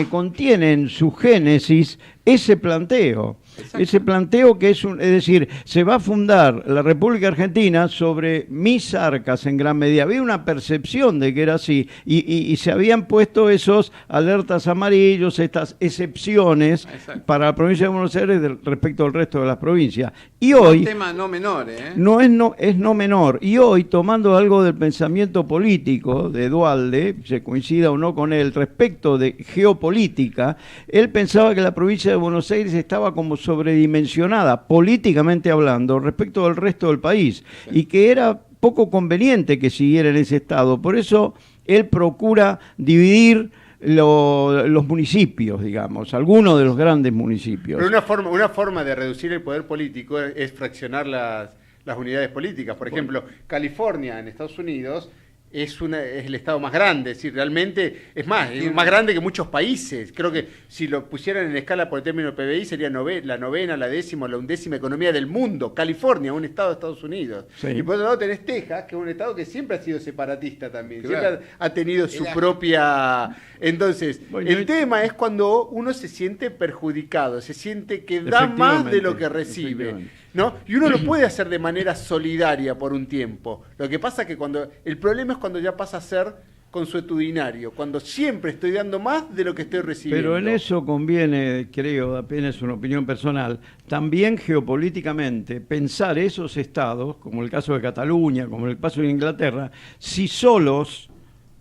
contiene en su génesis ese planteo. Ese planteo que es decir, se va a fundar la República Argentina sobre mis arcas en gran medida. Había una percepción de que era así y se habían puesto esos alertas amarillos, estas excepciones para la provincia de Buenos Aires respecto al resto de las provincias. Y hoy un tema no menor, es no menor. Y hoy, tomando algo del pensamiento político de Duhalde, se coincida o no con él, respecto de geopolítica, él pensaba que la provincia de Buenos Aires estaba como sobredimensionada, políticamente hablando, respecto del resto del país, y que era poco conveniente que siguiera en ese estado. Por eso él procura dividir los municipios, digamos, algunos de los grandes municipios. Pero una forma de reducir el poder político es fraccionar las unidades políticas. Por ejemplo, California en Estados Unidos es el estado más grande, es decir, realmente es más grande que muchos países. Creo que si lo pusieran en escala por el término PBI sería la novena, la décima o la undécima economía del mundo. California, un estado de Estados Unidos. Sí. Y por otro lado tenés Texas, que es un estado que siempre ha sido separatista también, siempre ha tenido su propia... Entonces, el tema es cuando uno se siente perjudicado, se siente que da más de lo que recibe, ¿no? Y uno lo puede hacer de manera solidaria por un tiempo. Lo que pasa es que el problema es cuando ya pasa a ser consuetudinario, cuando siempre estoy dando más de lo que estoy recibiendo. Pero en eso conviene, creo, apenas una opinión personal, también geopolíticamente pensar esos estados, como el caso de Cataluña, como el caso de Inglaterra, si solos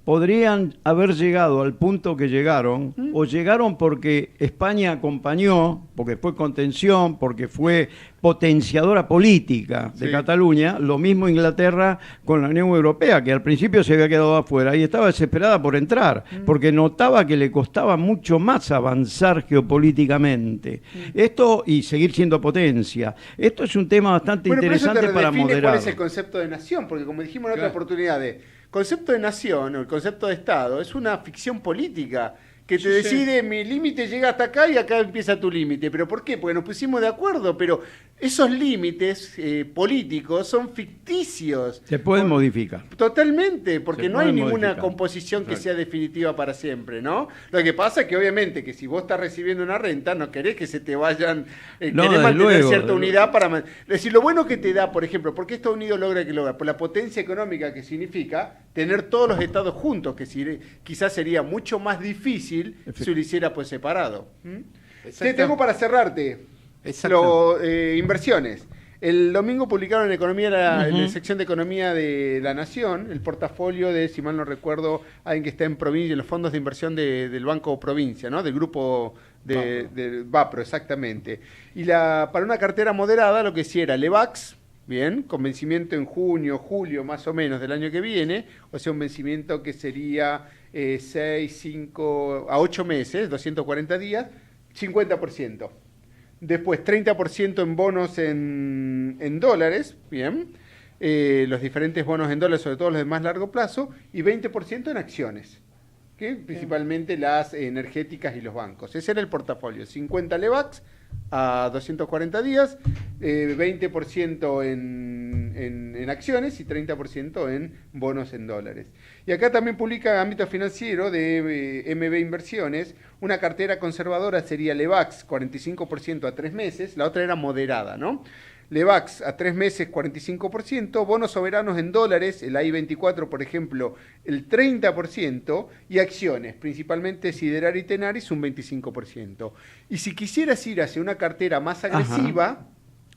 podrían haber llegado al punto que llegaron, o llegaron porque España acompañó, porque fue contención, porque fue potenciadora política de Cataluña, lo mismo Inglaterra con la Unión Europea, que al principio se había quedado afuera y estaba desesperada por entrar, porque notaba que le costaba mucho más avanzar geopolíticamente. Esto, y seguir siendo potencia. Esto es un tema bastante interesante para moderar. ¿Cuál es el concepto de nación? Porque como dijimos en otra oportunidad, concepto de nación o el concepto de Estado es una ficción política que te decide mi límite llega hasta acá y acá empieza tu límite. ¿Pero por qué? Porque nos pusimos de acuerdo, pero esos límites políticos son ficticios. Se pueden modificar. Totalmente, porque no hay ninguna composición que sea definitiva para siempre, ¿no? Lo que pasa es que obviamente que si vos estás recibiendo una renta, no querés que se te vayan, querés mantener cierta unidad para... Es decir, lo bueno que te da, por ejemplo, ¿por qué Estados Unidos logra que logra? Por la potencia económica que significa tener todos los estados juntos, que quizás sería mucho más difícil si lo hiciera pues separado. Te tengo para cerrarte inversiones. El domingo publicaron en Economía, en la sección de Economía de La Nación, el portafolio de, si mal no recuerdo, alguien que está en provincia, en los fondos de inversión del Banco Provincia, ¿no? Del grupo de Vapro, exactamente. Y para una cartera moderada, lo que sí era Levax, bien, con vencimiento en junio, julio, más o menos, del año que viene, o sea, un vencimiento que sería 6, 5, a 8 meses, 240 días, 50%. Después 30% en bonos en dólares, bien, los diferentes bonos en dólares, sobre todo los de más largo plazo, y 20% en acciones, que principalmente las energéticas y los bancos. Ese era el portafolio, 50 Levax a 240 días, 20% en acciones y 30% en bonos en dólares. Y acá también publica Ámbito Financiero de MB Inversiones, una cartera conservadora sería Levax, 45% a 3 meses, la otra era moderada, ¿no? Levax a 3 meses 45%, bonos soberanos en dólares, el AI24 por ejemplo, el 30%, y acciones, principalmente Siderar y Tenaris, un 25%. Y si quisieras ir hacia una cartera más agresiva,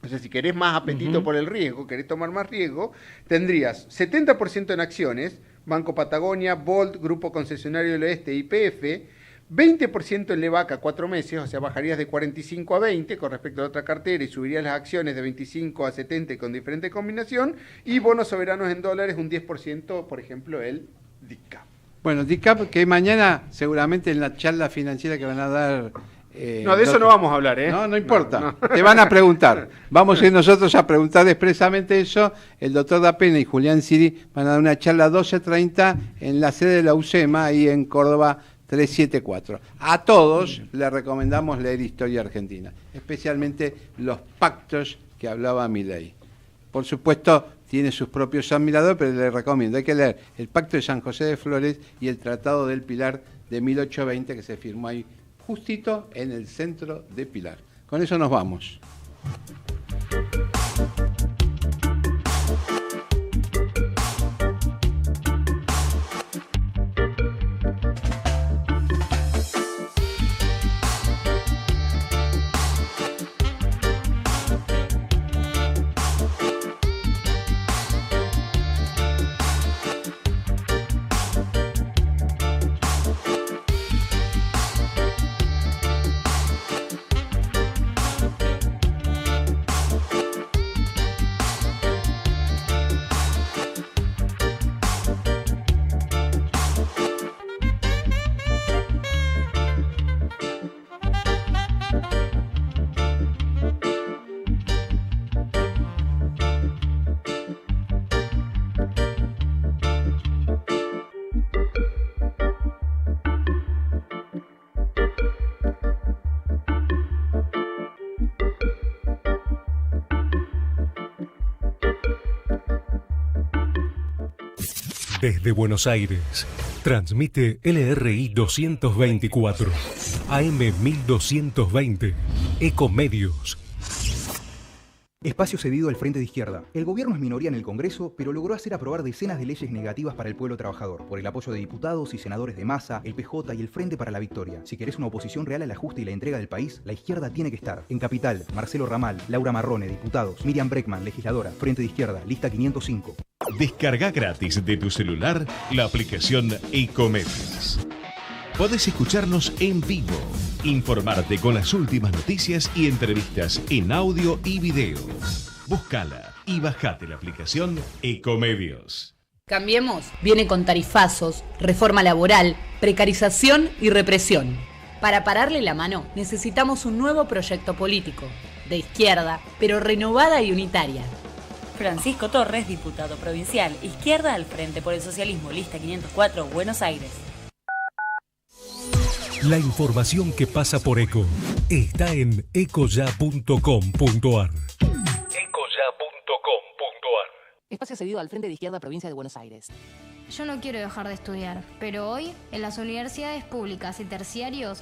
o sea, si querés más apetito por el riesgo, querés tomar más riesgo, tendrías 70% en acciones, Banco Patagonia, Bolt, Grupo Concesionario del Oeste, YPF, 20% en Levac a 4 meses, o sea, bajarías de 45 a 20 con respecto a la otra cartera y subirías las acciones de 25 a 70 con diferente combinación, y bonos soberanos en dólares un 10%, por ejemplo, el DICAP. Bueno, DICAP, que mañana seguramente en la charla financiera que van a dar... no, de eso no vamos a hablar, ¿eh? No importa, no. Te van a preguntar. Vamos a ir nosotros a preguntar expresamente eso. El doctor Dapena y Julián Siri van a dar una charla 12:30 en la sede de la UCEMA, ahí en Córdoba 374. A todos les recomendamos leer Historia Argentina, especialmente los pactos que hablaba Milei. Por supuesto, tiene sus propios admiradores, pero les recomiendo, hay que leer el Pacto de San José de Flores y el Tratado del Pilar de 1820, que se firmó ahí justito en el centro de Pilar. Con eso nos vamos. Desde Buenos Aires, transmite LRI 224, AM 1220, Ecomedios. Espacio cedido al Frente de Izquierda. El gobierno es minoría en el Congreso, pero logró hacer aprobar decenas de leyes negativas para el pueblo trabajador, por el apoyo de diputados y senadores de Massa, el PJ y el Frente para la Victoria. Si querés una oposición real al ajuste y la entrega del país, la izquierda tiene que estar. En Capital, Marcelo Ramal, Laura Marrone, diputados, Miriam Breckman, legisladora, Frente de Izquierda, lista 505. Descarga gratis de tu celular la aplicación Ecomedios. Podés escucharnos en vivo, informarte con las últimas noticias y entrevistas en audio y video. Búscala y bajate la aplicación Ecomedios. Cambiemos viene con tarifazos, reforma laboral, precarización y represión. Para pararle la mano necesitamos un nuevo proyecto político, de izquierda, pero renovada y unitaria. Francisco Torres, diputado provincial, Izquierda al Frente por el Socialismo, lista 504, Buenos Aires. La información que pasa por ECO está en ecoya.com.ar. Espacio cedido al Frente de Izquierda, Provincia de Buenos Aires. Yo no quiero dejar de estudiar, pero hoy, en las universidades públicas y terciarios,